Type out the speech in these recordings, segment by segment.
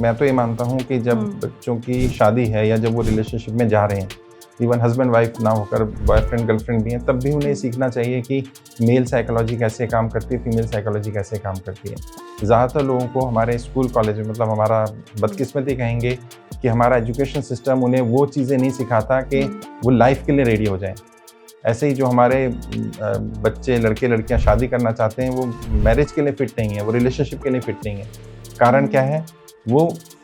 मैं तो ये मानता हूँ कि जब बच्चों की शादी है या जब वो रिलेशनशिप में जा रहे हैं, इवन हस्बैंड वाइफ ना होकर बॉयफ्रेंड गर्लफ्रेंड भी हैं, तब भी उन्हें सीखना चाहिए कि मेल साइकोलॉजी कैसे काम करती है, फीमेल साइकोलॉजी कैसे काम करती है। ज़्यादातर लोगों को हमारे स्कूल कॉलेज में, मतलब हमारा बदकिस्मती कहेंगे कि हमारा एजुकेशन सिस्टम उन्हें वो चीज़ें नहीं सिखाता कि वो लाइफ के लिए रेडी हो जाएँ। ऐसे ही जो हमारे बच्चे, लड़के लड़कियां शादी करना चाहते हैं, वो मैरिज के लिए फिट नहीं है, वो रिलेशनशिप के लिए फिट नहीं है। कारण क्या है? वो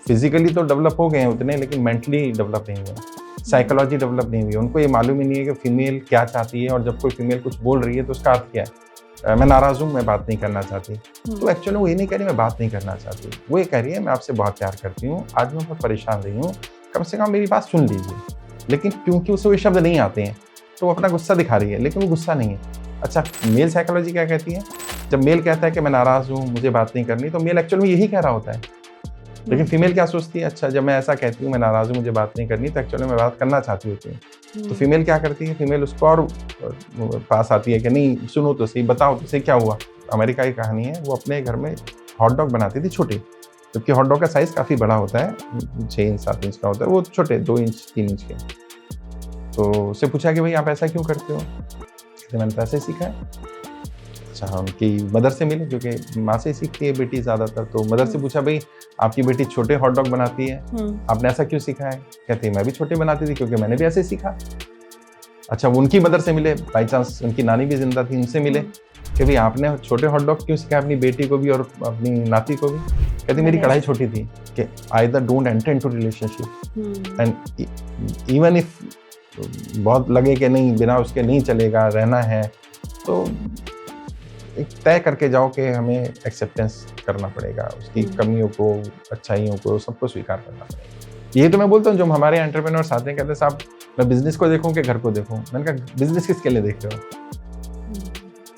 फिजिकली तो डेवलप हो गए हैं उतने, लेकिन मेंटली डेवलप नहीं हुए, साइकोलॉजी डेवलप नहीं हुई। उनको ये मालूम ही नहीं है कि फीमेल क्या चाहती है, और जब कोई फीमेल कुछ बोल रही है तो उसका अर्थ क्या है। मैं नाराज़ हूँ, मैं बात नहीं करना चाहती। तो एक्चुअली वो ये नहीं कह रही मैं बात नहीं करना चाहती, वो ये कह रही है मैं आपसे बहुत प्यार करती हूँ, आज मैं बहुत परेशान रही हूँ, कम से कम मेरी बात सुन लीजिए। लेकिन क्योंकि उसे वो शब्द नहीं आते हैं, तो वो अपना गुस्सा दिखा रही है, लेकिन वो गुस्सा नहीं है। अच्छा, मेल साइकोलॉजी क्या कहती है? जब मेल कहता है कि मैं नाराज़ हूँ, मुझे बात नहीं करनी, तो मेल एक्चुअल में यही कह रहा होता है। लेकिन फीमेल क्या सोचती है? अच्छा, जब मैं ऐसा कहती हूँ मैं नाराज़ हूँ, मुझे बात नहीं करनी, तो एक्चुअली मैं बात करना चाहती होती हूँ। तो फीमेल क्या करती है? फीमेल उसको और पास आती है कि नहीं सुनो तो सही, बताओ तो सही क्या हुआ। अमेरिका की कहानी है, वो अपने घर में हॉट डॉग बनाती थी छोटे, जबकि हॉट डॉग का साइज़ काफ़ी बड़ा होता है, 6 इंच 7 इंच का होता है, वो छोटे 2 इंच 3 इंच के। तो उससे पूछा कि भाई आप ऐसा क्यों करते हो? कहते मैंने तो ऐसे ही सीखा है। अच्छा, उनकी मदर से मिले, क्योंकि माँ से ही सीखती है बेटी ज़्यादातर। तो मदर से पूछा, भाई आपकी बेटी छोटे हॉट डॉग बनाती है, आपने ऐसा क्यों सीखा है? कहती है मैं भी छोटे बनाती थी, क्योंकि मैंने भी ऐसे ही सीखा। अच्छा, वो उनकी मदर से मिले, बाई चांस उनकी नानी भी जिंदा थी, उनसे मिले कि भाई आपने छोटे हॉट डॉग क्यों सीखा अपनी बेटी को भी और अपनी नाती को भी? कहती मेरी कढ़ाई छोटी थी कि either don't enter into relationship and even if बहुत लगे कि नहीं बिना उसके नहीं चलेगा, रहना है, तो एक तय करके जाओ कि हमें एक्सेप्टेंस करना पड़ेगा, उसकी कमियों को, अच्छाइयों को, सबको स्वीकार करना पड़ेगा। ये तो मैं बोलता हूँ, जो हमारे एंटरप्रेन्योर्स आते हैं, कहते हैं साहब मैं बिजनेस को देखूं कि घर को देखूं। मैंने कहा बिजनेस किसके लिए देख रहे हो?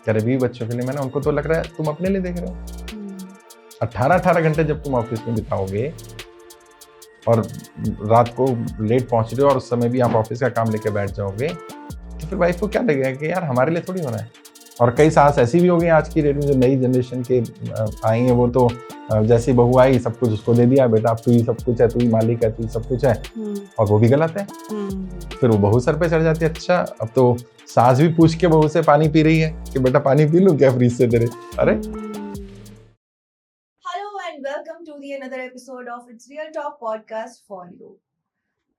कह रहे बीवी बच्चों के लिए। मैंने उनको तो लग रहा है तुम अपने लिए देख रहे हो। 18 घंटे जब तुम ऑफिस में बिताओगे और रात को लेट पहुंच रहे हो और उस समय भी आप ऑफिस का काम लेके बैठ जाओगे, तो फिर वाइफ को क्या लगेगा कि यार हमारे लिए थोड़ी हो रहा है। और कई सास ऐसी भी हो गई आज की डेट में, जो नई जनरेशन के आई हैं, वो तो जैसी बहू आई सब कुछ उसको दे दिया, बेटा अब तू ही सब कुछ है, तू ही मालिक है, तू ही सब कुछ है। और वो भी गलत है। फिर वो बहू सर पे चढ़ जाती है, अच्छा अब तो सास भी पूछ के बहू से पानी पी रही है कि बेटा पानी पी लूं क्या फ्रिज से तेरे। अरे welcome to the another episode of It's Real Talk podcast for you.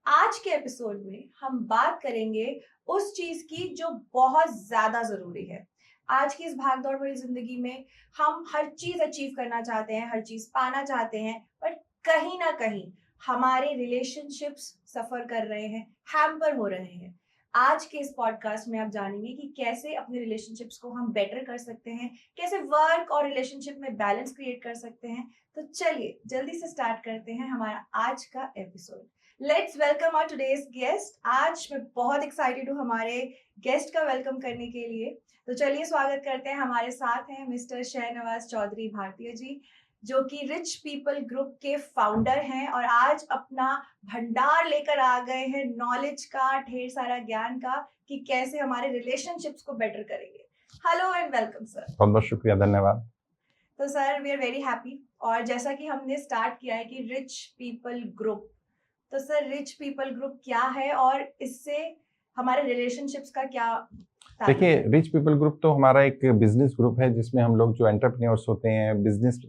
आज के एपिसोड में हम बात करेंगे उस चीज की जो बहुत ज्यादा जरूरी है। आज की इस भागदौड़ भरी जिंदगी में हम हर चीज अचीव करना चाहते हैं, हर चीज पाना चाहते हैं, पर कहीं ना कहीं हमारे रिलेशनशिप्स सफर कर रहे हैं, हैम्पर हो रहे हैं। आज के इस पॉडकास्ट में आप जानेंगे कि कैसे अपने रिलेशनशिप्स को हम बेटर कर सकते हैं, कैसे वर्क और रिलेशनशिप में बैलेंस क्रिएट कर सकते हैं। तो चलिए जल्दी से स्टार्ट करते हैं हमारा आज का episode. Let's welcome our today's guest. आज मैं बहुत एक्साइटेड हूँ हमारे गेस्ट का वेलकम करने के लिए। तो चलिए स्वागत करते हैं। हमारे साथ हैं मिस्टर शहनवाज चौधरी भारतीय जी, जो कि रिच पीपल ग्रुप के फाउंडर हैं और आज अपना भंडार लेकर आ गए हैं नॉलेज का, ढेर सारा ज्ञान का, कि कैसे हमारे रिलेशनशिप्स को बेटर करेंगे। Hello and welcome sir. बहुत बहुत शुक्रिया, धन्यवाद। तो sir we are very happy. और जैसा कि हमने स्टार्ट किया है कि रिच पीपल ग्रुप, तो सर रिच पीपल ग्रुप क्या है और इससे हमारे रिलेशनशिप्स का क्या? देखिए, रिच पीपल ग्रुप तो हमारा एक बिजनेस ग्रुप है, जिसमें हम लोग जो एंटरप्रेन्योर्स होते हैं, बिजनेस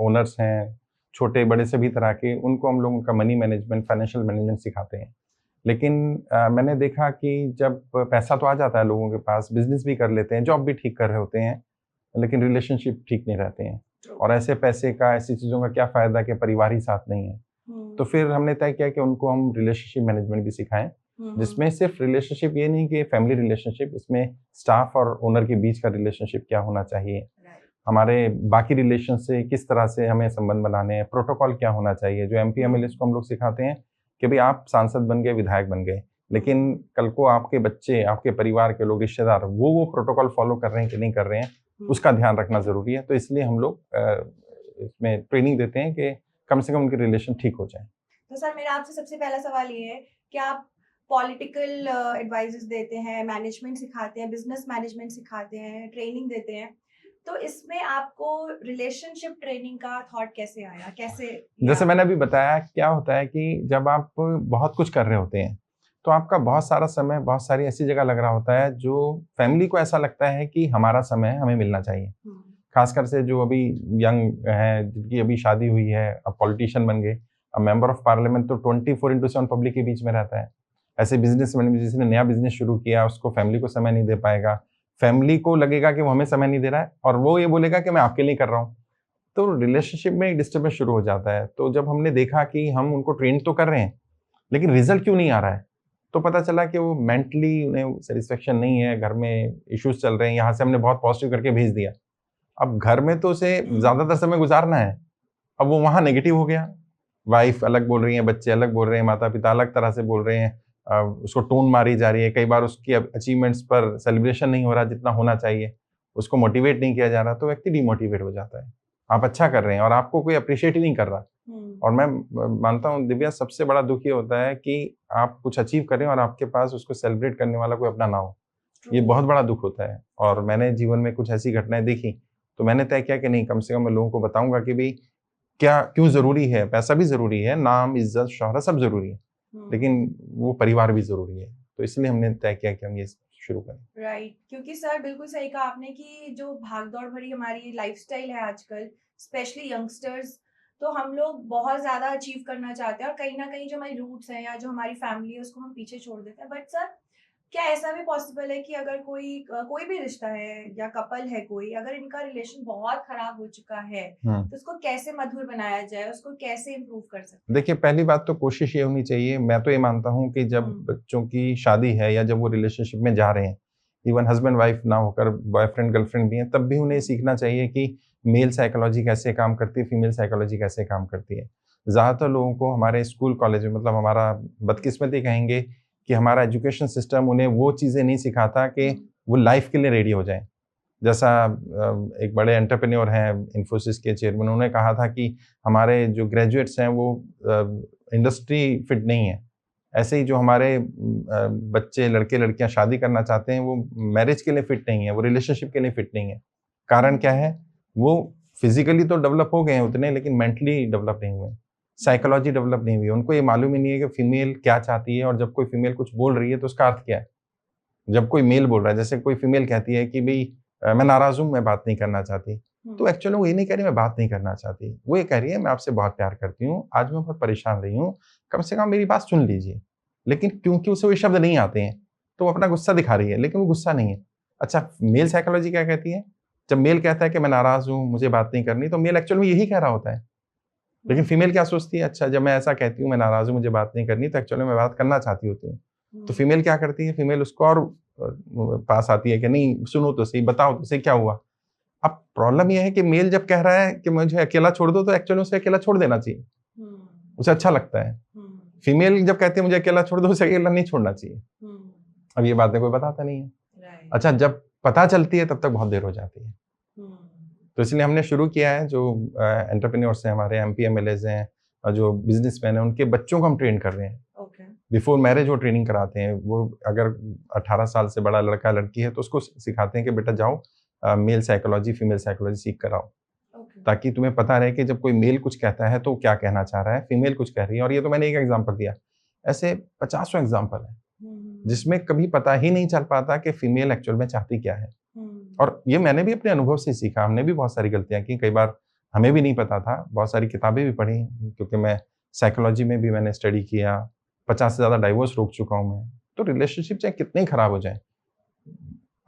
ओनर्स हैं, छोटे बड़े सभी तरह के, उनको हम लोग उनका मनी मैनेजमेंट, फाइनेंशियल मैनेजमेंट सिखाते हैं। लेकिन मैंने देखा कि जब पैसा तो आ जाता है लोगों के पास, बिजनेस भी कर लेते हैं, जॉब भी ठीक कर रहे होते हैं, लेकिन रिलेशनशिप ठीक नहीं रहते हैं। और ऐसे पैसे का, ऐसी चीज़ों का क्या फ़ायदा कि परिवार ही साथ नहीं है। तो फिर हमने तय किया कि उनको हम रिलेशनशिप मैनेजमेंट भी सिखाएं, जिसमें सिर्फ रिलेशनशिप ये नहीं कि फैमिली रिलेशनशिप, इसमें स्टाफ और ओनर के बीच का रिलेशनशिप क्या होना चाहिए, हमारे बाकी रिलेशन से किस तरह से हमें संबंध बनाने हैं, प्रोटोकॉल क्या होना चाहिए। जो MPMLS को हम लोग सिखाते हैं कि भाई आप सांसद बन गए, विधायक बन गए, लेकिन कल को आपके बच्चे, आपके परिवार के लोग, रिश्तेदार, वो प्रोटोकॉल फॉलो कर रहे हैं कि नहीं कर रहे हैं, उसका ध्यान रखना जरूरी है। तो इसलिए हम लोग इसमें ट्रेनिंग देते हैं कि कम से कम उनके रिलेशन ठीक हो जाए। तो सर मेरा आपसे सबसे पहला सवाल ये है कि आप पॉलिटिकल एडवाइसेस देते हैं, मैनेजमेंट सिखाते हैं, बिजनेस मैनेजमेंट सिखाते हैं, ट्रेनिंग देते हैं, तो इसमें आपको रिलेशनशिप ट्रेनिंग का थॉट कैसे आया, कैसे जैसे मैंने अभी बताया, क्या होता है कि जब आप बहुत कुछ कर रहे होते हैं, तो आपका बहुत सारा समय बहुत सारी ऐसी जगह लग रहा होता है जो फैमिली को ऐसा लगता है कि हमारा समय हमें मिलना चाहिए। खासकर से जो अभी यंग हैं, जिनकी अभी शादी हुई है, अब पॉलिटिशियन बन गए, अब मेंबर ऑफ पार्लियामेंट, तो 24/7 पब्लिक के बीच में रहता है। ऐसे बिजनेसमैन, जिसने नया बिजनेस शुरू किया, उसको फैमिली को समय नहीं दे पाएगा। फैमिली को लगेगा कि वो हमें समय नहीं दे रहा है और वो ये बोलेगा कि मैं आपके लिए कर रहा हूँ। तो रिलेशनशिप में एक डिस्टर्बेंस शुरू हो जाता है। तो जब हमने देखा कि हम उनको ट्रेन तो कर रहे हैं, लेकिन रिजल्ट क्यों नहीं आ रहा है, तो पता चला कि वो मेंटली उन्हें सेटिस्फेक्शन नहीं है, घर में इश्यूज चल रहे हैं। यहाँ से हमने बहुत पॉजिटिव करके भेज दिया, अब घर में तो उसे ज़्यादातर समय गुजारना है, अब वो वहाँ नेगेटिव हो गया। वाइफ अलग बोल रही है, बच्चे अलग बोल रहे हैं, माता-पिता अलग तरह से बोल रहे हैं, उसको टोन मारी जा रही है। कई बार उसकी अचीवमेंट्स पर सेलिब्रेशन नहीं हो रहा जितना होना चाहिए, उसको मोटिवेट नहीं किया जा रहा, तो व्यक्ति डिमोटिवेट हो जाता है। आप अच्छा कर रहे हैं और आपको कोई अप्रिशिएट ही नहीं कर रहा। और मैं मानता हूँ दिव्या, सबसे बड़ा दुःख ये होता है कि आप कुछ अचीव करें और आपके पास उसको सेलिब्रेट करने वाला कोई अपना ना हो। ये बहुत बड़ा दुःख होता है। और मैंने जीवन में कुछ ऐसी घटनाएँ देखी, तो मैंने तय किया कि नहीं, कम से कम मैं लोगों को बताऊँगा कि भई क्यों ज़रूरी है, पैसा भी ज़रूरी है, नाम, इज़्ज़त, शोहरत सब ज़रूरी है, लेकिन वो परिवार भी ज़रूरी है। तो इसलिए हमने तय किया कि हम ये शुरू करें। राइट, क्योंकि सर बिल्कुल सही कहा आपने कि जो भाग-दौड़ भरी हमारी लाइफ़स्टाइल है आजकल, स्पेशली यंगस्टर्स, तो हम लोग बहुत ज़्यादा अचीव करना चाहते हैं और कहीं न कहीं जो हमारी रूट्स हैं या जो हमारी फैमिली है उसको हम पीछे छोड़ देते हैं। बट सर, क्या ऐसा भी पॉसिबल है कि अगर कोई भी रिश्ता है या कपल है कोई, अगर इनका रिलेशन बहुत खराब हो चुका है, तो उसको कैसे मधुर बनाया जाए, उसको कैसे इम्प्रूव कर सकते हैं? देखिए, पहली बात तो कोशिश ये होनी चाहिए, मैं तो ये मानता हूँ कि जब बच्चों की शादी है या जब वो रिलेशनशिप में जा रहे हैं, इवन हस्बैंड वाइफ ना होकर बॉयफ्रेंड गर्लफ्रेंड भी हैं, तब भी उन्हें सीखना चाहिए कि मेल साइकोलॉजी कैसे काम करती है, फीमेल साइकोलॉजी कैसे काम करती है। ज़्यादातर लोगों को हमारे स्कूल कॉलेज में, मतलब हमारा बदकिस्मती कहेंगे कि हमारा एजुकेशन सिस्टम उन्हें वो चीज़ें नहीं सिखाता कि वो लाइफ़ के लिए रेडी हो जाएँ। जैसा एक बड़े एंटरप्रेन्योर हैं, इन्फोसिस के चेयरमैन, उन्होंने कहा था कि हमारे जो ग्रेजुएट्स हैं वो इंडस्ट्री फिट नहीं है। ऐसे ही जो हमारे बच्चे, लड़के-लड़कियाँ शादी करना चाहते हैं, वो मैरिज के लिए फिट नहीं है, वो रिलेशनशिप के लिए फिट नहीं है। कारण क्या है? वो फिज़िकली तो डेवलप हो गए हैं उतने, लेकिन मेंटली डेवलप नहीं हुए। साइकोलॉजी डेवलप नहीं हुई। उनको ये मालूम ही नहीं है कि फीमेल क्या चाहती है और जब कोई फीमेल कुछ बोल रही है तो उसका अर्थ क्या है? जब कोई मेल बोल रहा है, जैसे कोई फीमेल कहती है कि भई मैं नाराज़ हूँ, मैं बात नहीं करना चाहती। तो एक्चुअली वो ये नहीं कह रही मैं बात नहीं करना चाहती। वो ये कह रही है मैं आपसे बहुत प्यार करती हूँ, आज मैं बहुत परेशान रही हूँ, कम से कम मेरी बात सुन लीजिए। लेकिन क्योंकि उसे वो शब्द नहीं आते हैं, तो वो अपना गुस्सा दिखा रही है, लेकिन वो गुस्सा नहीं है। अच्छा, मेल साइकोलॉजी क्या कहती है? जब मेल कहता है कि मैं नाराज़ हूँ, मुझे बात नहीं करनी, तो मेल एक्चुअल में यही कह रहा होता है। लेकिन फीमेल क्या सोचती है? अच्छा, जब मैं ऐसा कहती हूँ मैं नाराज़ हूँ, मुझे बात नहीं करनी, तो एक्चुअली मैं बात करना चाहती होती हूँ। तो फीमेल क्या करती है? फीमेल उसको और पास आती है कि नहीं, सुनो तो सही, बताओ तो सही क्या हुआ? अब प्रॉब्लम ये है कि मेल जब कह रहा है कि मुझे अकेला छोड़ दो, तो एक्चुअली उसे अकेला छोड़ देना चाहिए। उसे अच्छा लगता है। फीमेल जब कहती है मुझे अकेला छोड़ दो, उसे अकेला नहीं छोड़ना चाहिए। अब ये बातें कोई बताता नहीं है। अच्छा, जब पता चलती है तब तक बहुत देर हो जाती है। तो इसलिए हमने शुरू किया है, जो एंटरप्रेन्योर्स हैं हमारे, एमपी एमएलएज़ हैं और जो बिज़नेसमैन हैं, उनके बच्चों को हम ट्रेन कर रहे हैं। बिफोर मैरिज वो ट्रेनिंग कराते हैं। वो अगर 18 साल से बड़ा लड़का लड़की है तो उसको सिखाते हैं कि बेटा जाओ मेल साइकोलॉजी, फीमेल साइकोलॉजी सीख कर आओ, ताकि तुम्हें पता रहे कि जब कोई मेल कुछ कहता है तो क्या कहना चाह रहा है, फीमेल कुछ कह रही है। और ये तो मैंने एक एग्जांपल दिया, ऐसे पचासों एग्जांपल है जिसमें कभी पता ही नहीं चल पाता कि फीमेल एक्चुअल में चाहती क्या है। और ये मैंने भी अपने अनुभव से सीखा। हमने भी बहुत सारी गलतियां की, कई बार हमें भी नहीं पता था, बहुत सारी किताबें भी पढ़ी, क्योंकि मैं साइकोलॉजी में भी मैंने स्टडी किया, 50 से ज़्यादा डाइवोर्स रोक चुका हूँ मैं। तो रिलेशनशिप चाहे कितने खराब हो जाएँ,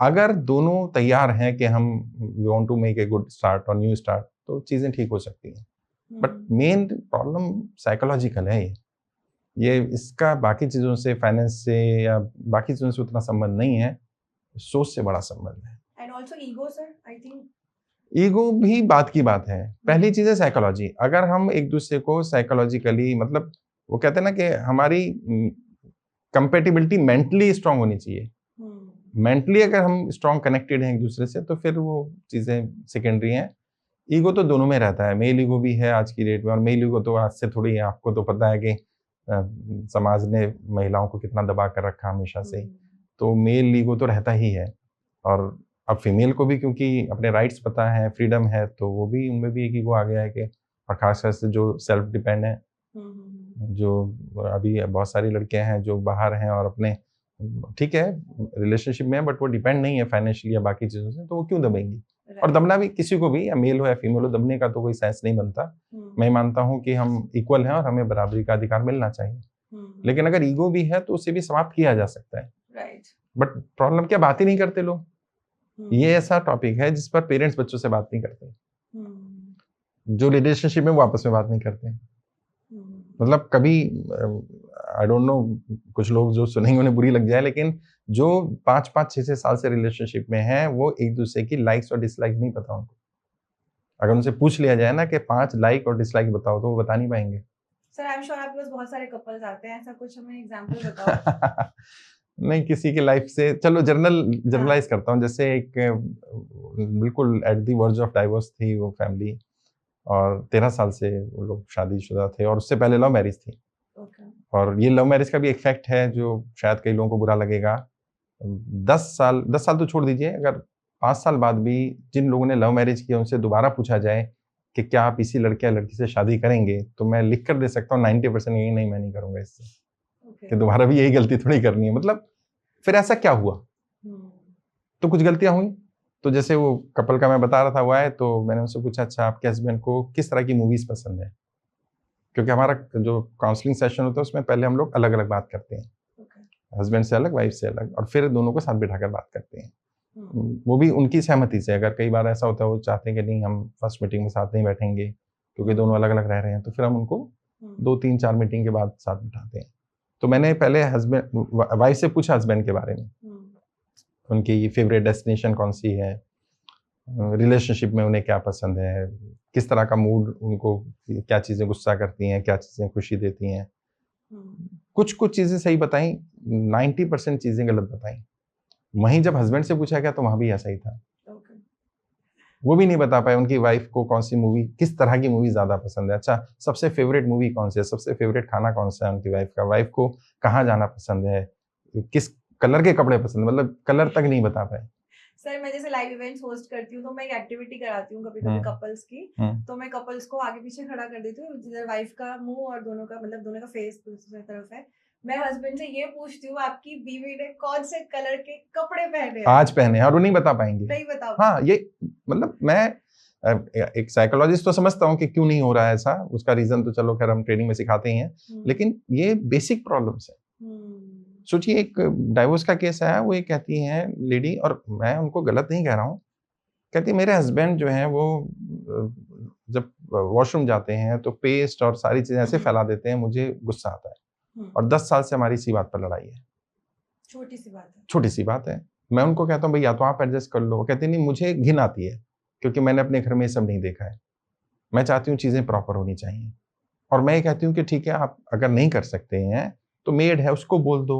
अगर दोनों तैयार हैं कि हम we want to make a good start और न्यू स्टार्ट, तो चीज़ें ठीक हो सकती हैं। बट मेन प्रॉब्लम साइकोलॉजिकल है ये इसका बाकी चीज़ों से, फाइनेंस से या बाकी चीज़ों से उतना संबंध नहीं है, सोच से बड़ा संबंध है। And also ego sir, I think ego भी बात की बात है। पहली चीज़ है साइकोलॉजी। अगर हम एक दूसरे को साइकोलॉजिकली, मतलब वो कहते हैं ना कि हमारी कंपैटिबिलिटी मेंटली स्ट्रांग होनी चाहिए। मेंटली अगर हम स्ट्रांग कनेक्टेड हैं एक दूसरे से, तो फिर वो चीज़ें सेकेंडरी हैं। ईगो तो दोनों में रहता है, मेल ईगो भी है आज की डेट में, और मेल ईगो तो आज से थोड़ी है। आपको तो पता है कि समाज ने महिलाओं को कितना दबा कर रखा हमेशा से ही, तो मेल ईगो तो रहता ही है। और अब फीमेल को भी क्योंकि अपने राइट्स पता है, फ्रीडम है, तो वो भी उनमें भी एक ईगो आ गया है कि, और खासकर से जो सेल्फ डिपेंड है, जो अभी बहुत सारी लड़कियां हैं जो बाहर हैं और अपने, ठीक है रिलेशनशिप में है बट वो डिपेंड नहीं है फाइनेंशियली या बाकी चीज़ों से, तो वो क्यों दबेंगी। और दबना भी किसी को भी, या मेल हो या फीमेल हो, दबने का तो कोई सेंस नहीं बनता। मैं मानता हूँ कि हम इक्वल हैं और हमें बराबरी का अधिकार मिलना चाहिए, लेकिन अगर ईगो भी है तो उसे भी समाप्त किया जा सकता है। बट प्रॉब्लम क्या, बात ही नहीं करते लोग। ये ऐसा टॉपिक है जिस पर पेरेंट्स बच्चों से बात नहीं करते, जो रिलेशनशिप में वो आपस में बात नहीं करते। मतलब कभी आई डोंट नो, कुछ लोग जो सुनेंगे उन्हें बुरी लग जाए, लेकिन जो 5-5, 6-6 साल से रिलेशनशिप में है, वो एक दूसरे की लाइक्स और डिसलाइक नहीं पता उनको। अगर उनसे पूछ लिया जाए ना कि 5 लाइक और डिसलाइक बताओ, तो वो बता नहीं पाएंगे। सर आई एम श्योर आपके पास बहुत सारे कपल्स आते हैं, ऐसा कुछ हमें एग्जांपल बताओ। नहीं, किसी की लाइफ से चलो जनरलाइज करता हूँ। जैसे एक बिल्कुल at the verge of divorce थी वो फैमिली, और 13 साल से वो लोग शादीशुदा थे, और उससे पहले लव मैरिज थी। और ये लव मैरिज का भी एक फैक्ट है जो शायद कई लोगों को बुरा लगेगा। 10 साल तो छोड़ दीजिए, अगर 5 साल बाद भी जिन लोगों ने लव मैरिज किया उनसे दोबारा पूछा जाए कि क्या आप इसी लड़के या लड़की से शादी करेंगे, तो मैं लिख कर दे सकता हूँ 90% यही, नहीं मैं नहीं करूंगा इससे, कि दोबारा भी यही गलती थोड़ी करनी है। मतलब फिर ऐसा क्या हुआ, तो कुछ गलतियां हुई। तो जैसे वो कपल का मैं बता रहा था, वो आए तो मैंने उनसे पूछा, अच्छा आपके हस्बैंड को किस तरह की मूवीज पसंद है, क्योंकि हमारा जो काउंसलिंग सेशन होता है उसमें पहले हम लोग अलग अलग बात करते हैं, हस्बैंड से अलग, वाइफ से अलग, और फिर दोनों को साथ बिठाकर बात करते हैं। वो भी उनकी सहमति से। अगर कई बार ऐसा होता है वो चाहते हैं कि नहीं हम फर्स्ट मीटिंग में साथ नहीं बैठेंगे क्योंकि दोनों अलग अलग रह रहे हैं, तो फिर हम उनको 2-3-4 मीटिंग के बाद साथ बिठाते हैं। तो मैंने पहले वाइफ से पूछा हस्बैंड के बारे में, उनकी फेवरेट डेस्टिनेशन कौन सी है, रिलेशनशिप में उन्हें क्या पसंद है, किस तरह का मूड उनको, क्या चीज़ें गुस्सा करती हैं, क्या चीज़ें खुशी देती हैं। कुछ चीज़ें सही बताई, 90% चीज़ें गलत बताई। वहीं जब हस्बैंड से पूछा गया तो वहाँ भी ऐसा ही था। वो भी नहीं बता पाए उनकी वाइफ को कौन सी मूवी, किस तरह की मूवी ज़्यादा पसंद है। अच्छा, सबसे फेवरेट मूवी कौन सी है, सबसे फेवरेट खाना कौन सा है उनकी वाइफ का, वाइफ को कहाँ जाना पसंद है, किस कलर के कपड़े पसंद, मतलब कलर तक नहीं बता पाए। सर मैं जैसे लाइव इवेंट्स होस्ट करती हूँ तो मैं एक एक्टिविटी कराती हूँ कभी कभी कपल्स की, तो मैं कपल्स को आगे पीछे खड़ा कर देती हूँ, जिधर वाइफ का मुंह और दोनों का फेस दूसरी तरफ है। मैं हस्बैंड से ये पूछती हूँ आपकी बीवी ने कौन से कलर के कपड़े पहने हैं, आज पहने हैं, और वो नहीं बता पाएंगे, नहीं बता। हाँ, ये मतलब मैं एक साइकोलॉजिस्ट तो समझता हूँ कि क्यों नहीं हो रहा है ऐसा, उसका रीजन तो चलो खैर हम ट्रेनिंग में सिखाते ही हैं, लेकिन ये बेसिक प्रॉब्लम्स है। सोचिए एक डाइवोर्स का केस आया, वो ये कहती हैं लेडी, और मैं उनको गलत नहीं कह रहा हूँ, कहती मेरे हस्बैंड जो हैं वो जब वॉशरूम जाते हैं तो पेस्ट और सारी चीजें ऐसे फैला देते हैं, मुझे गुस्सा आता है, और 10 साल से हमारी इसी बात पर लड़ाई है। छोटी सी बात है। मैं उनको कहता हूँ भैया तो आप एडजस्ट कर लो, कहते नहीं मुझे घिन आती है क्योंकि मैंने अपने घर में ये सब नहीं देखा है, मैं चाहती हूँ चीजें प्रॉपर होनी चाहिए। और मैं ये कहती हूँ कि ठीक है आप अगर नहीं कर सकते हैं तो मेड है उसको बोल दो,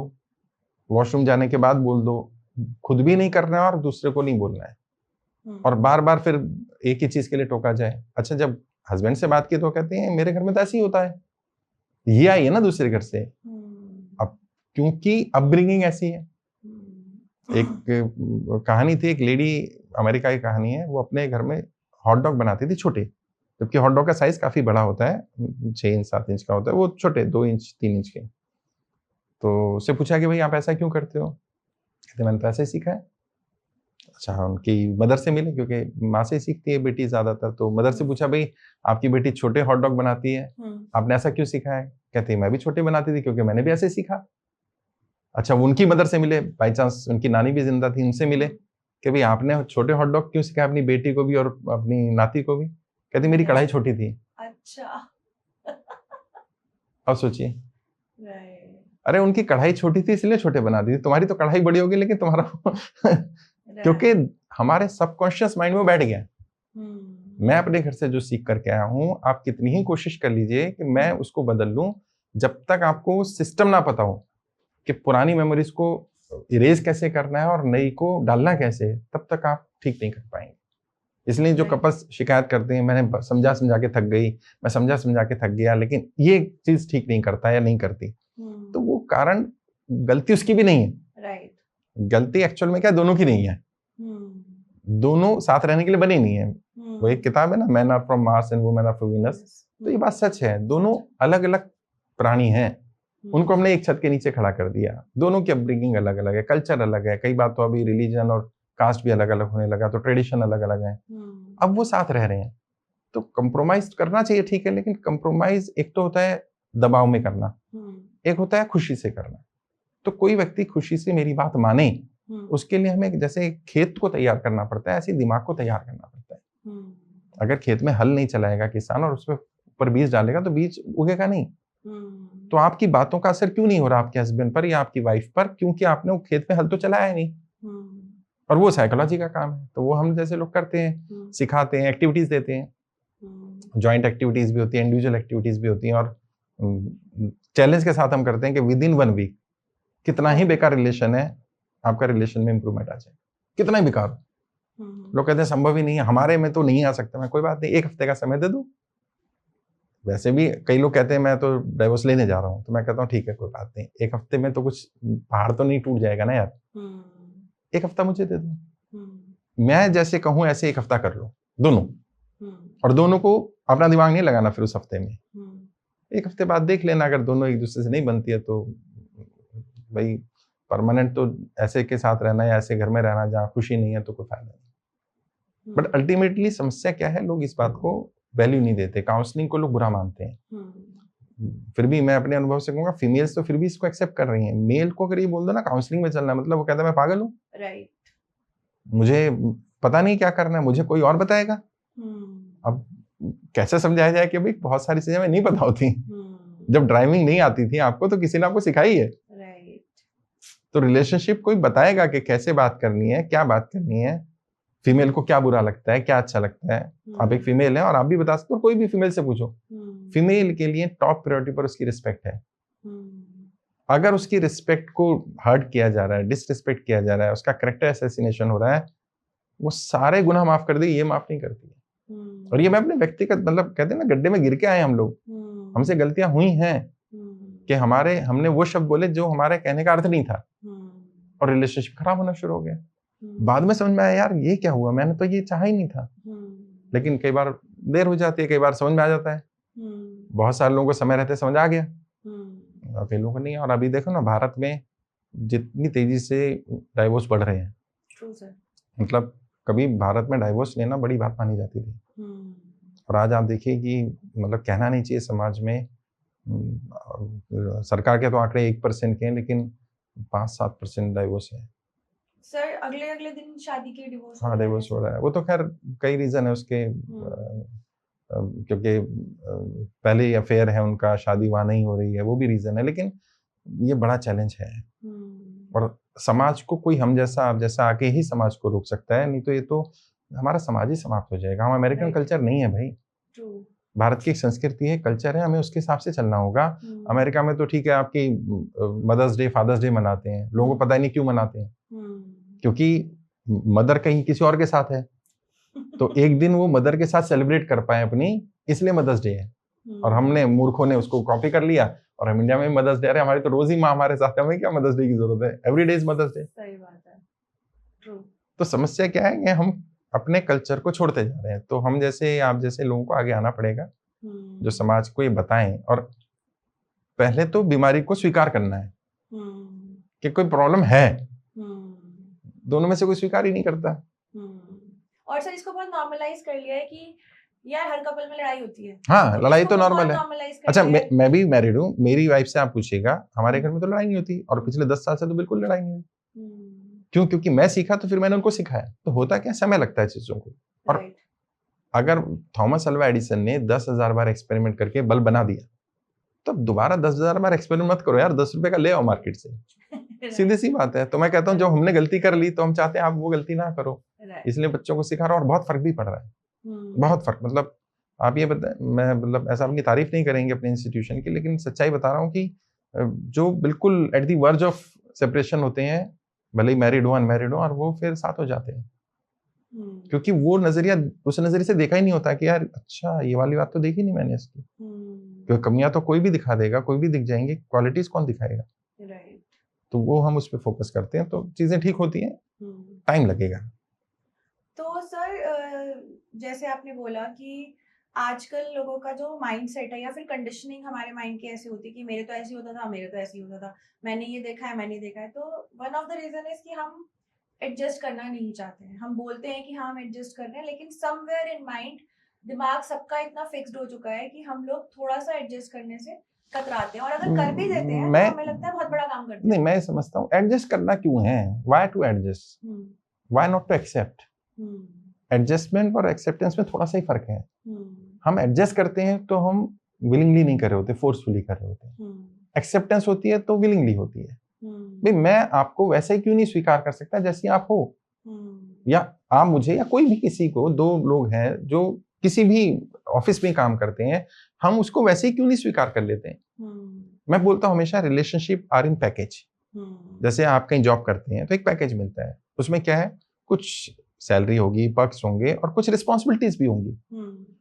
वॉशरूम जाने के बाद बोल दो, खुद भी नहीं करना है और दूसरे को नहीं बोलना है, और बार बार फिर एक ही चीज के लिए टोका जाए। अच्छा, जब हस्बैंड से बात की तो कहते हैं मेरे घर में तो ऐसे ही होता है, ये आई है ना दूसरे घर से, अब क्योंकि अपब्रिंगिंग ऐसी है। एक कहानी थी, एक लेडी, अमेरिका की कहानी है, वो अपने घर में हॉट डॉग बनाती थी छोटे, जबकि हॉट डॉग का साइज काफी बड़ा होता है, 6 इंच 7 इंच का होता है, वो छोटे 2 इंच 3 इंच के। तो उससे पूछा कि भाई आप ऐसा क्यों करते हो, कहते मैंने तो ऐसे ही सीखा है। अच्छा, उनकी मदर से मिले, क्योंकि माँ से सीखती है बेटी ज्यादातर, तो मदर से पूछा भाई आपकी बेटी छोटे हॉट डॉग बनाती है, आपने ऐसा क्यों सीखा है, कहते मैं भी छोटे बनाती थी क्योंकि मैंने भी ऐसे सीखा। अच्छा, उनकी मदर से मिले, बाई चांस उनकी नानी भी जिंदा थी, उनसे मिले कि भाई आपने छोटे हॉट डॉग क्यों सीखा अपनी बेटी को भी और अपनी नाती को भी, कहती मेरी कढ़ाई छोटी थी। अच्छा। अब सोचिए, अरे उनकी कढ़ाई छोटी थी इसलिए छोटे बना दी थी, तुम्हारी तो कढ़ाई बड़ी होगी लेकिन तुम्हारा क्योंकि हमारे सबकॉन्शियस माइंड में बैठ गया। मैं अपने घर से जो सीख करके आया हूँ, आप कितनी ही कोशिश कर लीजिए कि मैं उसको बदल लूं, जब तक आपको सिस्टम ना पता हो कि पुरानी मेमोरीज को इरेज कैसे करना है और नई को डालना कैसे, तब तक आप ठीक नहीं कर पाएंगे। इसलिए जो कपल्स शिकायत करते हैं मैंने समझा के थक गई, मैं समझा के थक गया, लेकिन ये चीज ठीक नहीं करता या नहीं करती, तो वो कारण गलती उसकी भी नहीं है, राइट। गलती एक्चुअल में क्या दोनों की नहीं है, दोनों साथ रहने के लिए बने नहीं है। वो एक किताब है ना, man are from Mars and women are from Venus, तो ये बात सच है, दोनों अलग अलग प्राणी हैं, उनको हमने एक छत के नीचे खड़ा कर दिया। दोनों की अपब्रिंगिंग अलग अलग है, कल्चर अलग है, कई बात तो अभी रिलीजन और कास्ट भी अलग अलग होने लगा, तो ट्रेडिशन अलग अलग है, अब वो साथ रह रहे हैं, तो कंप्रोमाइज करना चाहिए, ठीक है, लेकिन कंप्रोमाइज एक तो होता है दबाव में करना, एक होता है खुशी से करना। तो कोई व्यक्ति खुशी से मेरी बात माने, उसके लिए हमें जैसे खेत को तैयार करना पड़ता है, ऐसे दिमाग को तैयार करना पड़ता है। अगर खेत में हल नहीं चलाएगा किसान और उसमें ऊपर बीज डालेगा तो बीज उगेगा नहीं। तो आपकी बातों का असर क्यों नहीं हो रहा आपके हस्बैंड पर या आपकी वाइफ पर? क्योंकि आपने वो खेत में हल तो चलाया नहीं। और वो साइकोलॉजी का काम है, तो वो हम जैसे लोग करते हैं, सिखाते हैं, एक्टिविटीज देते हैं, जॉइंट एक्टिविटीज भी होती है, इंडिविजुअल एक्टिविटीज भी होती हैं, और चैलेंज के साथ हम करते हैं कि विद इन 1 वीक कितना ही बेकार रिलेशन है, आपका रिलेशन में इंप्रूवमेंट आ जाए, कितना ही बेकार। लोग कहते हैं संभव ही नहीं है, हमारे में तो नहीं आ सकता। मैं कोई बात नहीं, 1 हफ्ते का समय दे दूं। वैसे भी कई लोग कहते हैं मैं तो डाइवोर्स लेने जा रहा हूँ, तो मैं कहता हूँ ठीक है कोई बात नहीं, 1 हफ्ते में तो कुछ पहाड़ तो नहीं टूट जाएगा ना यार, 1 हफ्ता मुझे दे दो, मैं जैसे कहूँ ऐसे 1 हफ्ता कर लो दोनों, और दोनों को अपना दिमाग नहीं लगाना फिर उस हफ्ते में। 1 हफ्ते बाद देख लेना, अगर दोनों एक दूसरे से नहीं बनती है तो भाई परमानेंट तो ऐसे के साथ रहना या ऐसे घर में रहना जहाँ खुशी नहीं है तो कोई फायदा नहीं। बट अल्टीमेटली समस्या क्या है, लोग इस बात को वैल्यू नहीं देते, काउंसलिंग को लोग बुरा मानते हैं। फिर भी मैं अपने अनुभव से कहूंगा, फीमेल्स तो फिर भी इसको एक्सेप्ट कर रही हैं। मेल को अगर ये बोल दो ना काउंसलिंग में चलना, मतलब वो कहता है मैं पागल हूँ, राइट, मुझे पता नहीं क्या करना है, मुझे कोई और बताएगा। अब कैसे समझाया जाए कि भाई बहुत सारी चीजें हमें नहीं पता होती। जब ड्राइविंग नहीं आती थी आपको तो किसी ने आपको सिखाई है। तो रिलेशनशिप कोई बताएगा कि कैसे बात करनी है, क्या बात करनी है, फीमेल को क्या बुरा लगता है, क्या अच्छा लगता है। आप एक फीमेल है और आप भी बता सकते हो, कोई भी फीमेल से पूछो, फीमेल के लिए टॉप प्रायोरिटी पर उसकी रिस्पेक्ट है। अगर उसकी रिस्पेक्ट को हर्ट किया जा रहा है, डिसरिस्पेक्ट किया जा रहा है, उसका कैरेक्टर असैसिनेशन हो रहा है, वो सारे गुनाह माफ कर दे, ये माफ नहीं करती है। और ये मैं अपने व्यक्तिगत, मतलब कहते हैं ना गड्ढे में गिर के आए हम लोग, हमसे गलतियां हुई हैं कि हमने वो शब्द बोले जो हमारे कहने का अर्थ नहीं था, और रिलेशनशिप खराब होना शुरू हो गया। बाद में समझ में आया यार ये क्या हुआ, मैंने तो ये चाहा ही नहीं था। लेकिन कई बार देर हो जाती है, कई बार समझ में आ जाता है। बहुत सारे लोगों को समय रहते समझ आ गया, और कई लोगों को नहीं। और अभी देखो ना, भारत में जितनी तेजी से डाइवोर्स बढ़ रहे हैं, मतलब कभी भारत में डाइवोर्स लेना बड़ी बात मानी जाती थी, और आज आप देखिए कि मतलब कहना नहीं चाहिए समाज में, सरकार के तो आंकड़े 1% के हैं, लेकिन 5-7% डाइवोर्स है। सर अगले दिन शादी के डिवोर्स, हाँ डिवोर्स हो रहा है। वो तो खैर कई रीजन है उसके, क्योंकि पहले ही अफेयर है उनका, शादी वहाँ नहीं हो रही है, वो भी रीजन है। लेकिन ये बड़ा चैलेंज है, और समाज को कोई हम जैसा आप जैसा आके ही समाज को रोक सकता है, नहीं तो ये तो हमारा समाज ही समाप्त हो जाएगा। हम अमेरिकन कल्चर नहीं है भाई, भारत की एक संस्कृति है, कल्चर है, हमें उसके हिसाब से चलना होगा। अमेरिका में तो ठीक है, आपकी मदर्स डे फादर्स डे मनाते हैं, लोगों को पता ही नहीं क्यों मनाते हैं, क्योंकि मदर कहीं किसी और के साथ है, तो एक दिन वो मदर के साथ सेलिब्रेट कर पाए अपनी, इसलिए मदर्स डे है। और हमने मूर्खों ने उसको कॉपी कर लिया, और हम इंडिया में मदर्स डे, अरे हमारी तो रोज ही माँ हमारे साथ है, हमें क्या मदर्स डे की जरूरत है, every day is Mother's Day. सही बात है, ट्रू। तो समस्या क्या है कि हम अपने कल्चर को छोड़ते जा रहे हैं। तो हम जैसे आप जैसे लोगों को आगे आना पड़ेगा, जो समाज को ये बताएं, और पहले तो बीमारी को स्वीकार करना है कि कोई प्रॉब्लम है। दोनों में से कोई स्वीकार ही नहीं करता। और सर इसको बहुत नॉर्मलाइज कर लिया है कि यार हर कपल में लड़ाई होती है। हाँ, लड़ाई तो नॉर्मल है। अच्छा, मैं भी मैरिड हूँ, मेरी वाइफ से आप पूछिएगा, हमारे घर में तो लड़ाई नहीं होती, और पिछले 10 साल से तो बिल्कुल लड़ाई नहीं हुई। क्यों? क्योंकि मैं सीखा, तो फिर मैंने उनको सिखाया। तो होता क्या, समय लगता है चीजों को। और अगर थॉमस अल्वा एडिसन ने 10,000 बार एक्सपेरिमेंट करके बल्ब बना दिया, तो दोबारा 10,000 बार एक्सपेरिमेंट मत करो यार, 10 रुपए का ले आओ मार्केट से। सीधी सी बात है। तो मैं कहता हूँ जब हमने गलती कर ली तो हम चाहते हैं आप वो गलती ना करो, इसलिए बच्चों को सिखा रहा हूँ। और बहुत फर्क भी पड़ रहा है, बहुत फर्क। मतलब आप ये बताएं, मैं मतलब ऐसा अपनी तारीफ नहीं करेंगे अपने इंस्टीट्यूशन की, लेकिन सच्चाई बता रहा हूँ कि जो बिल्कुल at the verge of separation होते हैं, भले ही मैरिड हो अनमैरिड हो, और वो फिर साथ हो जाते हैं, क्योंकि वो नजरिया उस नजरिए से देखा ही नहीं होता कि यार अच्छा ये वाली बात तो देखी नहीं मैंने इसकी। क्योंकि कमियां तो कोई भी दिखा देगा, कोई भी दिख जाएंगी, क्वालिटीज कौन दिखाएगा। तो वो हम उस पर फोकस करते हैं, तो चीजें ठीक होती हैं, टाइम लगेगा। तो सर जैसे आपने बोला कि आजकल लोगों का जो माइंडसेट है या फिर कंडीशनिंग हमारे माइंड की ऐसी होती है कि मेरे तो ऐसे ही होता था, मेरे तो ऐसे ही होता था, मैंने ये देखा है, मैंने देखा है। तो one of the reason is कि हम एडजस्ट करना नहीं चाहते हैं। हम बोलते हैं कि हाँ हम एडजस्ट कर रहे हैं, लेकिन समवेयर इन माइंड दिमाग सबका इतना फिक्स्ड हो चुका है कि हम लोग थोड़ा सा एडजस्ट करने से कतराते हैं, और अगर कर भी देते हैं तो मैं हमें लगता है बहुत बड़ा काम करते नहीं, हैं। मैं समझता हूँ एडजस्ट करना क्यों है, why to adjust, why not to accept. Adjustment और एक्सेप्टेंस में थोड़ा सा ही फर्क है। हम एडजस्ट करते हैं तो हम विलिंगली नहीं कर रहे होते, फोर्सफुली कर रहे होते हैं। एक्सेप्टेंस होती है तो विलिंगली होती है। भाई मैं आपको वैसे ही क्यों नहीं स्वीकार कर सकता जैसे आप हो, या आप मुझे या कोई भी किसी को, दो लोग हैं जो किसी भी ऑफिस में काम करते हैं, हम उसको वैसे ही क्यों नहीं स्वीकार कर लेते हैं। मैं बोलता हूँ हमेशा रिलेशनशिप आर इन पैकेज। जैसे आप कहीं जॉब करते हैं तो एक पैकेज मिलता है, उसमें क्या है, कुछ सैलरी होगी, पर्क्स होंगे और कुछ रिस्पॉन्सिबिलिटीज भी होंगी।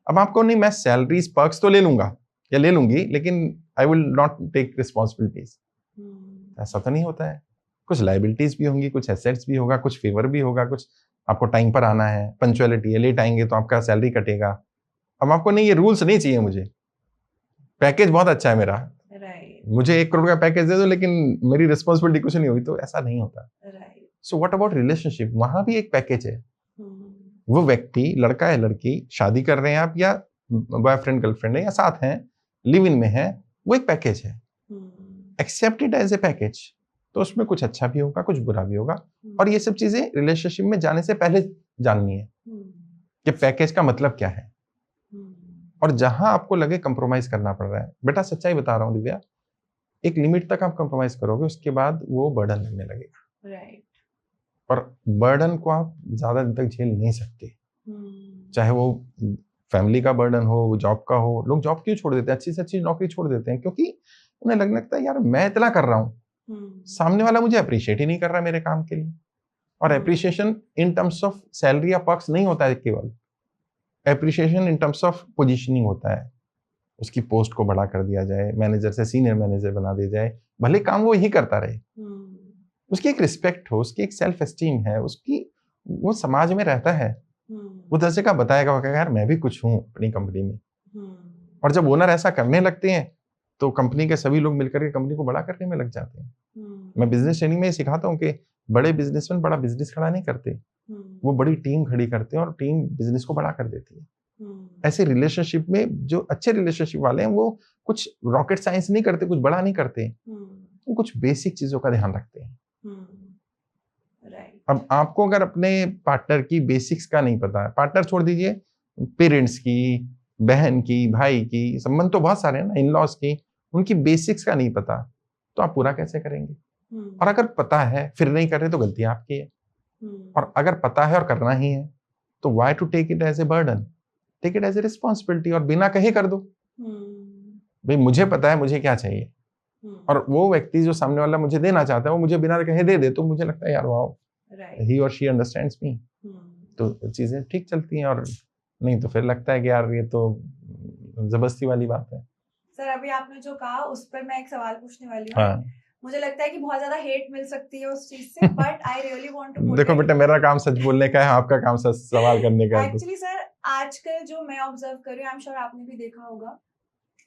अब आपको नहीं, मैं सैलरीज पर्क्स तो ले लूंगा या ले लूंगी, लेकिन I will not take responsibilities, ऐसा तो नहीं होता है। कुछ लाइबिलिटीज भी होंगी, कुछ एसेट्स भी होगा, कुछ फेवर भी होगा, कुछ आपको टाइम पर आना है, पंक्चुअलिटी है, लेट आएंगे तो आपका सैलरी कटेगा। अब आपको नहीं, ये रूल्स नहीं चाहिए मुझे, पैकेज बहुत अच्छा है मेरा, मुझे 1 करोड़ का पैकेज दे दो लेकिन मेरी रिस्पॉन्सिबिलिटी कुछ नहीं होगी, तो ऐसा नहीं होता। सो व्हाट अबाउट रिलेशनशिप, वहां भी एक पैकेज है। वो व्यक्ति, लड़का है लड़की, शादी कर रहे हैं आप, या बॉयफ्रेंड गर्लफ्रेंड है, या साथ हैं, लिव इन में है, वो एक पैकेज है। Accept it as a package. तो उसमें कुछ अच्छा भी होगा, कुछ बुरा भी होगा, और ये सब चीजें रिलेशनशिप में जाने से पहले जाननी है कि पैकेज का मतलब क्या है। और जहां आपको लगे कंप्रोमाइज करना पड़ रहा है, बेटा सच्चाई बता रहा हूं दिव्या, एक लिमिट तक आप कंप्रोमाइज करोगे, उसके बाद वो बर्डन लगने लगेगा। राइट। और बर्डन को आप ज्यादा दिन तक झेल नहीं सकते, चाहे वो फैमिली का बर्डन हो, जॉब का हो। लोग जॉब क्यों छोड़ देते हैं, अच्छी से अच्छी नौकरी छोड़ देते हैं, क्योंकि उन्हें लगने लगता है यार मैं इतना कर रहा हूँ, सामने वाला मुझे अप्रिशिएट ही नहीं कर रहा मेरे काम के लिए। और appreciation in terms of salary या पर्क्स नहीं होता है, केवल appreciation in terms of positioning होता है। उसकी पोस्ट को बड़ा कर दिया जाए, मैनेजर से सीनियर मैनेजर बना दिया जाए, भले काम वो यही करता रहे, उसकी एक रिस्पेक्ट हो, उसकी एक सेल्फ एस्टीम है, उसकी वो समाज में रहता है, वो दर्जे का बताएगा यार मैं भी कुछ हूँ अपनी कंपनी में। और जब ओनर ऐसा करने लगते हैं तो कंपनी के सभी लोग मिलकर के कंपनी को बड़ा करने में लग जाते हैं। मैं बिजनेस ट्रेनिंग में सिखाता हूँ कि बड़े बिजनेसमैन बड़ा बिजनेस खड़ा नहीं करते, वो बड़ी टीम खड़ी करते हैं और टीम बिजनेस को बड़ा कर देती है। ऐसे रिलेशनशिप में जो अच्छे रिलेशनशिप वाले हैं वो कुछ रॉकेट साइंस नहीं करते, कुछ बड़ा नहीं करते, वो कुछ बेसिक चीजों का ध्यान रखते हैं। अब आपको अगर अपने पार्टनर की बेसिक्स का नहीं पता है, पार्टनर छोड़ दीजिए, पेरेंट्स की, बहन की, भाई की, संबंध तो बहुत सारे हैं ना, इन-लॉज की, उनकी बेसिक्स का नहीं पता तो आप पूरा कैसे करेंगे। और अगर पता है फिर नहीं कर रहे तो गलती आपकी है, और अगर पता है और करना ही है तो why to take it as a burden, take it as a responsibility, और बिना कहे कर दो। भाई मुझे पता है मुझे क्या चाहिए, और वो व्यक्ति जो सामने वाला मुझे देना चाहता है वो मुझे बिना कहे दे दे, तो मुझे लगता है यार वाओ, ही और शी अंडरस्टैंड्स मी, तो चीजें ठीक चलती हैं। और नहीं तो फिर लगता है कि यार ये तो जबरदस्ती वाली बात है। सर अभी आपने जो कहा उस पर मैं एक सवाल पूछने वाली हूँ। हाँ। मुझे लगता है कि बहुत ज्यादा हेट मिल सकती है उस चीज से, but I really want to देखो बेटा, मेरा काम सच बोलने का है, आपका काम सच सवाल करने का है। एक्चुअली सर आजकल जो मैं ऑब्जर्व कर रही हूँ, आई एम श्योर आपने भी देखा होगा,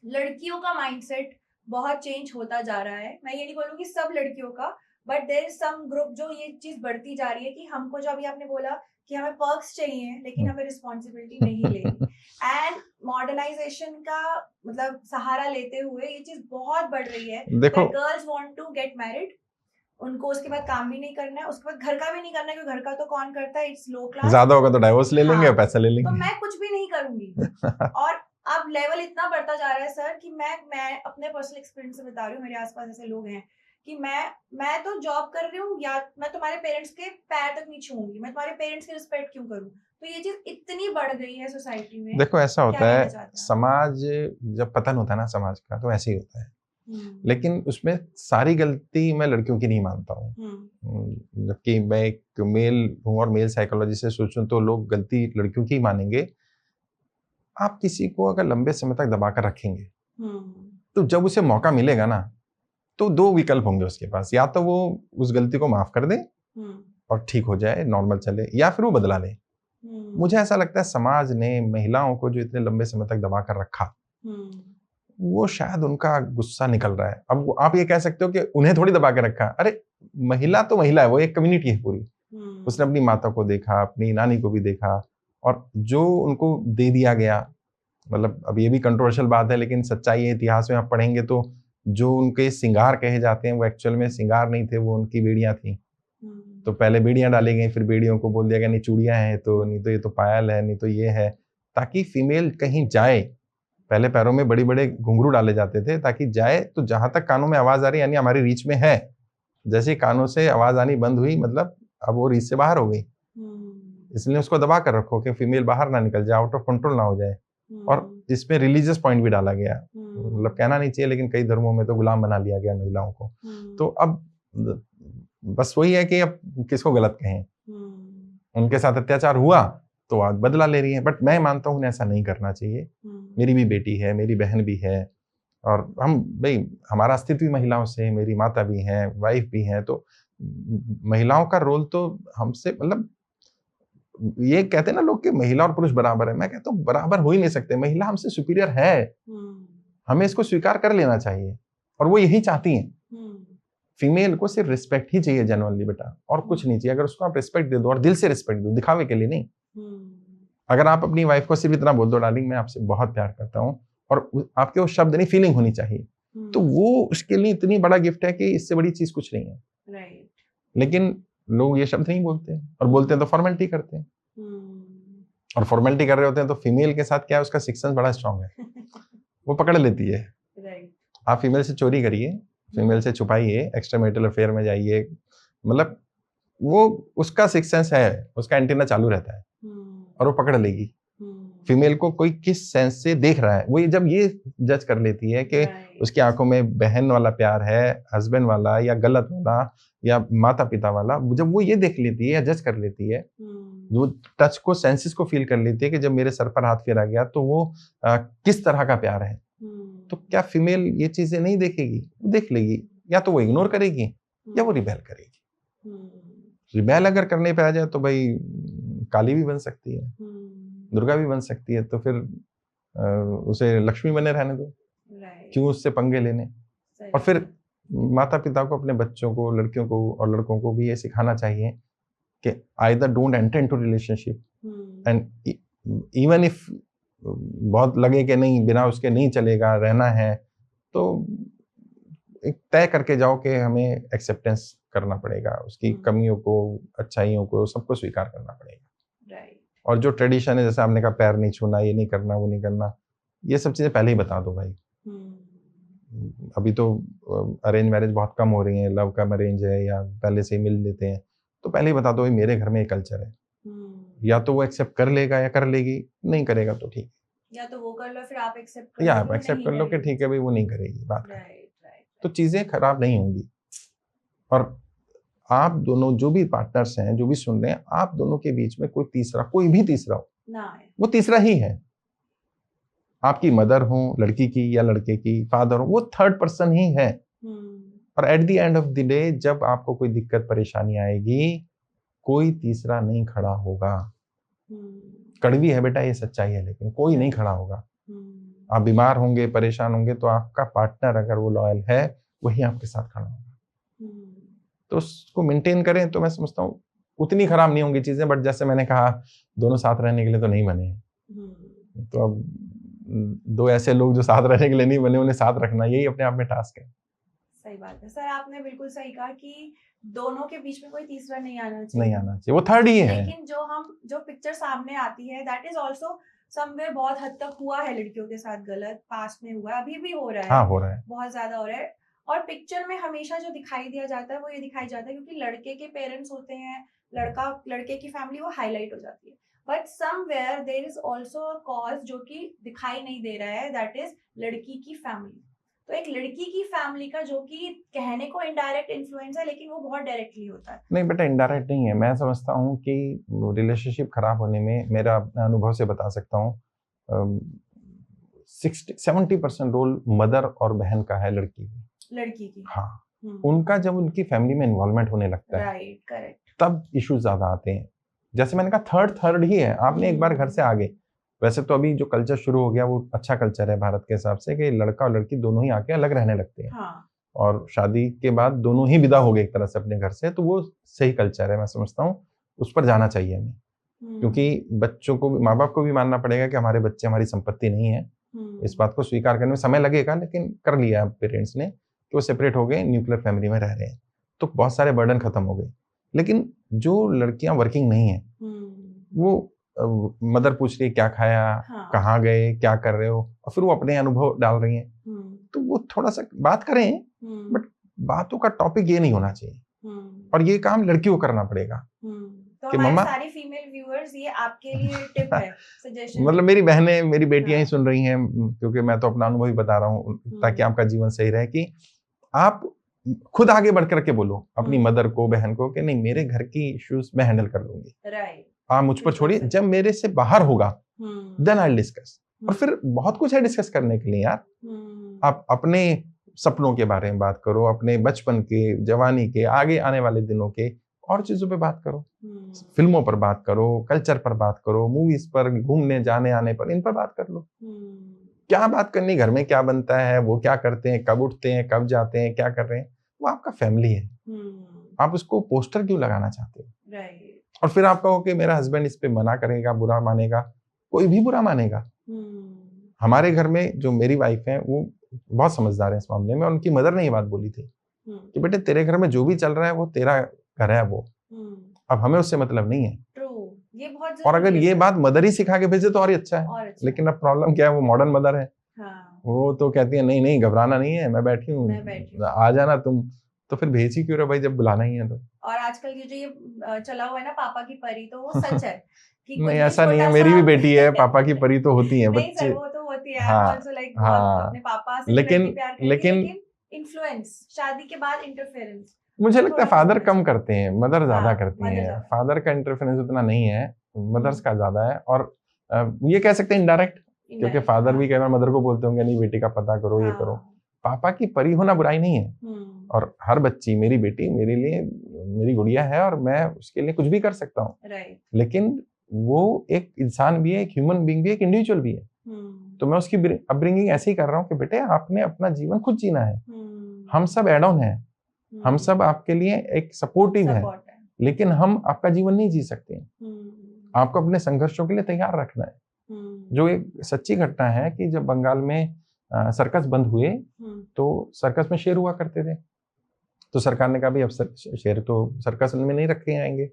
लड़कियों का माइंडसेट बहुत चेंज होता जा रहा है। मैं ये नहीं बोलूँगी सब लड़कियों का, but there is some group जो ये चीज बढ़ती जा रही है कि हमको, जो अभी आपने बोला कि हमें पर्क्स चाहिए लेकिन हमें रिस्पॉन्सिबिलिटी नहीं लेनी, एंड मॉडर्नाइजेशन का मतलब सहारा लेते हुए ये चीज बहुत बढ़ रही है। देखो, girls want to get married, उनको उसके बाद काम भी नहीं करना है, उसके बाद घर का भी नहीं करना है, क्योंकि घर का तो कौन करता है, इट्स लो क्लास, ज्यादा होगा तो डाइवोर्स ले लेंगे, पैसा ले लेंगे, तो मैं कुछ भी नहीं करूंगी। और अब लेवल इतना बढ़ता जा रहा है सर कि मैं अपने पर्सनल एक्सपीरियंस से बता रही हूँ, मेरे आसपास ऐसे लोग हैं कि मैं तो जॉब कर रही हूँ, या मैं तुम्हारे पेरेंट्स के पैर तक नहीं छूऊंगी, मैं तुम्हारे पेरेंट्स की रिस्पेक्ट क्यों करूँ। तो ये चीज इतनी बढ़ गई है सोसाइटी में। देखो ऐसा होता है, समाज जब पतन होता है ना समाज का, तो ऐसे ही होता है। लेकिन उसमें सारी गलती मैं लड़कियों की नहीं मानता हूँ, जबकि मैं एक मेल हूँ और मेल साइकोलॉजी से सोचूं तो लोग गलती लड़कियों की ही मानेंगे। आप किसी को अगर लंबे समय तक दबा कर रखेंगे तो जब उसे मौका मिलेगा ना, तो 2 विकल्प होंगे उसके पास, या तो वो उस गलती को माफ कर दे और ठीक हो जाए, नॉर्मल चले, या फिर वो बदला ले। मुझे ऐसा लगता है समाज ने महिलाओं को जो इतने लंबे समय तक दबा कर रखा, वो शायद उनका गुस्सा निकल रहा है। अब आप ये कह सकते हो कि उन्हें थोड़ी दबा के रखा, अरे महिला तो महिला है, वो एक कम्युनिटी है पूरी। उसने अपनी माता को देखा, अपनी नानी को भी देखा, और जो उनको दे दिया गया, मतलब अब ये भी कंट्रोवर्शियल बात है, लेकिन सच्चाई है, इतिहास में आप पढ़ेंगे तो जो उनके श्रृंगार कहे जाते हैं वो एक्चुअल में श्रृंगार नहीं थे, वो उनकी बेड़ियां थी। तो पहले बेड़ियां डाली गई, फिर बेड़ियों को बोल दिया गया नहीं चूड़ियां हैं, तो नहीं तो ये तो पायल है, नहीं तो ये है, ताकि फीमेल कहीं जाए। पहले पैरों में बड़े बड़े घुंघरू डाले जाते थे ताकि जाए तो जहां तक कानों में आवाज आ रही, यानी हमारी रीच में है। जैसे कानों से आवाज आनी बंद हुई, मतलब अब वो रीच से बाहर हो गई। इसलिए उसको दबा कर रखो कि फीमेल बाहर ना निकल जाए, आउट ऑफ कंट्रोल ना हो जाए। और इसमें रिलीजियस पॉइंट भी डाला गया, मतलब कहना नहीं चाहिए, लेकिन कई धर्मों में तो गुलाम बना लिया गया महिलाओं को। तो अब बस वही है कि अब किसको गलत कहें, उनके साथ अत्याचार हुआ तो आज बदला ले रही है, बट मैं मानता हूँ ऐसा नहीं करना चाहिए। मेरी भी बेटी है, मेरी बहन भी है, और हम भाई हमारा अस्तित्व भी महिलाओं से, मेरी माता भी हैं, वाइफ भी हैं, तो महिलाओं का रोल तो हमसे, मतलब ये कहते हैं ना लोग कि महिला और पुरुष बराबर है, मैं कहता हूँ बराबर हो ही नहीं सकते, महिला हमसे सुपीरियर है। हमें इसको स्वीकार कर लेना चाहिए, और वो यही चाहती हैं। फीमेल को सिर्फ रिस्पेक्ट ही चाहिए जेन्युइनली बेटा, और कुछ नहीं चाहिए। अगर उसको आप रिस्पेक्ट दे दो, और दिल से रिस्पेक्ट दो, दिखावे के लिए नहीं। अगर आप अपनी वाइफ को सिर्फ इतना बोल दो, डार्लिंग मैं आपसे बहुत प्यार करता हूँ, और आपके वो शब्द नहीं, फीलिंग होनी चाहिए, तो वो उसके लिए इतनी बड़ा गिफ्ट है कि इससे बड़ी चीज कुछ नहीं है। राइट। लेकिन लोग ये शब्द नहीं बोलते, और बोलते हैं तो फॉर्मेलिटी करते हैं, और फॉर्मेलिटी कर रहे होते हैं। तो फीमेल के साथ क्या है, उसका सिक्स सेंस बड़ा स्ट्रांग है, वो पकड़ लेती है। राइट। आप फीमेल से चोरी करिए, फीमेल से छुपाइए, एक्स्ट्रा मैरिटल अफेयर में जाइए, मतलब वो उसका सिक्स सेंस है, उसका एंटीना चालू रहता है, और वो पकड़ लेगी फीमेल को कोई किस सेंस से देख रहा है। वो जब ये जज कर लेती है कि उसकी आंखों में बहन वाला प्यार है, हस्बैंड वाला, या गलत वाला, या माता पिता वाला, जब वो ये देख लेती है या जज कर लेती है, वो टच को, सेंसेस को फील कर लेती है कि जब मेरे सर पर हाथ फेरा गया तो वो किस तरह का प्यार है, तो क्या फीमेल ये चीजें नहीं देखेगी? वो देख लेगी, या तो वो इग्नोर करेगी या वो रिबेल करेगी। रिबेल अगर करने पे आ जाए तो भाई काली भी बन सकती है, दुर्गा भी बन सकती है, तो फिर उसे लक्ष्मी बने रहने दो, क्यों उससे पंगे लेने। और फिर माता पिता को अपने बच्चों को, लड़कियों को और लड़कों को भी ये सिखाना चाहिए कि either don't enter into relationship, and even if बहुत लगे कि नहीं बिना उसके नहीं चलेगा, रहना है, तो एक तय करके जाओ कि हमें एक्सेप्टेंस करना पड़ेगा, उसकी कमियों को, अच्छाइयों को, सबको स्वीकार करना पड़ेगा। और जो ट्रेडिशन है, जैसे आपने कहा पैर नहीं छूना, ये नहीं करना, वो नहीं करना, ये सब चीजें पहले ही बता दो भाई। अभी तो अरेंज मैरिज बहुत कम हो रही है, लव कम अरेंज है, या पहले से ही मिल लेते हैं, तो पहले ही बता दो मेरे घर में ये कल्चर है। या तो वो एक्सेप्ट कर लेगा या कर लेगी, नहीं करेगा तो ठीक, या तो वो कर लो फिर आप एक्सेप्ट कर लो, या आप एक्सेप्ट कर लो कि ठीक है भाई वो नहीं करेगी बात। तो चीजें खराब नहीं होंगी। और आप दोनों जो भी पार्टनर्स हैं, जो भी सुन रहे हैं, आप दोनों के बीच में कोई तीसरा, कोई भी तीसरा हो ना, वो तीसरा ही है। आपकी मदर हो लड़की की या लड़के की, फादर हो, वो थर्ड पर्सन ही है। और at the end of the day जब आपको कोई दिक्कत परेशानी आएगी, कोई तीसरा नहीं खड़ा होगा। कड़वी है बेटा ये सच्चाई है, लेकिन कोई नहीं खड़ा होगा। आप बीमार होंगे, परेशान होंगे, तो आपका पार्टनर अगर वो लॉयल है, वही आपके साथ खड़ा होगा। तो उसको मेंटेन करें, तो मैं समझता हूँ उतनी खराब नहीं होंगी चीजें। बट जैसे मैंने कहा, दोनों साथ रहने के लिए तो नहीं बने, तो अब दो ऐसे लोग जो साथ रहने के लिए नहीं बने, उन्हें साथ रखना, यही अपने आप में टास्क है। सही बात है सर, आपने बिल्कुल सही कहा कि दोनों के बीच में कोई तीसरा नहीं आना चाहिए, वो थर्ड ही है। लेकिन जो पिक्चर सामने आती है, दैट इज ऑल्सो समवेयर बहुत हद तक हुआ है लड़कियों के साथ गलत, पास्ट में हुआ है, अभी भी हो रहा है। हाँ, हो रहा है, बहुत ज्यादा हो रहा है। और पिक्चर में हमेशा जो दिखाई दिया जाता है वो ये दिखाई जाता है क्योंकि लड़के के पेरेंट्स होते हैं, लड़के की फैमिली वो हाईलाइट हो जाती है। But somewhere there is also a cause जो कि दिखाई नहीं दे रहा है, दैट इज लड़की की फैमिली। तो एक लड़की की फैमिली का जो कि कहने को इनडायरेक्ट इन्फ्लुएंस है, लेकिन वो बहुत डायरेक्टली होता है। नहीं बेटा, इनडायरेक्ट नहीं है। मैं समझता हूँ कि रिलेशनशिप खराब होने में, मेरा अपने अनुभव से बता सकता हूँ, 60-70% रोल मदर और बहन का है लड़की की। हाँ, उनका जब उनकी फैमिली में इन्वॉल्वमेंट होने लगता है, राइट, करेक्ट, तब इश्यूज ज्यादा आते हैं। जैसे मैंने कहा थर्ड ही है, आपने एक बार घर से आ गए। वैसे तो अभी जो कल्चर शुरू हो गया वो अच्छा कल्चर है भारत के हिसाब से कि लड़का और लड़की दोनों ही आके अलग रहने लगते हैं। हाँ। और शादी के बाद दोनों ही विदा हो गए एक तरह से अपने घर से, तो वो सही कल्चर है, मैं समझता हूँ उस पर जाना चाहिए हमें। क्योंकि बच्चों को, माँ बाप को भी मानना पड़ेगा कि हमारे बच्चे हमारी संपत्ति नहीं है। इस बात को स्वीकार करने में समय लगेगा, लेकिन कर लिया पेरेंट्स ने कि वो सेपरेट हो गए, न्यूक्लियर फैमिली में रह रहे हैं, तो बहुत सारे बर्डन खत्म हो गए। लेकिन जो लड़कियां वर्किंग नहीं है, वो मदर पूछ रही है क्या खाया, हाँ। कहाँ गए, क्या कर रहे हो, और फिर वो अपने अनुभव डाल रही हैं, तो वो थोड़ा सा बात करें, बट बातों का टॉपिक ये नहीं होना चाहिए। और ये काम लड़कियों को करना पड़ेगा तो कि हमारे मम्मा, सारी फीमेल व्यूअर्स, ये आपके लिए टिप है, सजेशन। मतलब मेरी बहनें, मेरी बेटियां ही हाँ। सुन रही हैं, क्योंकि मैं तो अपना अनुभव ही बता रहा हूँ, ताकि आपका जीवन सही रहे, कि आप खुद आगे बढ़ करके बोलो अपनी मदर को, बहन को, कि नहीं मेरे घर की इश्यूज मैं हैंडल कर लूंगी, राइट, आप मुझ पर छोड़िए, जब मेरे से बाहर होगा देन आई डिस्कस। और फिर बहुत कुछ है डिस्कस करने के लिए यार। आप अपने सपनों के बारे में बात करो, अपने बचपन के, जवानी के, आगे आने वाले दिनों के, और चीजों पे बात करो, फिल्मों पर बात करो, कल्चर पर बात करो, मूवीज पर, घूमने जाने आने पर, इन पर बात कर लो। क्या बात करनी, घर में क्या बनता है, वो क्या करते हैं, कब उठते हैं, कब जाते हैं, क्या कर रहे हैं, वो आपका फैमिली है। आप उसको पोस्टर क्यों लगाना चाहते हो? राइट। और फिर आप कहो कि मेरा हस्बैंड इस पे मना करेगा, बुरा मानेगा, कोई भी बुरा मानेगा। हमारे घर में जो मेरी वाइफ है वो बहुत समझदार है इस मामले में, और उनकी मदर ने ये बात बोली थी कि बेटे तेरे घर में जो भी चल रहा है वो तेरा घर है, वो अब हमें उससे मतलब नहीं है। ये बहुत और अगर ये बात मदर ही सिखा के भेजे तो और ही अच्छा है। और अच्छा। लेकिन अब प्रॉब्लम क्या है, वो मॉडर्न मदर है। हाँ। वो तो कहती है नहीं नहीं घबराना नहीं है, मैं बैठी हूँ, आ जाना तुम। तो फिर भेज ही क्यों रहे भाई, जब बुलाना ही है तो। और आजकल ये जो ये चला हुआ है ना पापा की परी, तो वो सच है कि नहीं ऐसा नहीं है, मेरी भी बेटी है, पापा की परी तो होती है नहीं बच्चे। सर, वो तो होती है। हाँ, आल्सो लाइक हाँ, अपने पापा से लेकिन प्यार करती है, लेकिन इन्फ्लुएंस, शादी के बाद इंटरफेरेंस मुझे लगता है फादर कम करते हैं, मदर ज्यादा करती हैं। ज्यादा। फादर का इंटरफेरेंस उतना नहीं है, मदर्स का ज्यादा है। और ये कह सकते हैं इनडायरेक्ट, क्योंकि फादर भी कई बार मदर को बोलते होंगे नहीं बेटी का पता करो, ये करो। पापा की परी होना बुराई नहीं है। और हर बच्ची, मेरी बेटी मेरे लिए मेरी गुड़िया है, और मैं उसके लिए कुछ भी कर सकता हूँ। लेकिन वो एक इंसान भी है, एक ह्यूमन बीइंग भी है, एक इंडिविजुअल भी है। तो मैं उसकी अपब्रिंगिंग ऐसे ही कर रहा हूँ कि बेटे आपने अपना जीवन खुद जीना है, हम सब एड ऑन है, हम सब आपके लिए एक सपोर्टिव है, लेकिन हम आपका जीवन नहीं जी सकते। आपको अपने संघर्षों के लिए तैयार रखना है। जो एक सच्ची घटना है कि जब बंगाल में सर्कस बंद हुए, तो सर्कस में शेर हुआ करते थे। तो सरकार ने कहा भाई अब शेर तो सर्कस में नहीं रखे जाएंगे।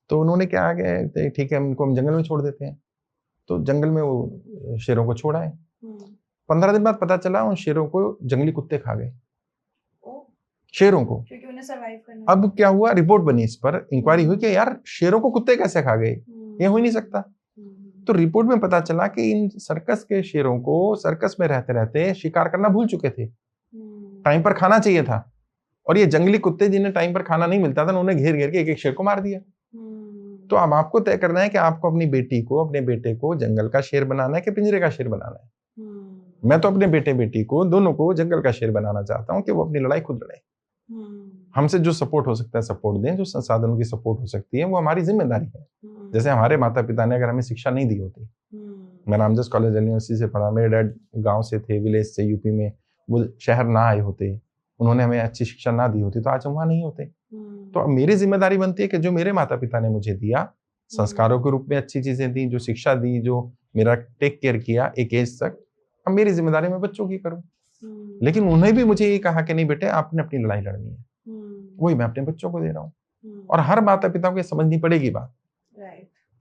तो उन्होंने क्या आगे, ठीक है इनको हम जंगल में छोड़ देते हैं। तो जंगल में वो शेरों को छोड़ा है। 15 दिन बाद पता चला उन शेरों को जंगली कुत्ते खा गए, शेरों को, क्योंकि उन्हें सर्वाइव करना। अब क्या हुआ, रिपोर्ट बनी, इस पर इंक्वायरी हुई कि यार शेरों को कुत्ते कैसे खा गए, ये हो ही नहीं सकता। तो रिपोर्ट में पता चला कि इन सर्कस के शेरों को सर्कस में रहते रहते शिकार करना भूल चुके थे, टाइम पर खाना चाहिए था, और ये जंगली कुत्ते जिन्हें टाइम पर खाना नहीं मिलता था, उन्होंने घेर घेर के एक एक शेर को मार दिया। तो अब आपको तय करना है कि आपको अपनी बेटी को, अपने बेटे को जंगल का शेर बनाना है कि पिंजरे का शेर बनाना है। मैं तो अपने बेटे बेटी को दोनों को जंगल का शेर बनाना चाहता हूँ कि वो अपनी लड़ाई खुद लड़े। हमसे जो सपोर्ट हो सकता है सपोर्ट दें, जो संसाधनों की सपोर्ट हो सकती है वो हमारी जिम्मेदारी है। जैसे हमारे माता पिता ने अगर हमें शिक्षा नहीं दी होती, मैं रामजस कॉलेज यूनिवर्सिटी से पढ़ा, मेरे डैड गांव से थे, विलेज से, यूपी में, वो शहर ना आए होते, उन्होंने हमें अच्छी शिक्षा ना दी होती, तो आज हम वहां नहीं होते। तो अब मेरी जिम्मेदारी बनती है कि जो मेरे माता पिता ने मुझे दिया, संस्कारों के रूप में अच्छी चीजें दी, जो शिक्षा दी, जो मेरा टेक केयर किया एक एज तक, अब मेरी जिम्मेदारी मैं बच्चों की करूं। लेकिन उन्हें भी मुझे ये कहा कि नहीं बेटे आपने अपनी लड़ाई लड़नी है, वही मैं अपने बच्चों को दे रहा हूँ। और हर माता पिता को ये समझनी पड़ेगी बात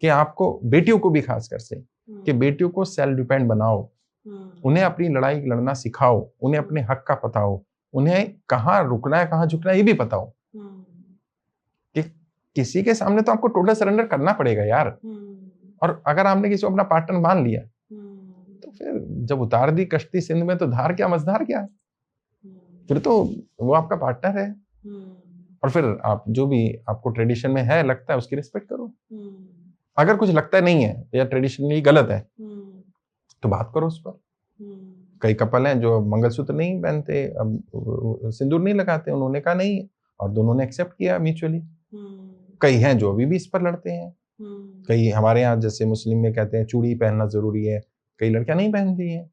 कि आपको, बेटियों को भी खासकर से, कि बेटियों को सेल्फ डिपेंड बनाओ, उन्हें अपनी लड़ाई लड़ना सिखाओ, उन्हें अपने हक का पता हो, उन्हें कहाँ रुकना है कहाँ झुकना है ये भी पता हो। कि किसी के सामने तो आपको टोटल सरेंडर करना पड़ेगा यार। और अगर आपने किसी को अपना पार्टनर मान लिया, तो फिर जब उतार दी कश्ती सिंध में तो धार क्या मझधार क्या, फिर तो वो आपका पार्टनर है। और फिर आप जो भी आपको ट्रेडिशन में है लगता है उसकी रिस्पेक्ट करो। अगर कुछ लगता नहीं है या ट्रेडिशनली गलत है तो बात करो उस पर। कई कपल हैं जो मंगलसूत्र नहीं पहनते, अब सिंदूर नहीं लगाते, उन्होंने कहा नहीं, और दोनों ने एक्सेप्ट किया म्यूचुअली। कई हैं जो अभी भी इस पर लड़ते हैं, कई हमारे यहाँ जैसे मुस्लिम में कहते हैं चूड़ी पहनना जरूरी है, कई लड़कियां नहीं पहनती हैं।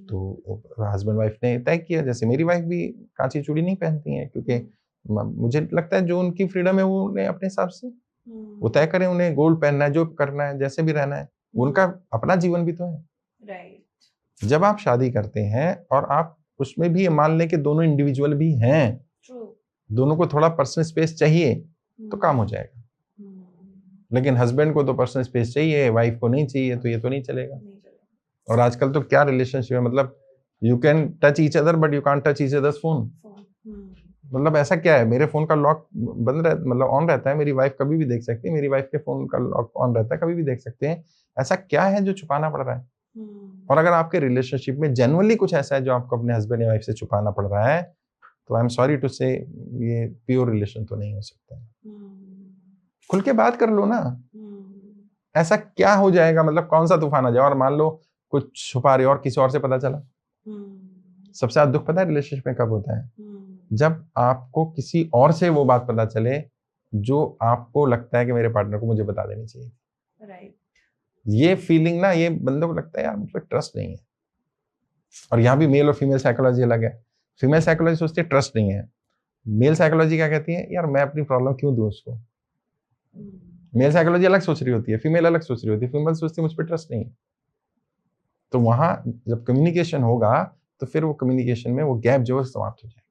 तो हस्बैंड वाइफ ने तय किया, जैसे मेरी वाइफ भी कांची चूड़ी नहीं पहनती हैं, क्योंकि मुझे लगता है जो उनकी फ्रीडम है वो उन्हें अपने हिसाब से वो तय करें, उन्हें गोल्ड पहनना है, जो करना है, जैसे भी रहना है, उनका अपना जीवन भी तो है। राइट। जब आप शादी करते हैं और आप उसमें भी मान लें कि दोनों इंडिविजुअल भी हैं, दोनों को थोड़ा पर्सनल स्पेस चाहिए तो काम हो जाएगा। लेकिन हस्बैंड को तो पर्सनल स्पेस चाहिए, वाइफ को नहीं चाहिए, तो ये तो नहीं चलेगा। और आजकल तो क्या रिलेशनशिप है, मतलब you can touch each other but you can't touch each others phone. मतलब ऐसा क्या है, मेरे फोन का लॉक बंद रहता, मतलब ऑन रहता है, मेरी वाइफ कभी भी देख सकती है, मेरी वाइफ के फोन का लॉक ऑन रहता है, कभी भी देख सकते हैं। ऐसा क्या है जो छुपाना पड़ रहा है? और अगर आपके रिलेशनशिप में जेन्युइनली कुछ ऐसा है जो आपको अपने हस्बैंड या वाइफ से छुपाना पड़ रहा है, तो आई एम सॉरी टू से ये प्योर रिलेशन तो नहीं हो सकता है। खुल के बात कर लो ना। ऐसा क्या हो जाएगा, मतलब कौन सा तूफान आ जाए और मान लो कुछ छुपा रहे हो और किसी और से पता चला। सबसे ज्यादा दुख पता है रिलेशनशिप में कब होता है? जब आपको किसी और से वो बात पता चले जो आपको लगता है कि मेरे पार्टनर को मुझे बता देनी चाहिए। राइट। ये फीलिंग ना, ये बंदे को लगता है यार मुझ पर ट्रस्ट नहीं है। और यहाँ भी मेल और फीमेल साइकोलॉजी अलग है। फीमेल साइकोलॉजी सोचती है ट्रस्ट नहीं है, मेल साइकोलॉजी क्या कहती है, यार मैं अपनी प्रॉब्लम क्यों दूं उसको। मेल साइकोलॉजी अलग सोच रही होती है, फीमेल अलग सोच रही होती है। फीमेल सोचती है मुझ पर ट्रस्ट नहीं है। तो वहां जब कम्युनिकेशन होगा तो फिर वो कम्युनिकेशन में वो गैप जो है समाप्त हो जाएगा।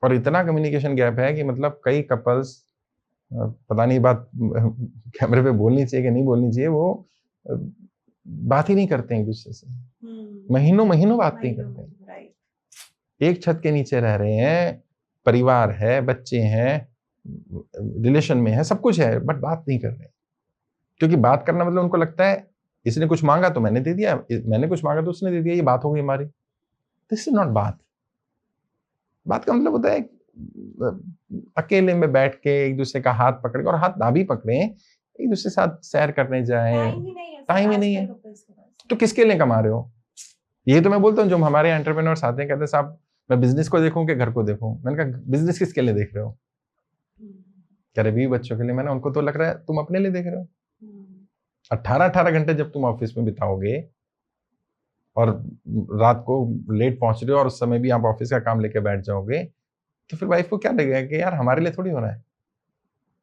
और इतना कम्युनिकेशन गैप है कि मतलब कई कपल्स, पता नहीं बात कैमरे पे बोलनी चाहिए कि नहीं बोलनी चाहिए, वो बात ही नहीं करते हैं एक दूसरे से। महीनों महीनों बात नहीं करते हैं। एक छत के नीचे रह रहे हैं, परिवार है, बच्चे हैं, रिलेशन में है, सब कुछ है, बट बात नहीं कर रहे। क्योंकि बात करना मतलब उनको लगता है इसने कुछ मांगा तो मैंने दे दिया, मैंने कुछ मांगा तो उसने दे दिया, ये बात हो गई हमारी। दिस इज नॉट बात। बात का मतलब होता है अकेले में बैठ के एक दूसरे का हाथ पकड़ के, और हाथ ना भी पकड़े, एक दूसरे के साथ सैर करने जाएं। टाइम ही नहीं है तो किसके लिए कमा रहे हो? ये तो मैं बोलता हूँ जो हमारे एंटरप्रेन्योर्स आते हैं, कहते हैं साहब मैं बिजनेस को देखूं कि घर को देखूं। मैंने कहा बिजनेस किसके लिए देख रहे हो? कह रहे बीवी बच्चों के लिए। मैंने उनको तो लग रहा है तुम अपने लिए देख रहे हो। 18 घंटे जब तुम ऑफिस में बिताओगे और रात को लेट पहुंच रहे हो और उस समय भी आप ऑफिस का काम लेके बैठ जाओगे, तो फिर वाइफ को क्या लगेगा कि यार हमारे लिए थोड़ी हो रहा है।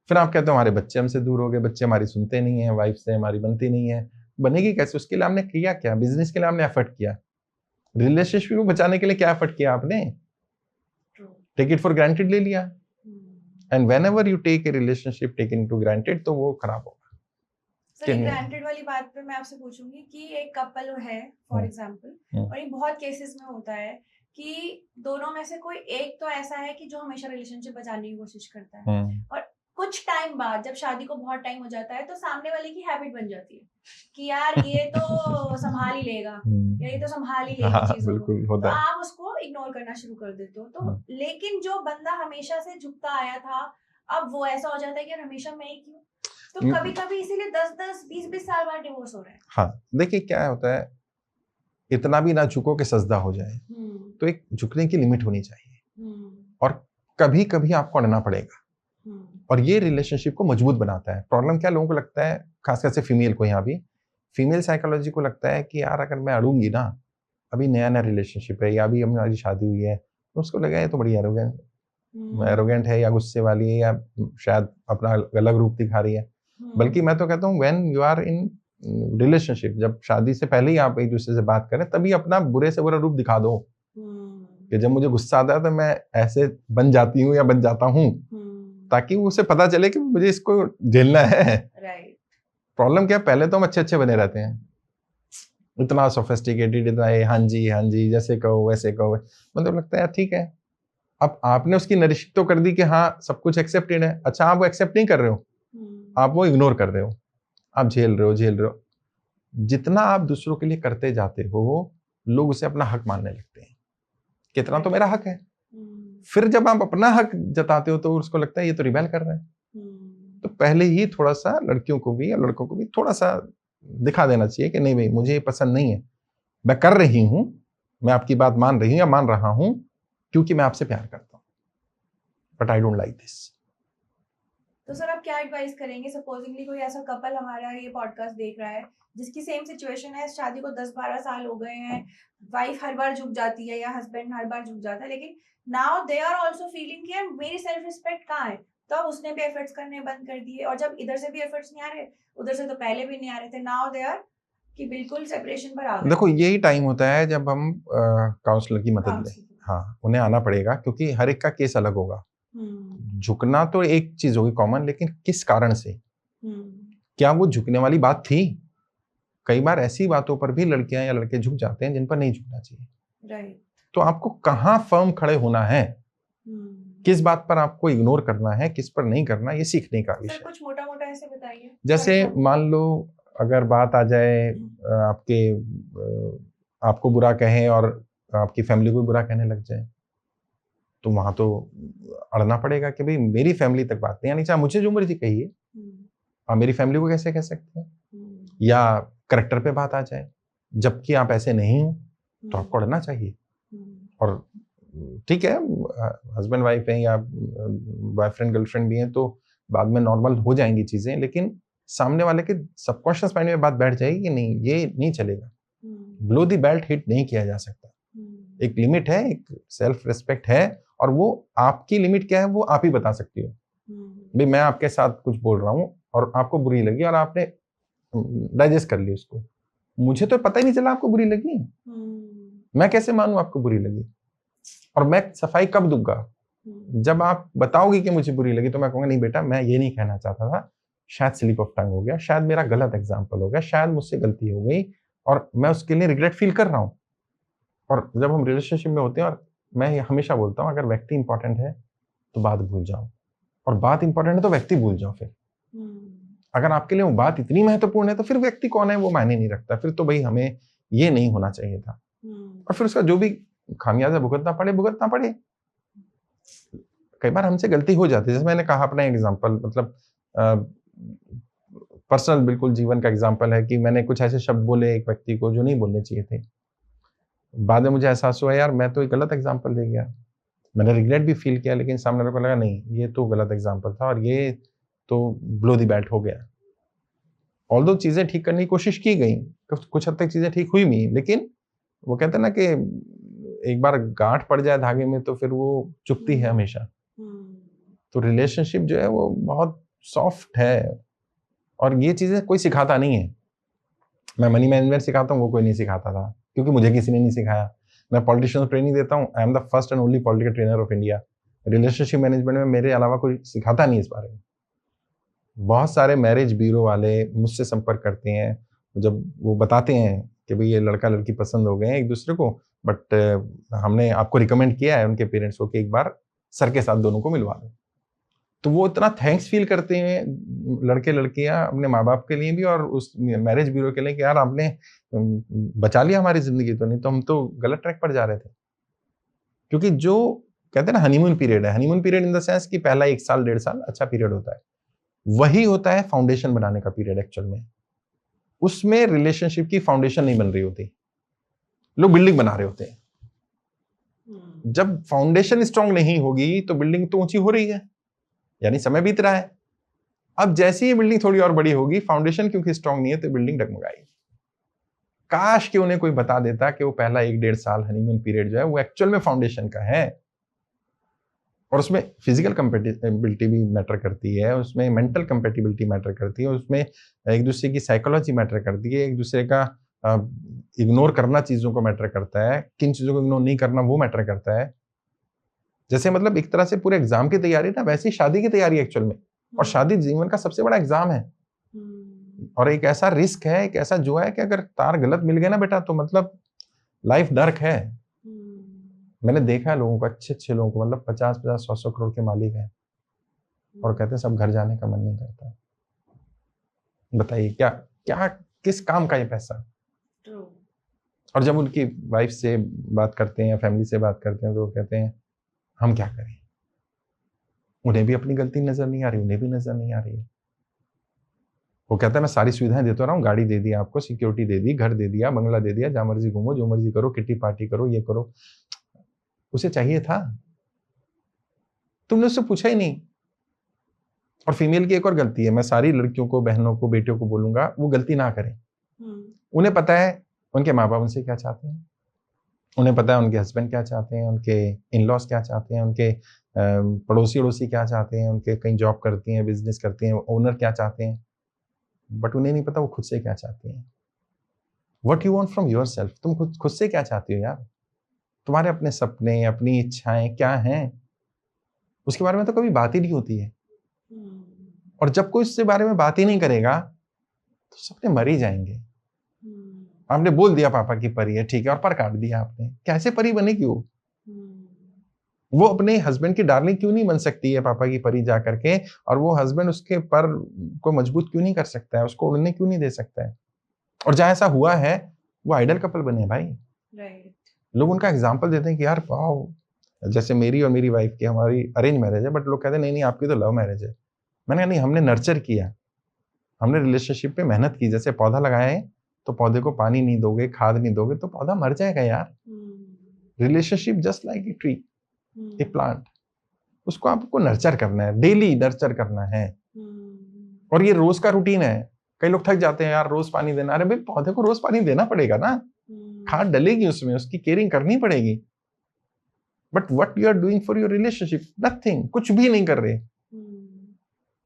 फिर आप कहते हो हमारे बच्चे हमसे दूर हो गए, बच्चे हमारी सुनते नहीं है, वाइफ से हमारी बनती नहीं है। बनेगी कैसे? उसके लिए हमने किया क्या? बिजनेस के लिए हमने एफर्ट किया, रिलेशनशिप को बचाने के लिए क्या एफर्ट किया आपने? टेक इट फॉर ग्रांटेड ले लिया। And whenever you take a relationship take it to granted, तो वो खराब होगा। सर ग्रांटेड वाली बात पे मैं आपसे पूछूंगी कि एक कपल है फॉर एग्जांपल, और ये बहुत केसेस में होता है कि दोनों में से कोई एक तो ऐसा है कि जो हमेशा रिलेशनशिप बचाने की कोशिश करता है, और कुछ टाइम बाद जब शादी को बहुत टाइम हो जाता है तो सामने वाले की हैबिट बन जाती है कि यार ये तो संभाल ही लेगा या ये तो संभाल ही लेगी चीजों को, तो आप उसको इग्नोर करना शुरू कर देते हो। तो लेकिन जो बंदा हमेशा से झुकता आया था, अब वो ऐसा हो जाता है कि यार हमेशा मैं ही क्यों। तो कभी कभी इसीलिए 10-10, 20-20 साल बाद डिवोर्स हो रहे हैं। हाँ, देखिए क्या होता है, इतना भी ना झुको कि सजदा हो जाए। तो एक झुकने की लिमिट होनी चाहिए, और कभी कभी आपको अड़ना पड़ेगा, और ये रिलेशनशिप को मजबूत बनाता है। प्रॉब्लम क्या, लोगों को लगता है, खासकर से फीमेल को, यहाँ भी फीमेल साइकोलॉजी को लगता है कि यार अगर मैं अड़ूंगी ना, अभी नया नया रिलेशनशिप है या अभी हमारी शादी हुई है, तो उसको लगा ये तो बड़ी एरोगेंट है या गुस्से वाली है या शायद अपना अलग रूप दिखा रही है। बल्कि मैं तो कहता हूँ when you are in relationship, जब शादी से पहले ही आप एक दूसरे से बात करें, तभी अपना बुरे से बुरा रूप दिखा दो कि जब मुझे गुस्सा आता है तो मैं ऐसे बन जाती हूँ या बन जाता हूँ, ताकि उसे पता चले कि मुझे इसको झेलना है। प्रॉब्लम क्या, पहले तो हम अच्छे अच्छे बने रहते हैं, इतना सोफिस्टिकेटेड, इतना हाँ जी जैसे कहो वैसे कहो, मतलब लगता है यार ठीक है। अब आपने उसकी नरिश तो कर दी कि हाँ सब कुछ एक्सेप्टेड है, अच्छा आप वो एक्सेप्ट नहीं कर रहे हो, आप वो इग्नोर कर रहे हो, आप झेल रहे हो। जितना आप दूसरों के लिए करते जाते हो, लोग उसे अपना हक मानने लगते हैं, कितना तो मेरा हक है। फिर जब आप अपना हक जताते हो तो उसको लगता है ये तो रिबेल कर रहा है। तो पहले ही थोड़ा सा लड़कियों को भी या लड़कों को भी थोड़ा सा दिखा देना चाहिए कि नहीं भाई मुझे ये पसंद नहीं है, मैं कर रही हूं, मैं आपकी बात मान रही हूं या मान रहा हूं क्योंकि मैं आपसे प्यार करता हूं, but I don't like this. तो सर आप क्या एडवाइस करेंगे, सपोजिंगली कोई ऐसा कपल हमारा ये पॉडकास्ट देख रहा है जिसकी सेम सिचुएशन है, शादी को 10-12 साल हो गए हैं, वाइफ हर बार झुक जाती है या हस्बैंड हर बार झुक जाता है, लेकिन now they are also feeling कि यार मेरी सेल्फ रिस्पेक्ट कहाँ है। तो अब उसने भी एफर्ट्स करने बंद कर दिए, और जब इधर से भी एफर्ट्स नहीं आ रहे, उधर से तो पहले भी नहीं आ रहे थे, नाउ दे आर कि बिल्कुल सेपरेशन पर आ गए। देखो यही टाइम होता है जब हम काउंसलर की मदद लें। हाँ, उन्हें आना पड़ेगा क्योंकि हर एक का केस अलग होगा। झुकना तो एक चीज होगी कॉमन, लेकिन किस कारण से, क्या वो झुकने वाली बात थी? कई बार ऐसी बातों पर भी लड़कियां या लड़के झुक जाते हैं जिन पर नहीं झुकना चाहिए। राइट। तो आपको कहाँ फर्म खड़े होना है, किस बात पर आपको इग्नोर करना है, किस पर नहीं करना, ये सीखने का विषय। कुछ मोटा मोटा ऐसे बताइए। जैसे मान लो अगर बात आ जाए आपको बुरा कहें और आपकी फैमिली को बुरा कहने लग जाए, तो वहां तो अड़ना पड़ेगा कि भाई मेरी फैमिली तक बात नहीं आनी, चाहे मुझे जो मर्जी कहिए, आप मेरी फैमिली को कैसे कह सकते हैं? या करेक्टर पे बात आ जाए, जबकि आप ऐसे नहीं हो, तो आपको अड़ना चाहिए। और ठीक है, हस्बैंड वाइफ हैं या बॉयफ्रेंड गर्लफ्रेंड भी हैं, तो बाद में नॉर्मल हो जाएंगी चीजें, लेकिन सामने वाले के सबकॉन्शियस माइंड में बात बैठ जाएगी कि नहीं ये नहीं चलेगा, ब्लो द बेल्ट हिट नहीं किया जा सकता। एक लिमिट है, एक सेल्फ रिस्पेक्ट है, और वो आपकी लिमिट क्या है वो आप ही बता सकती हो। भाई मैं आपके साथ कुछ बोल रहा हूँ और आपको बुरी लगी और आपने डाइजेस्ट कर ली उसको, मुझे तो पता ही नहीं चला आपको बुरी लगी, मैं कैसे मानूं आपको बुरी लगी? और मैं सफाई कब दूंगा? जब आप बताओगे कि मुझे बुरी लगी, तो मैं कहूंगा नहीं बेटा मैं ये नहीं कहना चाहता था, शायद स्लिप ऑफ टंग हो गया, शायद मेरा गलत एग्जाम्पल हो गया, शायद मुझसे गलती हो गई और मैं उसके लिए रिग्रेट फील कर रहा हूँ। और जब हम रिलेशनशिप में होते हैं, और मैं हमेशा बोलता हूँ अगर व्यक्ति इंपॉर्टेंट है तो बात भूल जाओ, और बात इंपॉर्टेंट है तो व्यक्ति भूल जाओ। फिर अगर आपके लिए वो बात इतनी महत्वपूर्ण है तो फिर व्यक्ति कौन है वो मायने नहीं रखता, फिर तो भाई हमें ये नहीं होना चाहिए था। और फिर उसका जो भी खामियाजा भुगतना पड़े। कई बार हमसे गलती हो जाती है, जैसे मैंने कहा अपना एग्जांपल, मतलब पर्सनल बिल्कुल जीवन का एग्जांपल है कि मैंने कुछ ऐसे शब्द बोले एक व्यक्ति को जो नहीं बोलने चाहिए थे। बाद में मुझे एहसास हुआ यार मैं तो एक गलत एग्जांपल दे गया, मैंने रिग्रेट भी फील किया, लेकिन सामने वाले को लगा नहीं ये तो गलत एग्जांपल था और ये तो ब्लो द बेल्ट हो गया। ऑल्दो चीजें ठीक करने की कोशिश की गई, कुछ हद तक चीजें ठीक हुई भी, लेकिन वो कहते हैं ना कि एक बार गांठ पड़ जाए धागे में तो फिर वो चुभती है हमेशा। तो रिलेशनशिप जो है वो बहुत सॉफ्ट है, और ये चीजें कोई सिखाता नहीं है। मैं मनी मैनेजमेंट सिखाता हूँ, वो कोई नहीं सिखाता था क्योंकि मुझे किसी ने नहीं सिखाया। मैं पॉलिटिशियन ट्रेनिंग देता हूँ, I am the first and only political trainer of India. Relationship management में मेरे अलावा कोई सिखाता नहीं इस बारे में। बहुत सारे मैरिज ब्यूरो वाले मुझसे संपर्क करते हैं, जब वो बताते हैं कि भाई ये लड़का लड़की पसंद हो गए हैं एक दूसरे को, बट हमने आपको रिकमेंड किया है उनके पेरेंट्स को कि एक बार सर के साथ दोनों को मिलवा दो, तो वो इतना थैंक्स फील करते हैं लड़के लड़कियां अपने माँ बाप के लिए भी और उस मैरिज ब्यूरो के लिए कि यार आपने बचा लिया हमारी जिंदगी, तो नहीं तो हम तो गलत ट्रैक पर जा रहे थे। क्योंकि जो कहते हैं ना हनीमून पीरियड है, honeymoon period in the sense कि पहला 1 साल 1.5 साल अच्छा पीरियड होता है, वही होता है फाउंडेशन बनाने का पीरियड एक्चुअल में। उसमें रिलेशनशिप की फाउंडेशन नहीं बन रही होती, लोग बिल्डिंग बना रहे होते हैं। जब फाउंडेशन स्ट्रांग नहीं होगी तो बिल्डिंग तो ऊंची हो रही है, यानी समय बीत रहा है। अब जैसे ही बिल्डिंग थोड़ी और बड़ी होगी, फाउंडेशन क्योंकि स्ट्रांग नहीं है तो बिल्डिंग डगमगाएगी। काश कि उन्हें कोई बता देता कि वो पहला 1-1.5 साल हनीमून पीरियड जो है वो एक्चुअल में फाउंडेशन का है, और उसमें फिजिकल कंपेटिबिलिटी भी मैटर करती है, उसमें मेंटल कंपेटिबिलिटी मैटर करती है, उसमें एक दूसरे की साइकोलॉजी मैटर करती है, एक दूसरे का इग्नोर करना चीजों को मैटर करता है, किन चीजों को इग्नोर नहीं करना वो मैटर करता है। जैसे मतलब एक तरह से पूरे एग्जाम की तैयारी ना, वैसे ही शादी की तैयारी एक्चुअल में, और शादी जीवन का सबसे बड़ा एग्जाम है, और एक ऐसा रिस्क है, एक ऐसा जो है कि अगर तार गलत मिल गए ना बेटा तो मतलब लाइफ डर्क है। मैंने देखा है लोगों को, अच्छे लोगों को, मतलब 50-50 100-100 करोड़ के मालिक हैं और कहते हैं सब घर जाने का मन नहीं करता। बताइए क्या क्या किस काम का ये पैसा? और जब उनकी वाइफ से बात करते हैं या फैमिली से बात करते हैं तो वो कहते हैं हम क्या करें, उन्हें भी अपनी गलती नजर नहीं आ रही, उन्हें भी नजर नहीं आ रही है। वो कहता है मैं सारी सुविधाएं देता रहा हूँ, गाड़ी दे दी आपको, सिक्योरिटी दे दी, घर दे दिया, बंगला दे दिया, जहां मर्जी घूमो, जो मर्जी करो, किट्टी पार्टी करो, ये करो। उसे चाहिए था, तुमने उससे पूछा ही नहीं। और फीमेल की एक और गलती है, मैं सारी लड़कियों को, बहनों को, बेटियों को बोलूंगा, वो गलती ना करें। उन्हें पता है उनके माँ बाप उनसे क्या चाहते हैं, उन्हें पता है उनके हस्बैंड क्या चाहते हैं, उनके इन लॉज क्या चाहते हैं, उनके पड़ोसी अड़ोसी क्या चाहते हैं, उनके कहीं जॉब करती हैं, बिजनेस करती हैं, ओनर क्या चाहते हैं, बट उन्हें नहीं पता वो खुद से क्या चाहती हैं। What you want from your self, तुम खुद से क्या चाहती हो यार, तुम्हारे अपने सपने, अपनी इच्छाएं क्या हैं, उसके बारे में तो कभी बात ही नहीं होती है। और जब कोई उससे बारे में बात ही नहीं करेगा तो सपने मर ही जाएंगे। आपने बोल दिया पापा की परी है, ठीक है, और पर काट दिया आपने, कैसे परी बनेगी वो अपने हस्बैंड की डार्लिंग क्यों नहीं बन सकती है पापा की परी जा करके, और वो हस्बैंड उसके पर को मजबूत क्यों नहीं कर सकता है, उसको उड़ने क्यों नहीं दे सकता है। और जहां ऐसा हुआ है वो आइडल कपल बने भाई। राइट। लोग उनका एग्जाम्पल देते हैं कि यार वाओ, जैसे मेरी और मेरी वाइफ की, हमारी अरेंज मैरिज है, बट लोग कहते हैं नहीं नहीं आपकी तो लव मैरिज है। मैंने कहा नहीं, हमने नर्चर किया, हमने रिलेशनशिप पे मेहनत की। जैसे पौधा लगाया है तो पौधे को पानी नहीं दोगे, खाद नहीं दोगे तो पौधा मर जाएगा यार। Relationship just like a tree, A plant, उसको आपको नर्चर करना है, डेली नर्चर करना है। और ये रोज का रूटीन है। कई लोग थक जाते हैं यार रोज पानी देना, अरे भाई पौधे को रोज पानी देना पड़ेगा ना, खाद डलेगी उसमें, उसकी केयरिंग करनी पड़ेगी। But what you are doing for your relationship, nothing, कुछ भी नहीं कर रहे।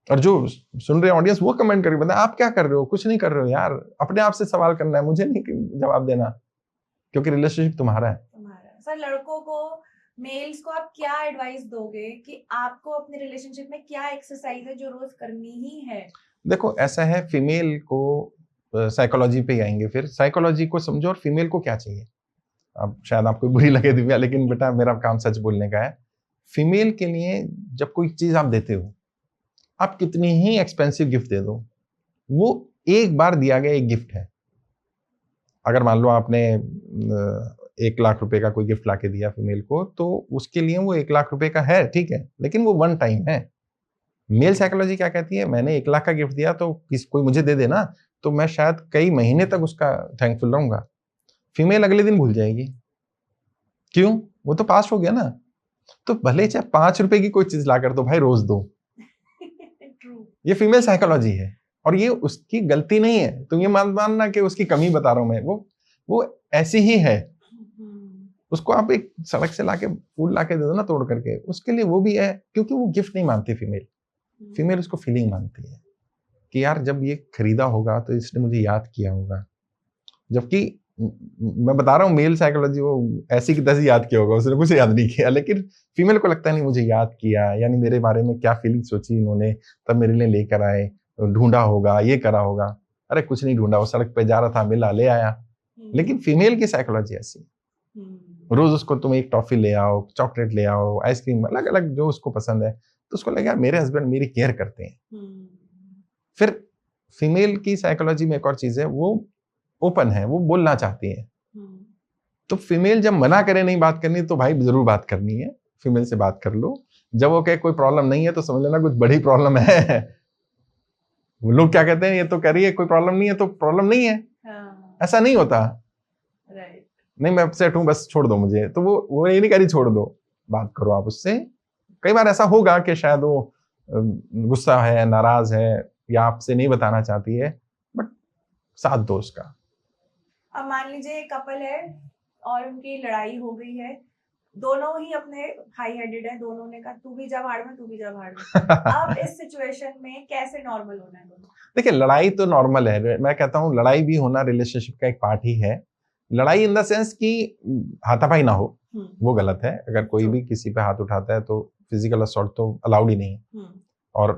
और जो सुन रहे ऑडियंस वो कमेंट करके बताए आप क्या कर रहे हो, कुछ नहीं कर रहे हो यार, अपने आप से सवाल करना है, मुझे नहीं जवाब देना, क्योंकि रिलेशनशिप तुम्हारा है। सर लड़कों को, मेल्स को आप क्या एडवाइस दोगे कि आपको अपने रिलेशनशिप में क्या एक्सरसाइज है जो रोज करनी ही है? देखो ऐसा है, फीमेल को साइकोलॉजी पे आएंगे, फिर साइकोलॉजी को समझो और फीमेल को क्या चाहिए। अब शायद आपको बुरी लगे दिव्या, लेकिन बेटा मेरा काम सच बोलने का है। फीमेल के लिए जब कोई चीज आप देते हो, आप कितनी ही एक्सपेंसिव गिफ्ट दे दो, वो एक बार दिया गया एक गिफ्ट है। अगर मान लो आपने 1 लाख रुपए का कोई गिफ्ट लाके दिया फीमेल को, तो उसके लिए वो 1 लाख रुपए का है, ठीक है, लेकिन वो वन टाइम है। मेल साइकोलॉजी क्या कहती है, मैंने 1 लाख का गिफ्ट दिया तो कोई मुझे दे देना, तो मैं शायद कई महीने तक उसका थैंकफुल रहूंगा। फीमेल अगले दिन भूल जाएगी, क्यों, वो तो पास हो गया ना। तो भले चाहे 5 रुपए की कोई चीज ला कर दो भाई, रोज दो। ये फीमेल साइकोलॉजी है, और ये उसकी गलती नहीं है, तुम ये मानना कि उसकी कमी बता रहा हूं मैं, वो ऐसी ही है। उसको आप एक सड़क से लाके फूल लाके दे दो ना तोड़ करके, उसके लिए वो भी है, क्योंकि वो गिफ्ट नहीं मानती फीमेल उसको फीलिंग मानती है कि यार जब ये खरीदा होगा तो इसने मुझे याद किया होगा। जबकि मैं बता रहा हूँ मेल साइकोलॉजी वो ऐसी की तैसी याद किया होगा, उसने कुछ याद नहीं किया, लेकिन फीमेल को लगता है नहीं मुझे याद किया, यानी मेरे बारे में क्या फीलिंग सोची इन्होंने, तब मेरे लिए लेकर आए, ढूंढा होगा, ये करा होगा। अरे कुछ नहीं ढूंढा, वो सड़क पे जा रहा था, मिला, ले आया। लेकिन फीमेल की साइकोलॉजी ऐसी, रोज उसको तुम एक टॉफी ले आओ, चॉकलेट ले आओ, आइसक्रीम, अलग अलग जो उसको पसंद है, तो उसको लगे मेरे हस्बैंड मेरी केयर करते हैं। फिर फीमेल की साइकोलॉजी में एक और चीज है, वो ओपन है, वो बोलना चाहती है। तो फीमेल जब मना करे नहीं बात करनी, तो भाई जरूर बात करनी है, फीमेल से बात कर लो। जब वो कहे कोई प्रॉब्लम नहीं है तो समझ लेना कुछ बड़ी प्रॉब्लम है। वो लोग क्या कहते हैं, ये तो कह रही है कोई प्रॉब्लम नहीं है तो प्रॉब्लम नहीं है। ऐसा नहीं होता। नहीं मैं अपसेट हूं, बस छोड़ दो मुझे, तो वो ये नहीं कह रही छोड़ दो, बात करो आप उससे। कई बार ऐसा होगा कि शायद वो गुस्सा है, नाराज है, या आपसे नहीं बताना चाहती है, बट साथ दो उसका। अब मान लीजिए कपल है और उनकी लड़ाई हो गई है, दोनों ही अपने हाई हेडेड है, दोनों ने कहा तू भी जा भाड़ में, तू भी जा भाड़ में। अब इस सिचुएशन में कैसे नॉर्मल होना है दोनों? देखिए लड़ाई तो नॉर्मल है, मैं कहता हूँ लड़ाई भी होना रिलेशनशिप का एक पार्ट ही है। लड़ाई इन द सेंस कि हाथापाई ना हो, वो गलत है। अगर कोई भी किसी पे हाथ उठाता है तो फिजिकल असॉल्ट तो अलाउड ही नहीं। और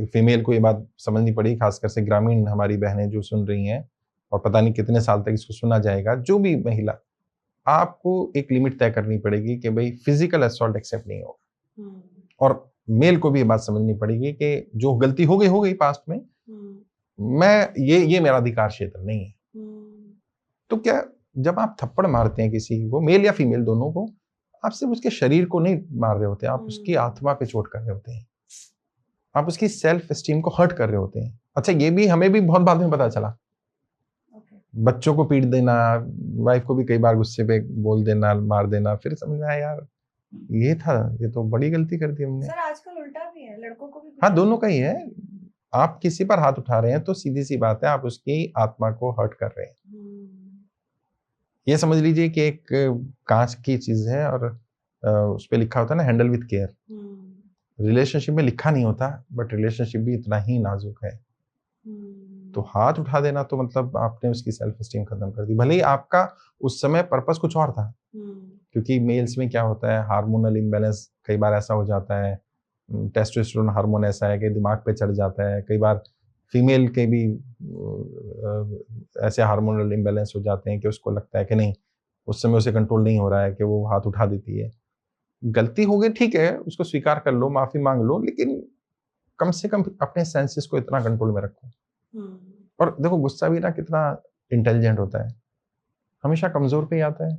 फीमेल को ये बात समझनी पड़ी, खासकर से ग्रामीण हमारी बहनें जो सुन रही हैं, और पता नहीं कितने साल तक इसको सुना जाएगा, जो भी महिला, आपको एक लिमिट तय करनी पड़ेगी कि भाई फिजिकल असॉल्ट एक्सेप्ट नहीं होगा। और मेल को भी ये बात समझनी पड़ेगी कि जो गलती हो गई पास्ट में, मैं ये मेरा अधिकार क्षेत्र नहीं है। तो क्या जब आप थप्पड़ मारते हैं किसी को, मेल या फीमेल दोनों को, आप सिर्फ उसके शरीर को नहीं मार रहे होते, आप उसकी आत्मा पे चोट कर रहे होते हैं, आप उसकी सेल्फ एस्टीम को हर्ट कर रहे होते हैं। अच्छा ये भी हमें भी बहुत बाद में पता चला। बच्चों को पीट देना, वाइफ को भी कई बार गुस्से पे बोल देना, मार देना, फिर समझ में आया यार ये था, ये तो बड़ी गलती कर दी हमने। सर आजकल उल्टा भी है, लड़कों को भी? हाँ, दोनों का ही है। आप किसी पर हाथ उठा रहे हैं तो सीधी सी बात है, आप उसकी आत्मा को हर्ट कर रहे हैं। ये समझ लीजिए कि एक कांच की चीज है और उस पर लिखा होता है ना, हैंडल विथ केयर। रिलेशनशिप में लिखा नहीं होता, बट रिलेशनशिप भी इतना ही नाजुक है। तो हाथ उठा देना तो मतलब आपने उसकी सेल्फ एस्टीम खत्म कर दी। भले ही आपका उस समय पर्पस कुछ और था, क्योंकि मेल्स में क्या होता है, हार्मोनल इम्बैलेंस कई बार ऐसा हो जाता है, टेस्टोस्टेरोन हार्मोन ऐसा है कि दिमाग पे चढ़ जाता है। कई बार फीमेल के भी ऐसे हार्मोनल इम्बैलेंस हो जाते हैं कि उसको लगता है कि नहीं, उस समय उसे कंट्रोल नहीं हो रहा है, कि वो हाथ उठा देती है। गलती हो गई, ठीक है, उसको स्वीकार कर लो, माफी मांग लो, लेकिन कम से कम अपने सेंसेस को इतना कंट्रोल में रखो। और देखो, गुस्सा भी ना कितना इंटेलिजेंट होता है, हमेशा कमजोर पे ही आता है,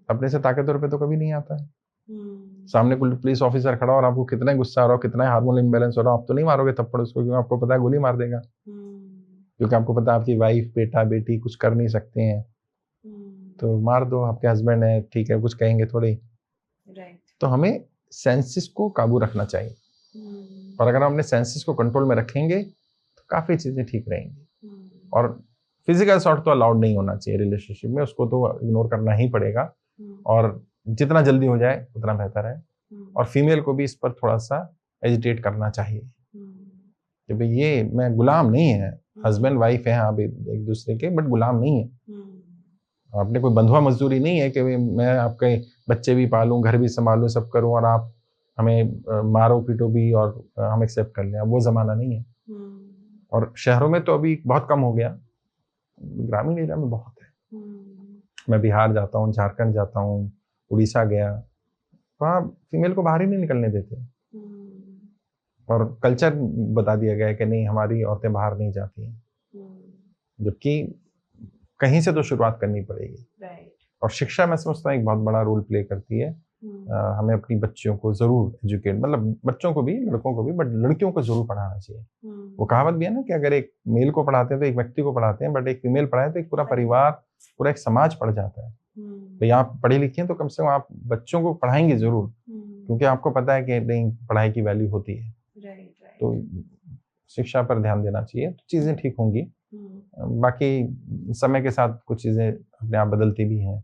अपने से ताकतवर पे तो कभी नहीं आता है। सामने कोई पुलिस ऑफिसर खड़ा और आपको कितना गुस्सा आ रहा हो, कितना हार्मोनल इम्बैलेंस हो रहा हो, आप तो नहीं मारोगे थप्पड़ उसको, क्योंकि आपको पता है गोली मार देगा। क्योंकि आपको पता है आपकी वाइफ, बेटा, बेटी कुछ कर नहीं सकते हैं, तो मार दो। आपके हस्बैंड है, ठीक है, कुछ कहेंगे थोड़ी। तो हमें सेंसेस को काबू रखना चाहिए, और अगर हम अपने सेंसेस को कंट्रोल में रखेंगे तो काफी चीजें ठीक रहेंगी। और फिजिकल असॉल्ट तो अलाउड नहीं होना चाहिए रिलेशनशिप में, उसको तो इग्नोर करना ही पड़ेगा, और जितना जल्दी हो जाए उतना बेहतर है। और फीमेल को भी इस पर थोड़ा सा एजिटेट करना चाहिए कि भाई ये मैं गुलाम नहीं है, हस्बैंड वाइफ है आप एक दूसरे के, बट गुलाम नहीं है। आपने कोई बंधुआ मजदूरी नहीं है कि मैं आपके बच्चे भी पालूं, घर भी संभालूं, सब करूं, और आप हमें मारो पीटो भी और हम एक्सेप्ट कर लें। अब वो जमाना नहीं है। और शहरों में तो अभी बहुत कम हो गया, ग्रामीण एरिया में बहुत है। मैं बिहार जाता हूँ, झारखंड जाता हूँ, उड़ीसा गया, वहाँ फीमेल को बाहर ही नहीं निकलने देते, और कल्चर बता दिया गया है कि नहीं, हमारी औरतें बाहर नहीं जाती हैं, जबकि कहीं से तो शुरुआत करनी पड़ेगी। और शिक्षा, मैं समझता हूँ, एक बहुत बड़ा रोल प्ले करती है। हमें अपनी बच्चियों को जरूर एजुकेट, मतलब बच्चों को भी, लड़कों को भी, बट लड़कियों को जरूर पढ़ाना चाहिए। वो कहावत भी है ना कि अगर एक मेल को पढ़ाते हैं तो एक व्यक्ति को पढ़ाते हैं, बट एक फीमेल पढ़ाए तो एक पूरा परिवार, पूरा एक समाज पढ़ जाता है। भाई आप पढ़े लिखे हैं तो कम से कम आप बच्चों को पढ़ाएंगे जरूर, क्योंकि आपको पता है कि नहीं, पढ़ाई की वैल्यू होती है। तो शिक्षा पर ध्यान देना चाहिए, तो चीजें ठीक होंगी। बाकी समय के साथ कुछ चीजें अपने आप बदलती भी हैं।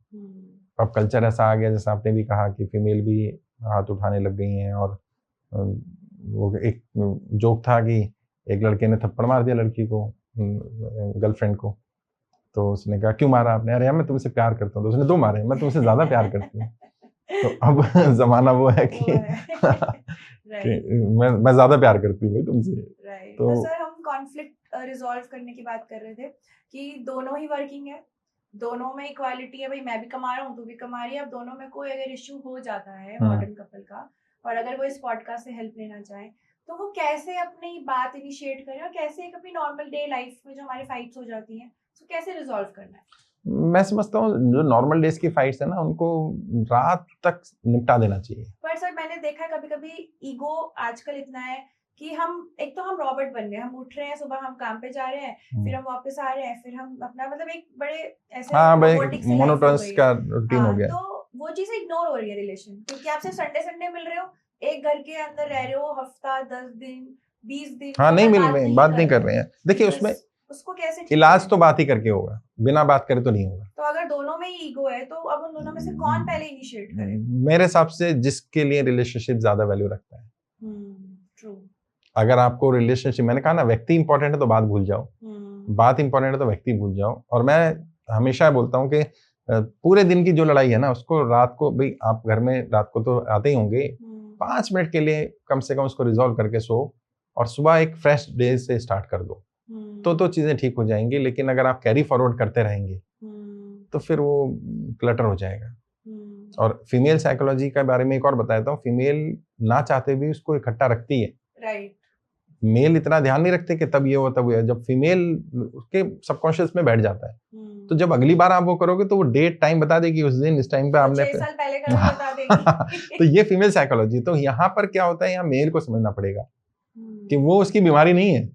अब कल्चर ऐसा आ गया, जैसा आपने भी कहा, कि फीमेल भी हाथ उठाने लग गई हैं। और वो एक जोक था कि एक लड़के ने थप्पड़ मार दिया लड़की को, गर्लफ्रेंड को, तो उसने कहा क्यों मारा आपने? अरे यार मैं तुमसे प्यार करता हूँ। तो उसने 2 मारे, मैं तुमसे ज्यादा प्यार करती हूँ। तो अब जमाना वो है कि मैं ज्यादा प्यार करती हूँ भाई तुमसे। तो सर, हम कॉन्फ्लिक्ट रिजॉल्व करने की बात कर रहे थे कि दोनों ही वर्किंग है, दोनों में इक्वालिटी है, भाई मैं भी कमा रहा हूँ, तू भी कमा रही है। अब दोनों में कोई अगर इश्यू हो जाता है मॉडर्न कपल का, और अगर वो इस पॉडकास्ट से हेल्प लेना चाहे, तो वो कैसे अपनी बात इनिशिएट करें, और कैसे एक अपनी नॉर्मल डे लाइफ में जो हमारे फाइट्स हो जाती हैं, तो कैसे रिजॉल्व करना है? मैं समझता हूँ जो नॉर्मल डेज की फाइट्स है ना, उनको रात तक निपटा देना चाहिए। पर सर, मैंने देखा कभी कभी ईगो आजकल इतना है कि हम, एक तो हम रॉबर्ट बन गए, हम उठ रहे हैं सुबह, हम काम पे जा रहे हैं, फिर हम वापस आ रहे हैं, फिर हम अपना, मतलब एक बड़े ऐसे रोबोटिक सी मोनोटोनस का रूटीन हो गया। तो वो चीजें इग्नोर हो रही है रिलेशन, क्योंकि आप सिर्फ संडे संडे मिल रहे हो, एक घर के अंदर रह रहे हो, हफ्ता 10 दिन 20 दिन नहीं मिल रहे हैं, बात नहीं कर रहे हैं। देखिए, उसमें उसको कैसे इलाज तो बात ही करके होगा, बिना बात करे तो नहीं होगा। तो अगर दोनों में ही ईगो है, तो अब उन दोनों में से कौन पहले इनिशिएट करे? मेरे हिसाब से जिसके लिए रिलेशनशिप ज्यादा वैल्यू रखता है। ट्रू। अगर आपको रिलेशनशिप, मैंने कहा ना, व्यक्ति इंपॉर्टेंट है तो बात भूल जाओ, बात इंपॉर्टेंट है तो व्यक्ति भूल जाओ। और मैं हमेशा बोलता हूँ कि पूरे दिन की जो लड़ाई है ना, उसको रात को, भाई आप घर में रात को तो आते ही होंगे, 5 मिनट के लिए कम से कम उसको रिजॉल्व करके सो, और सुबह एक फ्रेश डे से स्टार्ट कर दो, तो चीजें ठीक हो जाएंगी। लेकिन अगर आप कैरी फॉरवर्ड करते रहेंगे तो फिर वो क्लटर हो जाएगा। और फीमेल साइकोलॉजी के बारे में एक और बताता हूँ, फीमेल ना चाहते भी उसको इकट्ठा रखती है। राइट। मेल इतना ध्यान नहीं रखते कि तब ये हो तब ये। जब फीमेल उसके सबकॉन्शियस में बैठ जाता है, तो जब अगली बार आप वो करोगे तो वो डेट टाइम बता देगी, उस दिन इस टाइम पे आपने 6 साल पहले का बता देगी। तो ये फीमेल साइकोलॉजी। तो यहाँ पर क्या होता है, यहाँ मेल को समझना पड़ेगा कि वो उसकी बीमारी नहीं है,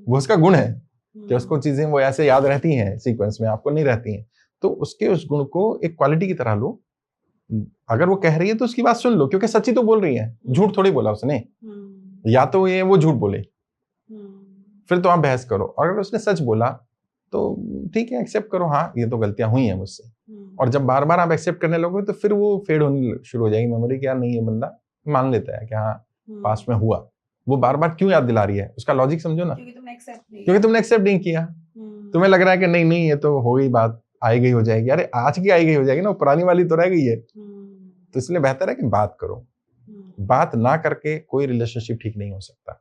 वो उसका गुण है, कि उसको चीजें वो ऐसे याद रहती हैं सीक्वेंस में, आपको नहीं रहती हैं। तो उसके उस गुण को एक क्वालिटी की तरह लो। अगर वो कह रही है तो उसकी बात सुन लो, क्योंकि सच्ची तो बोल रही है, झूठ थोड़ी बोला उसने। या तो ये वो झूठ बोले, फिर तो आप बहस करो, और अगर उसने सच बोला तो ठीक है, एक्सेप्ट करो, हाँ ये तो गलतियां हुई हैं मुझसे। और जब बार बार आप एक्सेप्ट करने लगोगे तो फिर वो फेड होने शुरू हो जाएगी मेमोरी कि यार नहीं, ये बंदा मान लेता है कि हाँ पास्ट में हुआ, वो बार बार क्यों याद दिला रही है, उसका लॉजिक समझो ना, क्योंकि तुमने एक्सेप्ट नहीं किया। तुम्हें लग रहा है कि नहीं नहीं ये तो हो गई बात, आई गई हो जाएगी, अरे आज की आई गई हो जाएगी ना, पुरानी वाली तो रह गई है। तो इसलिए बेहतर है कि बात करो, बात ना करके कोई रिलेशनशिप ठीक नहीं हो सकता।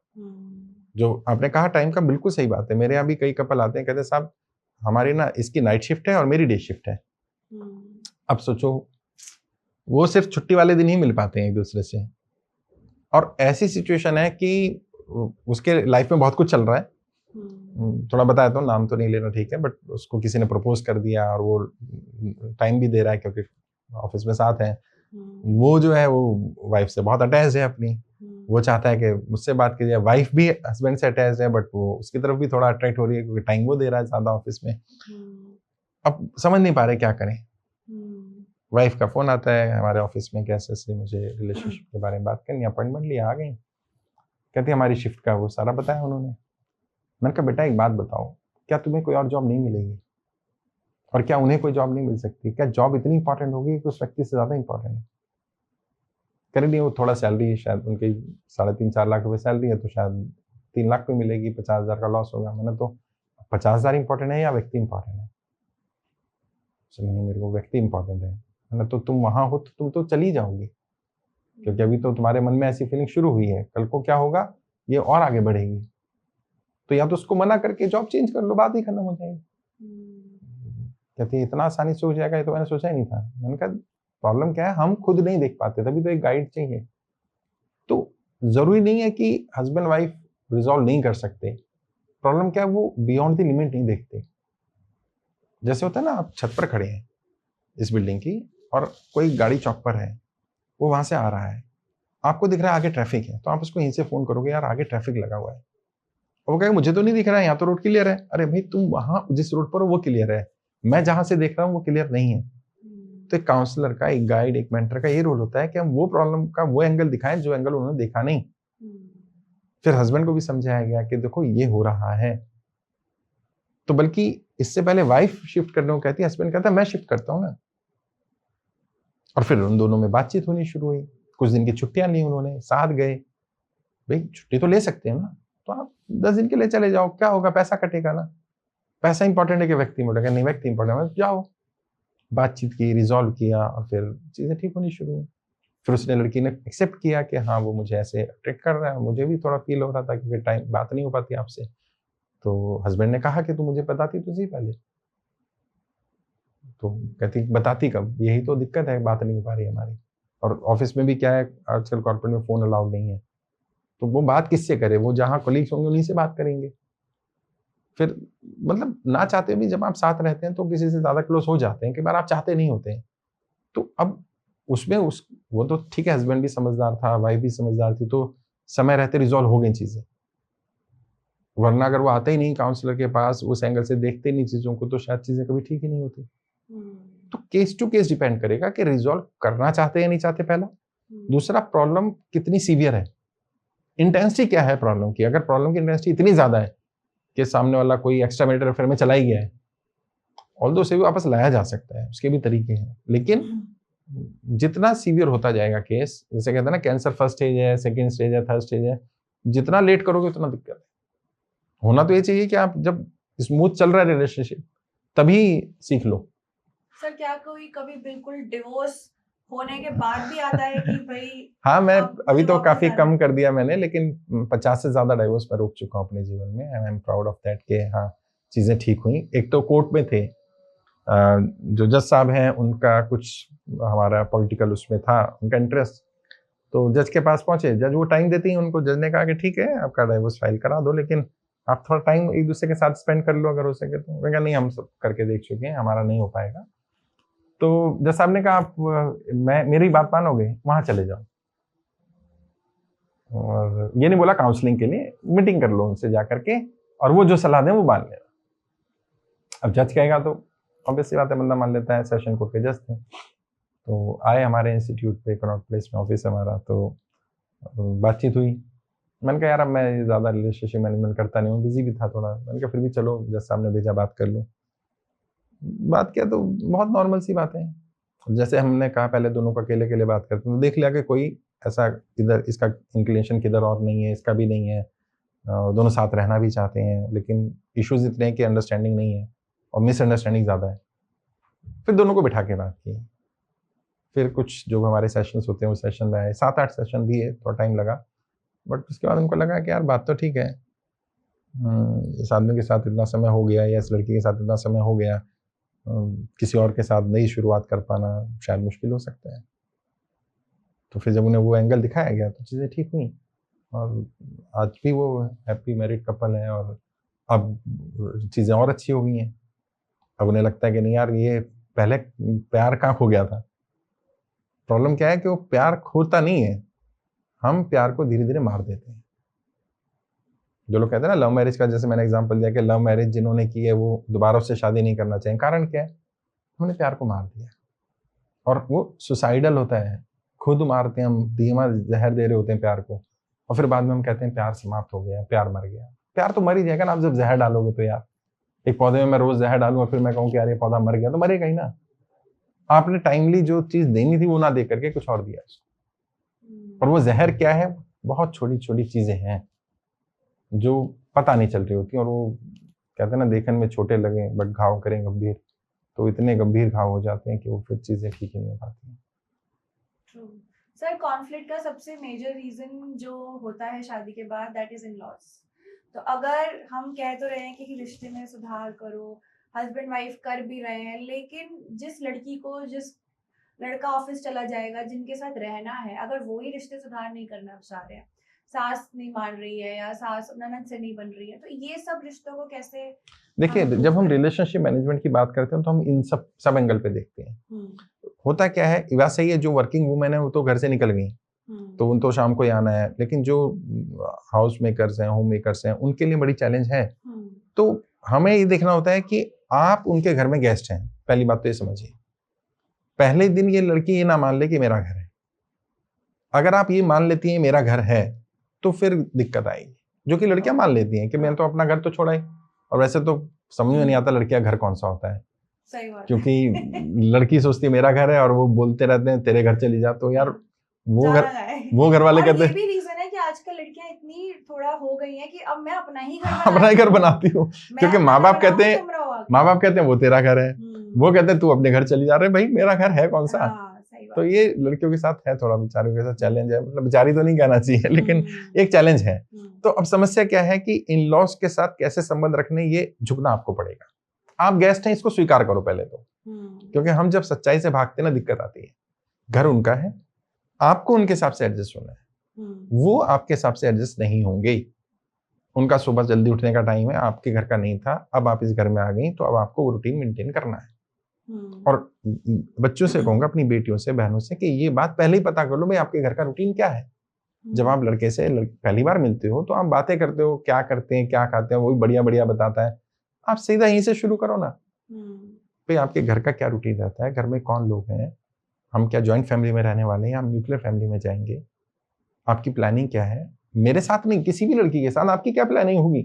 जो आपने कहा टाइम का, बिल्कुल सही बात है। मेरे यहाँ भी कई कपल आते हैं, कहते हैं साहब हमारी ना इसकी नाइट शिफ्ट है और मेरी डे शिफ्ट है। अब सोचो वो सिर्फ छुट्टी वाले दिन ही मिल पाते हैं एक दूसरे से, और ऐसी सिचुएशन है कि उसके लाइफ में बहुत कुछ चल रहा है। थोड़ा बताया तो नाम तो नहीं लेना, ठीक है, बट उसको किसी ने प्रपोज कर दिया और वो टाइम भी दे रहा है क्योंकि ऑफिस में साथ है। वो जो है वो वाइफ से बहुत अटैच है अपनी, वो चाहता है कि मुझसे बात कीजिए। वाइफ भी हस्बैंड से अटैच है, बट वो उसकी तरफ भी थोड़ा अट्रैक्ट हो रही है क्योंकि टाइम वो दे रहा है ज्यादा ऑफिस में। अब समझ नहीं पा रहे क्या करें। वाइफ का फोन आता है हमारे ऑफिस में, कैसे से मुझे रिलेशनशिप के बारे में बात करनी, अपॉइंटमेंट लिया, आ गई। कहती हमारी शिफ्ट का वो सारा बताया उन्होंने। मैंने कहा बेटा एक बात बताओ, क्या तुम्हें कोई और जॉब नहीं मिलेगी, और क्या उन्हें कोई जॉब नहीं मिल सकती? क्या जॉब इतनी इंपॉर्टेंट होगी कि उस व्यक्ति से ज्यादा इंपॉर्टेंट है? कह रही नहीं, वो थोड़ा सैलरी है, शायद उनकी 3.5-4 लाख रुपए सैलरी है, तो शायद 3 लाख पे मिलेगी, 50,000 का लॉस होगा। मैंने तो 50,000 इंपॉर्टेंट है या व्यक्ति इंपॉर्टेंट है? नहीं, मेरे को व्यक्ति इंपॉर्टेंट है। मैंने तो तुम वहां हो तो तुम तो चली जाओगी, क्योंकि अभी तो तुम्हारे मन में ऐसी फीलिंग शुरू हुई है, कल को क्या होगा ये और आगे बढ़ेगी। तो या तो उसको मना करके जॉब चेंज कर लो, बात ही खत्म हो जाएगी। कहती है इतना आसानी से हो जाएगा, ये तो मैंने सोचा ही नहीं था। मैंने कहा प्रॉब्लम क्या है, हम खुद नहीं देख पाते, तभी तो एक गाइड चाहिए। तो जरूरी नहीं है कि हस्बैंड वाइफ रिजॉल्व नहीं कर सकते। प्रॉब्लम क्या है, वो बियॉन्ड द लिमिट नहीं देखते। जैसे होता है ना, आप छत पर खड़े हैं इस बिल्डिंग की, और कोई गाड़ी चौक पर है, वो वहां से आ रहा है, आपको दिख रहा है आगे ट्रैफिक है, तो आप उसको यहीं से फोन करोगे यार आगे ट्रैफिक लगा हुआ है। वो कहेगा मुझे तो नहीं दिख रहा है, यहाँ तो रोड क्लियर है। अरे भाई तुम वहां जिस रोड पर हो वो क्लियर है, मैं जहां से देख रहा हूँ वो क्लियर नहीं है। तो एक काउंसलर का, एक गाइड, एक मेंटर का ये रोल होता है कि हम वो प्रॉब्लम का वो एंगल दिखाएं जो एंगल उन्होंने देखा नहीं। फिर हस्बैंड को भी समझाया गया कि देखो ये हो रहा है। तो बल्कि इससे पहले वाइफ शिफ्ट करने को कहती है, हस्बैंड कहता है मैं शिफ्ट करता हूँ ना। और फिर उन दोनों में बातचीत होनी शुरू हुई। कुछ दिन की छुट्टियां ली उन्होंने, साथ गए। भाई छुट्टी तो ले सकते हैं ना, तो आप 10 दिन के लिए चले जाओ, क्या होगा, पैसा कटेगा ना। पैसा इंपॉर्टेंट है कि व्यक्ति इंपॉर्टेंट है? नहीं, व्यक्ति इंपॉर्टेंट है, जाओ। बातचीत की, रिजॉल्व किया, और फिर चीजें ठीक होनी शुरू हुई। फिर उसने, लड़की ने एक्सेप्ट किया कि हाँ वो मुझे ऐसे अट्रैक्ट कर रहा है, मुझे भी थोड़ा फील हो रहा था क्योंकि टाइम बात नहीं हो पाती आपसे। तो हस्बैंड ने कहा कि तू मुझे बताती तो सही पहले। तो कहती बताती कब, यही तो दिक्कत है, बात नहीं हो पा रही हमारी। और ऑफिस में भी क्या है, आजकल कॉर्पोरेट में फोन अलाउड नहीं है, तो वो बात किससे करे? वो जहाँ कोलीग्स होंगे उन्हीं से बात करेंगे। फिर मतलब ना चाहते भी जब आप साथ रहते हैं तो किसी से ज्यादा क्लोज हो जाते हैं, कई बार आप चाहते नहीं होते हैं। तो अब उसमें वो तो ठीक है, हस्बैंड भी समझदार था, वाइफ भी समझदार थी, तो समय रहते रिजॉल्व हो गई चीजें। वरना अगर वो आते ही नहीं काउंसलर के पास, उस एंगल से देखते नहीं चीजों को, तो शायद चीजें कभी ठीक ही नहीं होती। तो केस टू केस डिपेंड करेगा कि रिजॉल्व करना चाहते हैं या नहीं चाहते, पहला। दूसरा, प्रॉब्लम कितनी सीवियर है, इंटेंसिटी क्या है प्रॉब्लम की। अगर प्रॉब्लम की इंटेंसिटी इतनी ज्यादा है कि सामने वाला कोई एक्स्ट्रा मैरिटल अफेयर में चला ही गया है, ऑल्दो उसे भी वापस लाया जा सकता है, उसके भी तरीके हैं। लेकिन जितना सीवियर होता जाएगा केस, जैसे कहते हैं ना कैंसर फर्स्ट स्टेज है, सेकंड स्टेज है, थर्ड स्टेज है, जितना लेट करोगे उतना दिक्कत है। होना तो ये चाहिए कि आप जब स्मूथ चल रहा है रिलेशनशिप तभी सीख लो। सर क्या कोई कभी बिल्कुल डिवोर्स होने के बाद भी आता है कि भाई हाँ, मैं अभी तो काफी कम कर दिया मैंने, लेकिन 50 से ज्यादा डाइवोर्स मैं रोक चुका हूँ अपने जीवन में, and I am proud of that कि हाँ चीजें ठीक हुई। एक तो कोर्ट में थे, जो जज साहब हैं उनका कुछ हमारा पॉलिटिकल उसमें था उनका इंटरेस्ट, तो जज के पास पहुंचे। जज वो टाइम देती हैं उनको। जज ने कहा कि ठीक है आपका डाइवोर्स फाइल करा दो, लेकिन आप थोड़ा टाइम एक दूसरे के साथ स्पेंड कर लो अगर हो सके तो। मैं नहीं, हम सब करके देख चुके हैं, हमारा नहीं हो पाएगा। तो जज साहब ने कहा आप मेरी बात मानोगे, वहां चले जाओ। और ये नहीं बोला काउंसलिंग के लिए, मीटिंग कर लो उनसे जा करके, और वो जो सलाह दें वो मान लेना। अब जज कहेगा तो ऑब्वियसली बात है, बंदा मान लेता है। सेशन कोर्ट के जज थे, तो आए हमारे इंस्टीट्यूट पे, कनॉट प्लेस में ऑफिस हमारा। तो बातचीत हुई, मैंने कहा यार अब मैं ज़्यादा रिलेशनशिप मैनेजमेंट करता नहीं हूँ, बिजी भी था थोड़ा। मैंने कहा फिर भी चलो जैसे सामने भेजा बात कर लूँ। बात किया तो बहुत नॉर्मल सी बातें हैं। जैसे हमने कहा पहले दोनों को अकेले-अकेले बात करते हैं, तो देख लिया कि कोई ऐसा इधर इसका इंक्लिनेशन किधर और नहीं है, इसका भी नहीं है। दोनों साथ रहना भी चाहते हैं, लेकिन इश्यूज़ इतने हैं कि अंडरस्टैंडिंग नहीं है और मिसअंडरस्टैंडिंग ज़्यादा है। फिर दोनों को बिठा के बात की। फिर कुछ जो हमारे सेशंस होते हैं वो सेशन में आए, 7-8 सेशन दिए, थोड़ा टाइम लगा। बट उसके बाद उनको लगा कि यार बात तो ठीक है। इस आदमी के साथ इतना समय हो गया या इस लड़की के साथ इतना समय हो गया, किसी और के साथ नई शुरुआत कर पाना शायद मुश्किल हो सकता है। तो फिर जब उन्हें वो एंगल दिखाया गया तो चीज़ें ठीक हुई और आज भी वो हैप्पी मैरिड कपल है और अब चीज़ें और अच्छी हो गई हैं। अब उन्हें लगता है कि नहीं यार ये पहले प्यार कहाँ खो गया था। प्रॉब्लम क्या है कि वो प्यार खोता नहीं है, हम प्यार को धीरे-धीरे मार देते हैं। जो लोग कहते हैं ना लव मैरिज का, जैसे मैंने एग्जांपल दिया कि लव मैरिज जिन्होंने की है वो दोबारा उससे शादी नहीं करना चाहिए। कारण क्या है? उन्होंने प्यार को मार दिया और वो सुसाइडल होता है। खुद मारते हैं हम, धीमा जहर दे रहे होते हैं प्यार को और फिर बाद में हम कहते हैं प्यार समाप्त हो गया, प्यार मर गया। प्यार तो मर ही जाएगा ना आप जब जहर डालोगे तो यार। एक पौधे में मैं रोज जहर डालूंगा फिर मैं कहूँ कि यार ये पौधा मर गया, तो मरेगा ही ना। आपने टाइमली जो चीज देनी थी वो ना दे करके कुछ और दिया उसको। और वो जहर क्या है? बहुत छोटी छोटी चीजें हैं जो पता नहीं चल रही होती और वो कहते हैं ना देखने में छोटे लगे बट घाव करें गंभीर, तो इतने गंभीर घाव हो जाते हैं कि वो फिर चीजें ठीक ही नहीं हो पाती। सर कॉन्फ्लिक्ट का सबसे मेजर रीजन जो होता है शादी के बाद दैट इज इन लॉस। तो अगर हम कह तो रहे हैं कि रिश्ते में सुधार करो, हस्बैंड वाइफ कर भी रहे हैं, लेकिन जिस लड़की को जिस लड़का ऑफिस चला जाएगा जिनके साथ रहना है, अगर वो ही रिश्ते सुधार नहीं करना चाह रहे हैं, सास नहीं मान रही है या सास ननद से नहीं बन रही है, तो ये सब रिश्तों को कैसे? देखिए जब हम रिलेशनशिप मैनेजमेंट की बात करते हैं तो हम इन सब एंगल पे देखते हैं। होता क्या है, बात सही है, जो वर्किंग वुमेन है वो तो घर से निकल गई तो उन तो शाम को ही आना है, लेकिन जो हाउस मेकर्स हैं, होम मेकर्स हैं, उनके लिए बड़ी चैलेंज है। तो हमें ये देखना होता है कि आप उनके घर में गेस्ट हैं। पहली बात तो ये समझिए, पहले दिन ये लड़की ये ना मान ले कि मेरा घर है। अगर आप ये मान लेती हैं मेरा घर है तो फिर दिक्कत आएगी, जो कि लड़कियां मान लेती हैं कि मैंने तो अपना घर तो छोड़ा ही। और वैसे तो समझ में नहीं आता लड़कियां घर कौन सा होता है, सही बात। क्योंकि लड़की सोचती है मेरा घर है और वो बोलते रहते हैं तेरे घर चली जा, तो यार वो घर वाले कहते हैं। ये भी रीजन है कि आजकल लड़कियां इतनी थोड़ा हो गई हैं कि अब मैं अपना ही घर बनाती हूँ, क्योंकि माँ बाप कहते हैं वो तेरा घर है, वो कहते हैं तू अपने घर चली जा रहे, भाई मेरा घर है कौन सा। तो ये लड़कियों के साथ है, थोड़ा बेचारियों के साथ चैलेंज है, मतलब बेचारी तो नहीं कहना चाहिए लेकिन एक चैलेंज है। तो अब समस्या क्या है कि इन लॉस के साथ कैसे संबंध रखने, ये झुकना आपको पड़ेगा। आप गेस्ट हैं इसको स्वीकार करो पहले तो, क्योंकि हम जब सच्चाई से भागते हैं ना दिक्कत आती है। घर उनका है, आपको उनके हिसाब से एडजस्ट होना है, वो आपके हिसाब से एडजस्ट नहीं होंगे। उनका सुबह जल्दी उठने का टाइम है, आपके घर का नहीं था, अब आप इस घर में आ गई तो अब आपको वो रूटीन मेंटेन करना है। और बच्चों से कहूंगा, अपनी बेटियों से, बहनों से, कि ये बात पहले ही पता कर लो भाई आपके घर का रूटीन क्या है। जब आप लड़के से पहली बार मिलते हो तो आप बातें करते हो, क्या करते हैं क्या खाते हैं, वो भी बढ़िया बढ़िया बताता है। आप सीधा यहीं से शुरू करो ना, भाई आपके घर का क्या रूटीन रहता है, घर में कौन लोग हैं, हम क्या जॉइंट फैमिली में रहने वाले हैं, हम न्यूक्लियर फैमिली में जाएंगे, आपकी प्लानिंग क्या है। मेरे साथ नहीं, किसी भी लड़की के साथ आपकी क्या प्लानिंग होगी।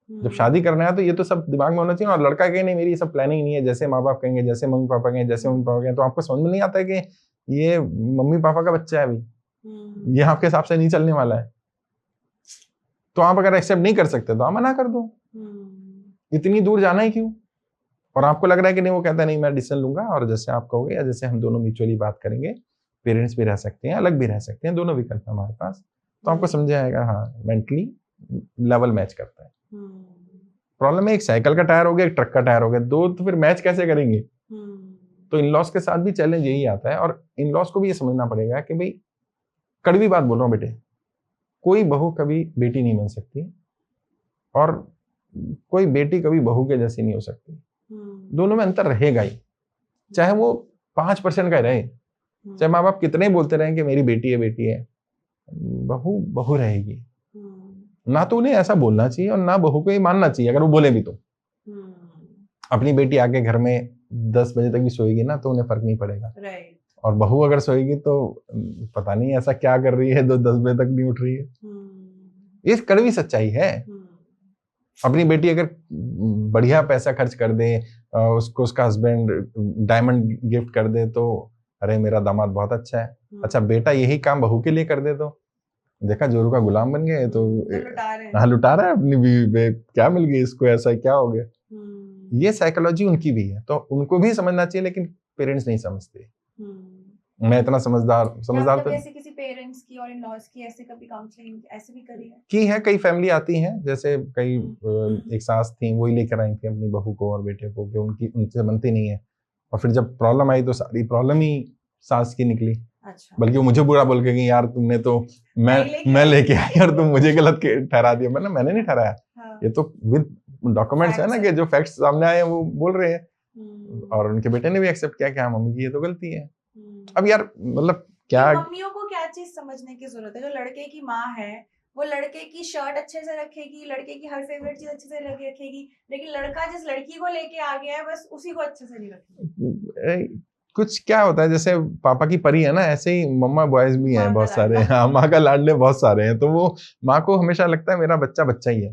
जब शादी करना है तो ये तो सब दिमाग में होना चाहिए। और लड़का कहे नहीं मेरी ये सब प्लानिंग नहीं है, जैसे माँ बाप कहेंगे, जैसे मम्मी पापा कहेंगे, जैसे मम्मी पापा कहेंगे, तो आपको समझ में नहीं आता है कि ये मम्मी पापा का बच्चा है, अभी ये आपके हिसाब से नहीं चलने वाला है। तो आप अगर एक्सेप्ट नहीं कर सकते तो आप मना कर दो, इतनी दूर जाना ही क्यों। और आपको लग रहा है कि नहीं, वो कहता है नहीं मैं डिसीजन लूंगा और जैसे आप कहोगे या जैसे हम दोनों म्यूचुअली बात करेंगे, पेरेंट्स भी रह सकते हैं, अलग भी रह सकते हैं, दोनों विकल्प हमारे पास, तो आपको समझ आएगा हाँ मेंटली लेवल मैच करता है। प्रॉब्लम है एक साइकिल का टायर हो गया, एक ट्रक का टायर हो गया, दो तो फिर मैच कैसे करेंगे। तो इन लॉस के साथ भी चैलेंज यही आता है। और इन लॉस को भी ये समझना पड़ेगा कि भाई, कड़वी बात बोल रहा हूँ बेटे, कोई बहू कभी बेटी नहीं बन सकती और कोई बेटी कभी बहू के जैसी नहीं हो सकती। दोनों में अंतर रहेगा ही, चाहे वो 5% का रहे, चाहे माँ बाप कितने बोलते रहे कि मेरी बेटी है, बहू बहू रहेगी। ना तो उन्हें ऐसा बोलना चाहिए और ना बहू को ये मानना चाहिए। अगर वो बोले भी तो अपनी बेटी आके घर में 10 बजे तक भी सोएगी ना तो उन्हें फर्क नहीं पड़ेगा। और बहू अगर सोएगी तो पता नहीं ऐसा क्या कर रही है, 10 बजे तक नहीं उठ रही है। ये कड़वी सच्चाई है। अपनी बेटी अगर बढ़िया पैसा खर्च कर दे, उसको उसका हस्बैंड डायमंड गिफ्ट कर दे तो अरे मेरा दामाद बहुत अच्छा है। अच्छा बेटा यही काम बहू के लिए कर दे तो देखा जोरू का गुलाम बन गए, तो हाँ लुटा रहा है अपनी बीवी पे, क्या मिल गई इसको, ऐसा क्या हो गया। ये साइकोलॉजी उनकी भी है, तो उनको भी समझना चाहिए, लेकिन पेरेंट्स नहीं समझते। मैं इतना समझदार तो ऐसे किसी पेरेंट्स की और इन-लॉज की ऐसे कभी काउंसलिंग ऐसे भी करी है? की है, कई फैमिली आती हैं, जैसे कई एक सास थी, वही लेकर आई थी अपनी बहू को और बेटे को कि उनकी उनसे बनती नहीं है, और फिर जब प्रॉब्लम आई तो सारी प्रॉब्लम ही सास की निकली। अच्छा। बल्कि वो मुझे बुरा बोल के कि यार तुमने तो मैं लेके आई और तुम मुझे गलत ठहरा दिया। मैंने नहीं ठहराया। हाँ। ये तो विद डॉक्यूमेंट्स है ना कि जो फैक्ट्स सामने आए हैं वो बोल रहे हैं, और उनके बेटे ने भी एक्सेप्ट किया कि हाँ मम्मी की ये तो गलती है। अब यार मतलब क्या मम्मियों को क्या चीज समझने की जरूरत है? जो लड़के की माँ है वो लड़के की शर्ट अच्छे से रखेगी, लड़के की हर फेवरेट चीज अच्छे से रखेगी, लेकिन लड़का जिस लड़की को लेके आ गया है बस उसी को अच्छे से नहीं रखेगी। कुछ क्या होता है, जैसे पापा की परी है ना, ऐसे ही मम्मा बॉयज भी हैं बहुत सारे। हाँ, माँ का लाडले बहुत सारे हैं, तो वो माँ को हमेशा लगता है मेरा बच्चा बच्चा ही है।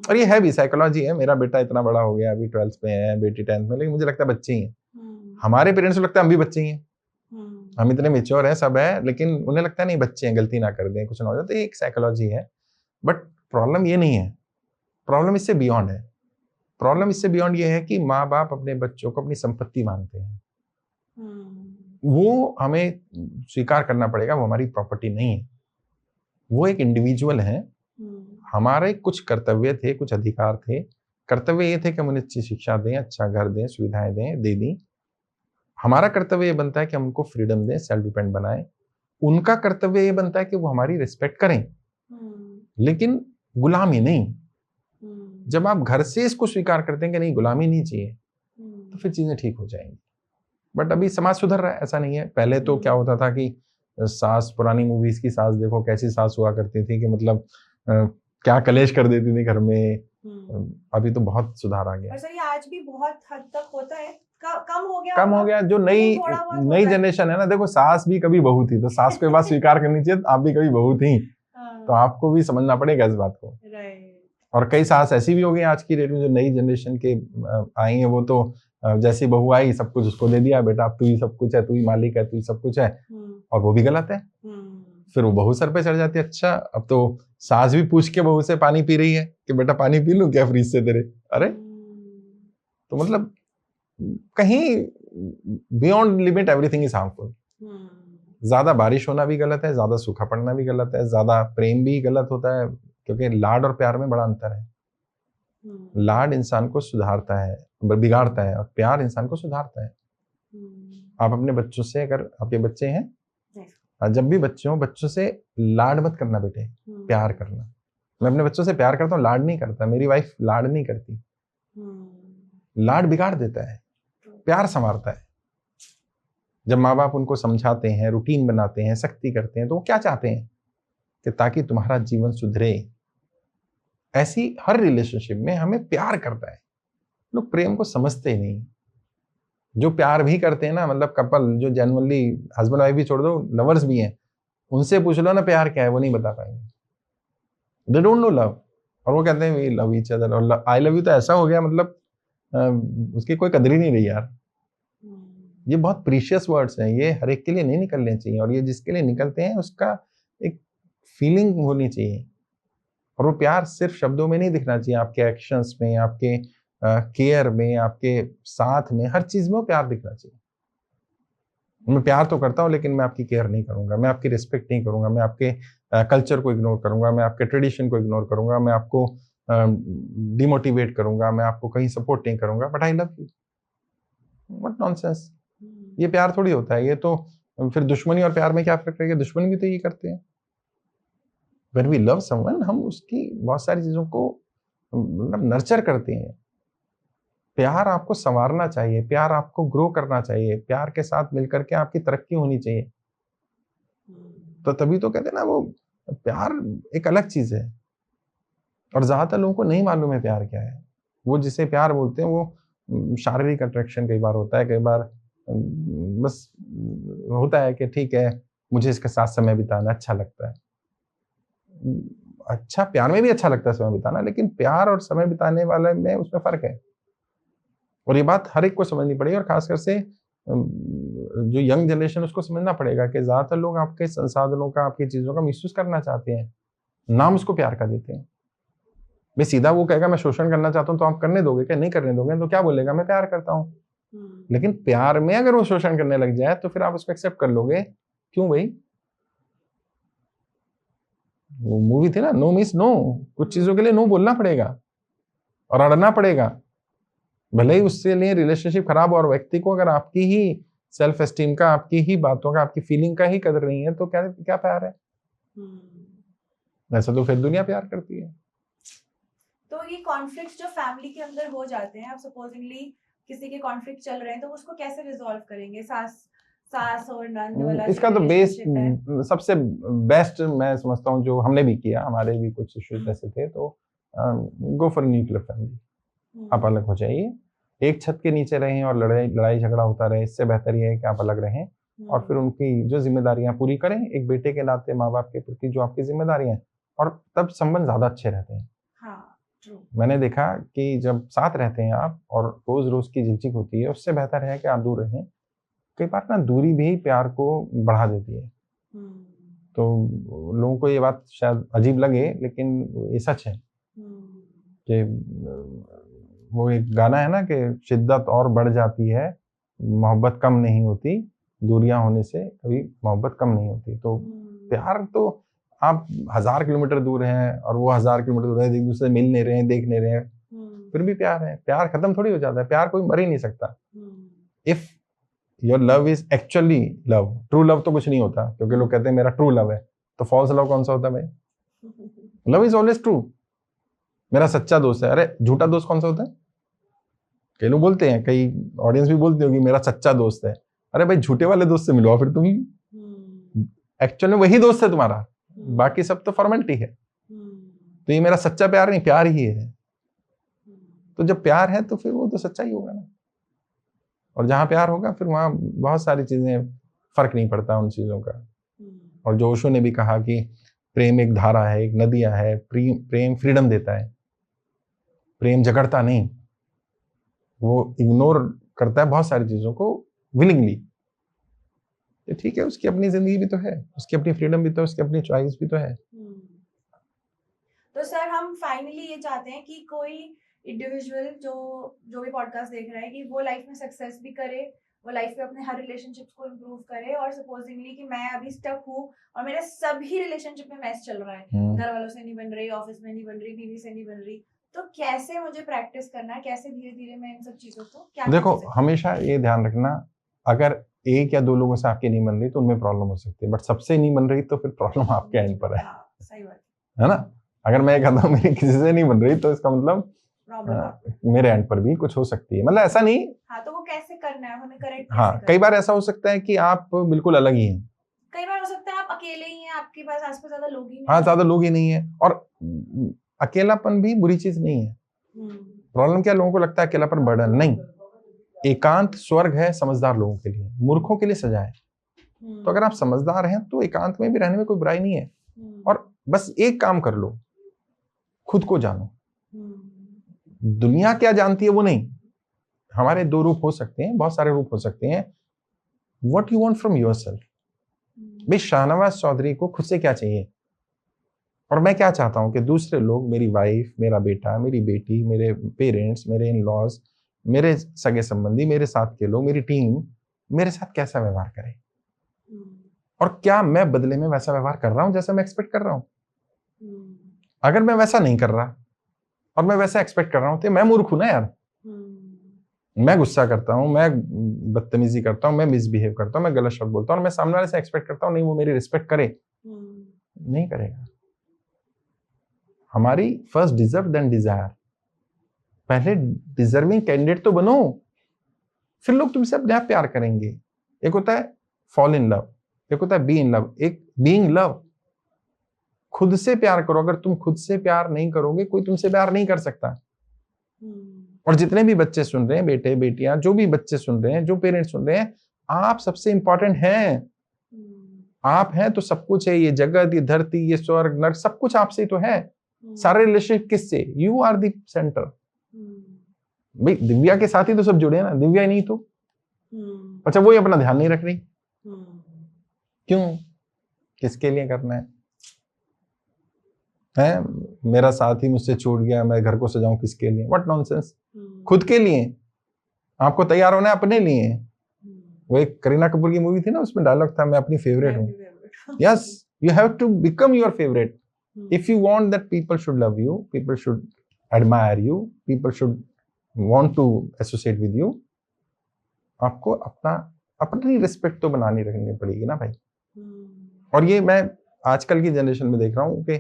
और ये है भी साइकोलॉजी है, मेरा बेटा इतना बड़ा हो गया, अभी 12th में है, बेटी 10th में, लेकिन मुझे लगता है बच्चे ही हैं। हमारे पेरेंट्स को लगता है हम भी बच्चे ही हैं, हम इतने मेच्योर हैं, सब है, लेकिन उन्हें लगता है नहीं बच्चे हैं, गलती ना कर दें, कुछ ना हो जाए। तो ये एक साइकोलॉजी है, बट प्रॉब्लम ये नहीं है, प्रॉब्लम इससे बियॉन्ड है। प्रॉब्लम इससे बियॉन्ड ये है कि माँ बाप अपने बच्चों को अपनी संपत्ति मानते हैं। वो हमें स्वीकार करना पड़ेगा, वो हमारी प्रॉपर्टी नहीं है, वो एक इंडिविजुअल है। हमारे कुछ कर्तव्य थे, कुछ अधिकार थे। कर्तव्य ये थे कि हम उन्हें अच्छी शिक्षा दें, अच्छा घर दें, सुविधाएं दें, दे दी। हमारा कर्तव्य ये बनता है कि हम उनको फ्रीडम दें, सेल्फ डिपेंड बनाएं। उनका कर्तव्य ये बनता है कि वो हमारी रिस्पेक्ट करें, लेकिन गुलामी नहीं। जब आप घर से इसको स्वीकार करते हैं कि नहीं गुलामी नहीं चाहिए, तो फिर चीजें ठीक हो जाएंगी। बट अभी समाज सुधर रहा है, ऐसा नहीं है। पहले तो क्या होता था कि सास, पुरानी मूवीज की सास देखो कैसी सास हुआ करती थी कि मतलब क्या कलेश कर देती थी घर में। अभी तो बहुत सुधार आ गया। और सर ये आज भी बहुत हद तक होता है, कम हो गया। जो नई जनरेशन है ना, देखो सास भी कभी बहू थी, तो सास को ये बात स्वीकार करनी चाहिए, आप भी कभी बहू थी, तो आपको भी समझना पड़ेगा इस बात को। और कई सास ऐसी भी हो गई आज की डेट में, जो नई जनरेशन के आई है, वो तो जैसी बहू आई सब कुछ उसको दे दिया, बेटा अब तू ही सब कुछ है, तू ही मालिक है, तू ही सब कुछ है, और वो भी गलत है। फिर वो बहू सर पे चढ़ जाती है। अच्छा अब तो सास भी पूछ के बहू से पानी पी रही है कि बेटा पानी पी लूं क्या फ्रिज से तेरे। अरे तो मतलब कहीं beyond limit everything is harmful. ज्यादा बारिश होना भी गलत है, ज्यादा सूखा पड़ना भी गलत है, ज्यादा प्रेम भी गलत होता है, क्योंकि लाड और प्यार में बड़ा अंतर है। लाड इंसान को सुधारता है, बिगाड़ता है, और प्यार इंसान को सुधारता है। आप अपने बच्चों से, अगर आपके बच्चे हैं, जब भी बच्चों से लाड मत करना बेटे, प्यार करना। मैं अपने बच्चों से प्यार करता हूँ, लाड नहीं करता। मेरी वाइफ लाड नहीं करती, लाड बिगाड़ देता है, प्यार संवारता है। जब माँ बाप उनको समझाते हैं, रूटीन बनाते हैं, सख्ती करते हैं, तो वो क्या चाहते हैं कि ताकि तुम्हारा जीवन सुधरे। ऐसी हर रिलेशनशिप में हमें प्यार करता है। लोग प्रेम को समझते ही नहीं। जो प्यार भी करते हैं ना, मतलब कपल जो जेन्युइनली, हस्बैंड वाइफ भी छोड़ दो, लवर्स भी हैं, उनसे पूछ लो ना प्यार क्या है, वो नहीं बता पाएंगे। दे डोंट नो लव, और वो कहते हैं वी लव ईच अदर। और आई लव यू तो ऐसा हो गया, मतलब उसकी कोई कदर ही नहीं रही यार। ये बहुत प्रीशियस वर्ड्स हैं, ये हर एक के लिए नहीं निकलने चाहिए, और ये जिसके लिए निकलते हैं उसका एक फीलिंग होनी चाहिए। और वो प्यार सिर्फ शब्दों में नहीं दिखना चाहिए, आपके एक्शंस में, आपके केयर में, आपके साथ में, हर चीज में वो प्यार दिखना चाहिए। मैं प्यार तो करता हूँ, लेकिन मैं आपकी केयर नहीं करूंगा, मैं आपकी रिस्पेक्ट नहीं करूंगा, मैं आपके कल्चर को इग्नोर करूंगा, मैं आपके ट्रेडिशन को इग्नोर करूंगा, मैं आपको डिमोटिवेट करूंगा, मैं आपको कहीं सपोर्ट नहीं करूंगा, but I love you. What nonsense. ये प्यार थोड़ी होता है। ये तो फिर दुश्मनी और प्यार में क्या फर्क है? दुश्मनी भी तो ये करते हैं। When we love someone, हम उसकी बहुत सारी चीजों को मतलब नर्चर करते हैं। प्यार आपको संवारना चाहिए, प्यार आपको ग्रो करना चाहिए, प्यार के साथ मिलकर के आपकी तरक्की होनी चाहिए। तो तभी तो कहते हैं ना, वो प्यार एक अलग चीज है, और ज्यादातर लोगों को नहीं मालूम है प्यार क्या है। वो जिसे प्यार बोलते हैं वो शारीरिक अट्रैक्शन कई बार होता है, कई बार बस होता है कि ठीक है मुझे इसके साथ समय बिताना अच्छा लगता है। अच्छा, प्यार में भी अच्छा लगता है समय बिताना, लेकिन प्यार और समय बिताने वाले में उसमें फर्क है। और ये बात हर एक को समझनी पड़ेगी, और खासकर से जो यंग जनरेशन उसको समझना पड़ेगा कि ज्यादातर लोग आपके संसाधनों का, आपकी चीजों का मिसयूज करना चाहते हैं, नाम उसको प्यार का देते हैं। मैं सीधा वो कहेगा मैं शोषण करना चाहता हूँ तो आप करने दोगे क्या? नहीं करने दोगे तो क्या बोलेगा? मैं प्यार करता हूँ। लेकिन प्यार में अगर वो शोषण करने लग जाए तो फिर आप उसको एक्सेप्ट कर लोगे? क्यों भाई? वो मूवी थी ना, नो मीन्स नो। कुछ चीजों के लिए नो बोलना पड़ेगा और अड़ना पड़ेगा, भले ही उससे लिए रिलेशनशिप खराब। और व्यक्ति को अगर आपकी ही सेल्फ एस्टीम का, आपकी ही बातों का, आपकी फीलिंग का ही कदर नहीं है तो क्या क्या प्यार है? वैसे तो फिर दुनिया प्यार करती है। तो ये कॉन्फ्लिक्ट जो फैमिली के अंदर हो जाते हैं, आप सपोजिंगली किसी के कॉन्फ्लिक्ट चल रहे हैं तो उसको कैसे रिजॉल्व करेंगे? सास और नंद वाला इसका तो सबसे बेस्ट मैं समझता हूँ, जो हमने भी किया, हमारे भी कुछ इश्यूज ऐसे थे, तो गो फॉर न्यूक्लियर फैमिली। आप अलग हो जाइए, एक छत के नीचे रहें और लड़ाई झगड़ा होता रहे, इससे बेहतर ये है कि आप अलग रहें और फिर उनकी जो जिम्मेदारियां पूरी करें, एक बेटे के नाते माँ बाप के प्रति जो आपकी जिम्मेदारियां हैं, और तब संबंध ज्यादा अच्छे रहते हैं। मैंने देखा कि जब साथ रहते हैं आप और रोज रोज की झिकझिक होती है, उससे बेहतर है कि आप दूर रहें। कई बार ना दूरी भी प्यार को बढ़ा देती है। तो लोगों को ये बात शायद अजीब लगे, लेकिन ये सच है कि वो एक गाना है ना कि शिद्दत और बढ़ जाती है, मोहब्बत कम नहीं होती, दूरियां होने से कभी मोहब्बत कम नहीं होती। तो प्यार तो आप 1000 किलोमीटर दूर हैं और वो 1000 किलोमीटर दूर है, एक दूसरे से मिल नहीं रहे हैं, देख नहीं रहे हैं, फिर भी प्यार है। प्यार खत्म थोड़ी हो जाता है, प्यार कोई मर ही नहीं सकता। If your love is actually love, true love तो कुछ नहीं होता, क्योंकि लोग कहते हैं मेरा ट्रू लव है, तो फॉल्स लव कौन सा होता है भाई? Love is always true. मेरा सच्चा दोस्त है, अरे झूठा दोस्त कौन सा होता है? कई लोग बोलते हैं, कई ऑडियंस भी बोलती होगी मेरा सच्चा दोस्त है। अरे भाई झूठे वाले दोस्त से मिलो फिर तुम, एक्चुअल में वही दोस्त है तुम्हारा, बाकी सब तो फॉर्मेलिटी है। तो ये मेरा सच्चा प्यार नहीं, प्यार ही है। तो जब प्यार है तो फिर वो तो सच्चा ही होगा ना। और जहां प्यार होगा फिर वहां बहुत सारी चीजें, फर्क नहीं पड़ता उन चीजों का। और जो ओशो ने भी कहा कि प्रेम एक धारा है, एक नदियां है, प्रेम फ्रीडम देता है, प्रेम जकड़ता नहीं, वो इग्नोर करता है बहुत सारी चीजों को विलिंगली। तो ठीक है, उसकी अपनी जिंदगी भी तो है, उसकी अपनी फ्रीडम भी तो है, उसकी अपनी चॉइस भी तो है। तो सर हम फाइनली ये चाहते हैं कि कोई इंडिविजुअल जो भी पॉडकास्ट देख रहा है कि वो लाइफ में सक्सेस भी करे, वो लाइफ में अपने हर रिलेशनशिप्स को इम्प्रूव करे। और सपोजिंगली कि मैं अभी स्टक हूँ और मेरे सभी रिलेशनशिप में मैस चल रहा है, घर वालों से नहीं बन रही, ऑफिस में नहीं बन रही, बीवी से नहीं बन रही, तो कैसे मुझे प्रैक्टिस करना है, कैसे धीरे धीरे मैं इन सब चीजों को क्या? देखो, हमेशा ये ध्यान रखना, अगर एक या दो लोगों से आपकी नहीं बन रही तो उनमें प्रॉब्लम हो सकती है, बट सबसे नहीं बन रही तो फिर प्रॉब्लम आपके एंड पर है। सही बात है ना? अगर मैं कहता हूँ मेरी किसी से नहीं बन रही तो इसका मतलब मेरे एंड पर भी कुछ हो सकती है, मतलब ऐसा नहीं। हाँ, तो वो कैसे करना है हमें, करेक्ट? हाँ, कई बार ऐसा हो सकता है कि आप बिल्कुल अलग ही हैं, कई बार हो सकता है आप अकेले ही हैं, आपके पास आसपास ज्यादा लोग ही नहीं। हाँ, ज्यादा लोग ही नहीं है। और अकेलापन भी बुरी चीज नहीं है। प्रॉब्लम क्या, लोगों को लगता है अकेलापन बर्डन, नहीं, एकांत स्वर्ग है समझदार लोगों के लिए, मूर्खों के लिए सजा है। तो अगर आप समझदार हैं तो एकांत में भी रहने में कोई बुराई नहीं है। और बस एक काम कर लो, खुद को जानो। दुनिया क्या जानती है वो नहीं। हमारे दो रूप हो सकते हैं, बहुत सारे रूप हो सकते हैं। What you want from yourself. भाई शाहनवाज चौधरी को खुद से क्या चाहिए, और मैं क्या चाहता हूं कि दूसरे लोग, मेरी वाइफ, मेरा बेटा, मेरी बेटी, मेरे पेरेंट्स, मेरे इन लॉज, मेरे सगे संबंधी, मेरे साथ के लोग, मेरी टीम मेरे साथ कैसा व्यवहार करे, और क्या मैं बदले में वैसा व्यवहार कर रहा हूं जैसा मैं एक्सपेक्ट कर रहा हूं। अगर मैं वैसा नहीं कर रहा और मैं वैसा एक्सपेक्ट कर रहा हूं तो मैं मूर्ख हूं ना यार। मैं गुस्सा करता हूं, मैं बदतमीजी करता हूं, मैं मिसबिहेव करता हूं, मैं गलत शब्द बोलता हूं और मैं सामने वाले से एक्सपेक्ट करता हूं नहीं वो मेरी रिस्पेक्ट करे, नहीं करेगा। हमारी फर्स्ट डिजर्व देन डिजायर। पहले डिजर्विंग कैंडिडेट तो बनो, फिर लोग तुमसे अपने आप प्यार करेंगे। एक होता है फॉल इन लव, एक होता है बी इन लव, एक बीइंग लव। खुद से प्यार करो। अगर तुम खुद से प्यार नहीं करोगे कोई तुमसे प्यार नहीं कर सकता। और जितने भी बच्चे सुन रहे हैं, बेटे बेटियां, जो भी बच्चे सुन रहे हैं, जो पेरेंट्स सुन रहे हैं, आप सबसे इंपॉर्टेंट हैं। आप हैं तो सब कुछ है, ये जगत, ये धरती, ये स्वर्ग, नर्क, सब कुछ आपसे ही तो है। सारे रिलेशनशिप किससे? You are the centre. भाई दिव्या के साथ ही तो सब जुड़े हैं ना, दिव्या ही नहीं तो। अच्छा वो ही अपना ध्यान नहीं रख रही, क्यों? किसके लिए करना है? मेरा साथ ही मुझसे छूट गया, मैं घर को सजाऊं किसके लिए? What nonsense. खुद के लिए आपको तैयार होना है, अपने लिए। वो एक करीना कपूर की मूवी थी ना, उसमें डायलॉग था, मैं अपनी फेवरेट हूँ। Yes, you have to become your favourite if you want that people should love you, people should admire you, people should want to associate with you. आपको अपनी रिस्पेक्ट तो बनानी रखनी पड़ेगी ना भाई। और ये मैं आजकल की जनरेशन में देख रहा हूँ कि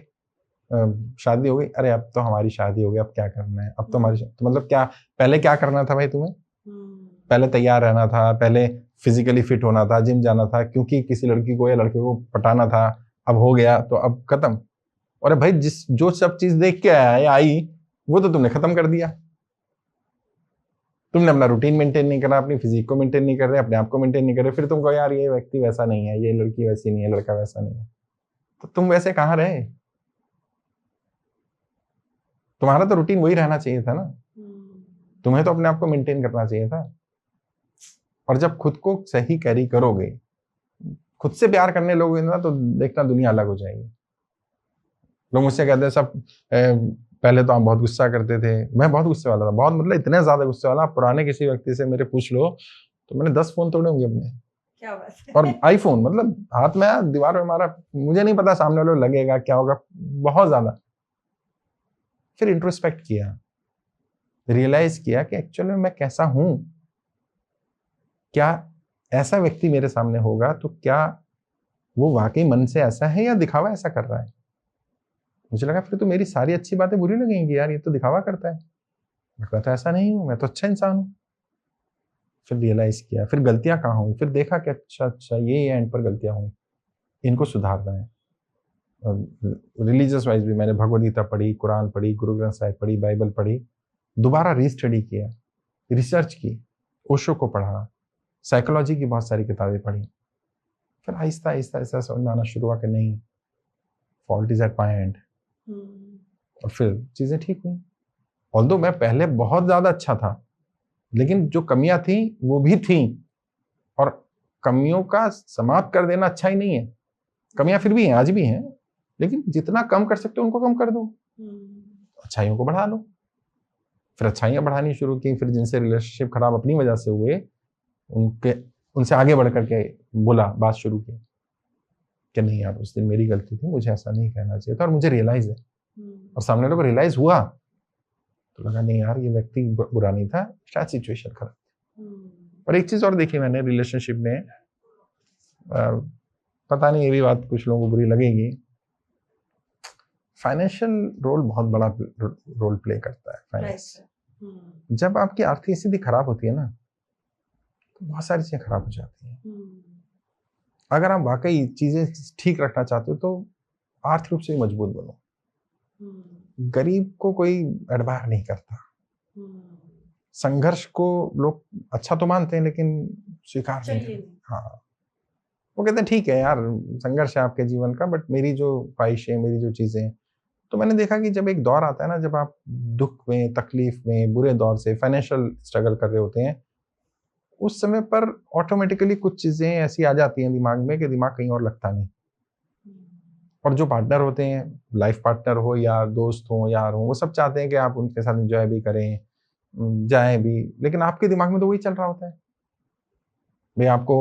शादी हो गई, अरे अब तो हमारी शादी हो गई, अब क्या करना है, अब तो हमारी तो मतलब क्या, पहले क्या करना था भाई तुम्हें? पहले तैयार रहना था, पहले फिजिकली फिट होना था, जिम जाना था, क्योंकि किसी लड़की को या लड़के को पटाना था। अब हो गया तो अब खत्म। और भाई जो सब चीज देख के आया या आई, वो तो तुमने खत्म कर दिया। तुमने अपना रूटीन मेंटेन नहीं करा, अपनी फिजिक को मेंटेन नहीं कर रहे, अपने आप को मेंटेन नहीं कर रहे, फिर तुम कहो यार ये व्यक्ति वैसा नहीं है, ये लड़की वैसी नहीं है, लड़का वैसा नहीं है। तो तुम वैसे कहाँ रहे? तुम्हारा तो रूटीन वही रहना चाहिए था ना। तुम्हें तो अपने आप को मेंटेन करना चाहिए था। और जब खुद को सही कैरी करोगे, खुद से प्यार करने लोगे ना, तो देखना दुनिया अलग हो जाएगी। लोग मुझसे कहते हैं सब पहले तो आप बहुत गुस्सा करते थे। मैं बहुत गुस्से वाला था, बहुत, मतलब इतने ज्यादा गुस्से वाला। पुराने किसी व्यक्ति से मेरे पूछ लो तो मैंने 10 फोन तोड़े होंगे अपने। क्या बात है। और आईफोन, मतलब हाथ में दीवार में मारा, मुझे नहीं पता सामने वाले लगेगा क्या होगा, बहुत ज्यादा। फिर इंट्रोस्पेक्ट किया, रियलाइज किया कि एक्चुअली मैं कैसा हूं। क्या ऐसा व्यक्ति मेरे सामने होगा तो क्या वो वाकई मन से ऐसा है या दिखावा ऐसा कर रहा है? मुझे लगा फिर तो मेरी सारी अच्छी बातें बुरी लगेंगी, यार ये तो दिखावा करता है। मैं तो ऐसा नहीं हूं, मैं तो अच्छा इंसान हूं। फिर रियलाइज किया, फिर गलतियां कहाँ हुई, फिर देखा कि अच्छा ये एंड पर गलतियां हुई, इनको सुधारना है। रिलीजियस वाइज भी मैंने भगवद गीता पढ़ी, कुरान पढ़ी, गुरु ग्रंथ साहिब पढ़ी, बाइबल पढ़ी, दोबारा रीस्टडी किया, रिसर्च की, ओशो को पढ़ा, साइकोलॉजी की बहुत सारी किताबें पढ़ी। फिर आहिस्ता आहिस्ता ऐसा समझ में आना शुरू हुआ कि नहीं, fault is at my and. और फिर चीजें ठीक हुई। ऑल्दो मैं पहले बहुत ज्यादा अच्छा था, लेकिन जो कमियां थी वो भी थी, और कमियों का समाप्त कर देना अच्छा ही नहीं है। कमियां फिर भी हैं, आज भी हैं, लेकिन जितना कम कर सकते हो उनको कम कर दो, अच्छाइयों को बढ़ा लो। फिर अच्छाइयां बढ़ानी शुरू की। फिर जिनसे रिलेशनशिप खराब अपनी वजह से हुए, उनसे आगे बढ़ करके बोला, बात शुरू की कि नहीं यार उस दिन मेरी गलती थी, मुझे ऐसा नहीं कहना चाहिए था, और मुझे रियलाइज है। और सामने वाले को रियलाइज हुआ तो लगा नहीं यार ये व्यक्ति बुरा नहीं था, शायद सिचुएशन खराब थी। और एक चीज और देखी मैंने रिलेशनशिप में, पता नहीं ये भी बात कुछ लोगों को बुरी लगेगी, फाइनेंशियल रोल बहुत बड़ा रोल प्ले करता है। फाइनेंस, जब आपकी आर्थिक स्थिति खराब होती है ना, तो बहुत सारी चीजें खराब हो जाती हैं। अगर आप वाकई चीजें ठीक रखना चाहते हो तो आर्थिक रूप से मजबूत बनो। गरीब को कोई एडमायर नहीं करता। संघर्ष को लोग अच्छा तो मानते हैं लेकिन स्वीकार नहीं करते। हाँ, वो कहते हैं ठीक है यार संघर्ष है आपके जीवन का, बट मेरी जो ख्वाहिश है, मेरी जो चीजें। तो मैंने देखा कि जब एक दौर आता है ना, जब आप दुख में, तकलीफ में, बुरे दौर से, फाइनेंशियल स्ट्रगल कर रहे होते हैं, उस समय पर ऑटोमेटिकली कुछ चीजें ऐसी आ जाती हैं दिमाग में कि दिमाग कहीं और लगता नहीं। और जो पार्टनर होते हैं, लाइफ पार्टनर हो या दोस्त हो, यार हो, वो सब चाहते हैं कि आप उनके साथ एंजॉय भी करें, जाएं भी, लेकिन आपके दिमाग में तो वही चल रहा होता है। भाई आपको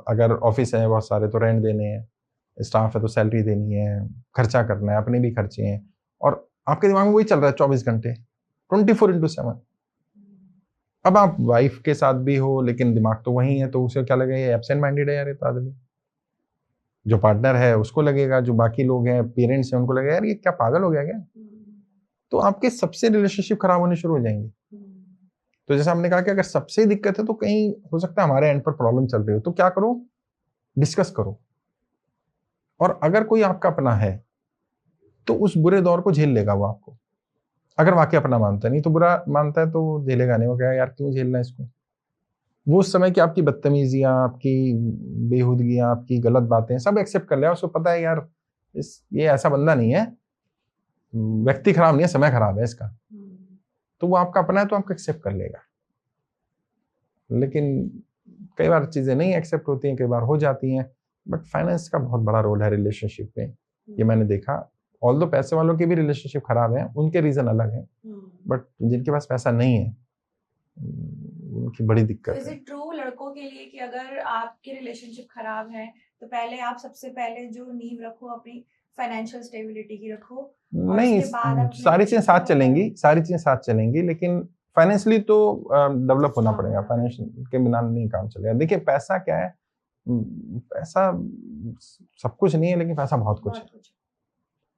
अगर ऑफिस है बहुत सारे तो रेंट देने हैं, स्टाफ है तो सैलरी देनी है, खर्चा करना है, अपने भी खर्चे हैं, और आपके दिमाग में वही चल रहा है 24 घंटे, 24/7। अब आप वाइफ के साथ भी हो लेकिन दिमाग तो वही है, तो उसे क्या लगेगा, ये एब्सेंट माइंडेड है यार ये तो आदमी। जो पार्टनर है उसको लगेगा, जो बाकी लोग हैं, पेरेंट्स हैं, उनको लगेगा यार ये क्या पागल हो गया क्या। तो आपके सबसे रिलेशनशिप खराब होने शुरू हो जाएंगे। तो जैसे हमने कहा कि अगर सबसे दिक्कत है तो कहीं हो सकता है हमारे एंड पर प्रॉब्लम चल रही हो, तो क्या करो, डिस्कस करो। और अगर कोई आपका अपना है तो उस बुरे दौर को झेल लेगा वो आपको, अगर वाकई अपना मानता है। नहीं तो बुरा मानता है तो वो झेलेगा नहीं, वो कहेगा यार क्यों झेलना है इसको। वो उस समय की आपकी बदतमीजियां, आपकी बेहुदगियां, आपकी गलत बातें सब एक्सेप्ट कर लिया। उसको पता है यार ये ऐसा बंदा नहीं है, व्यक्ति खराब नहीं है, समय खराब है इसका, तो वो आपका अपना है तो आपको एक्सेप्ट कर लेगा। लेकिन कई बार चीजें नहीं एक्सेप्ट होती हैं, कई बार हो जाती हैं, बट फाइनेंस का बहुत बड़ा रोल है रिलेशनशिप में, ये मैंने देखा। ऑल्दो पैसे वालों की भी रिलेशनशिप खराब है, उनके रीजन अलग हैं, बट जिनके पास पैसा नहीं है उनकी बड़ी दिक्कत है। इज इट ट्रू लड़कों के लिए कि अगर आपकी रिलेशनशिप खराब है तो पहले आप सबसे पहले जो नींव रखो अपनी फाइनेंशियल स्टेबिलिटी की रखो, और नहीं, उसके बाद अपने सारी चीजें साथ रिलेशनशिप चलेंगी, सारी चीजें साथ चलेंगी, लेकिन फाइनेंशियली तो डेवलप होना हाँ। पड़ेगा, फाइनेंशियल के बिना नहीं काम चलेगा। देखिए पैसा क्या है, पैसा सब कुछ नहीं है, लेकिन पैसा बहुत कुछ है।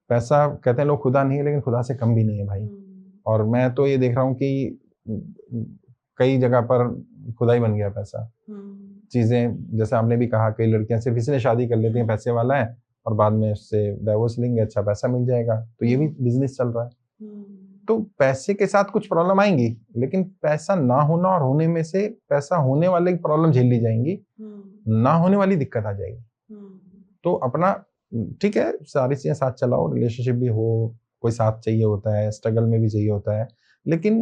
पैसा कहते हैं लोग खुदा नहीं है, लेकिन खुदा से कम भी नहीं है भाई। और मैं तो ये देख रहा हूँ कि कई जगह पर खुदा ही बन गया पैसा। चीजें जैसे आपने भी कहा, कई लड़कियां सिर्फ इसलिए शादी कर लेती हैं पैसे वाला है, और बाद में उससे डाइवोर्स लेंगे, अच्छा पैसा मिल जाएगा, तो ये भी बिजनेस चल रहा है। तो पैसे के साथ कुछ प्रॉब्लम आएंगी, लेकिन पैसा ना होना और होने में से पैसा होने वाले की प्रॉब्लम झेल ली जाएंगी, ना होने वाली दिक्कत आ जाएगी। तो अपना ठीक है, सारी चीजें साथ चलाओ, रिलेशनशिप भी हो, कोई साथ चाहिए होता है, स्ट्रगल में भी चाहिए होता है, लेकिन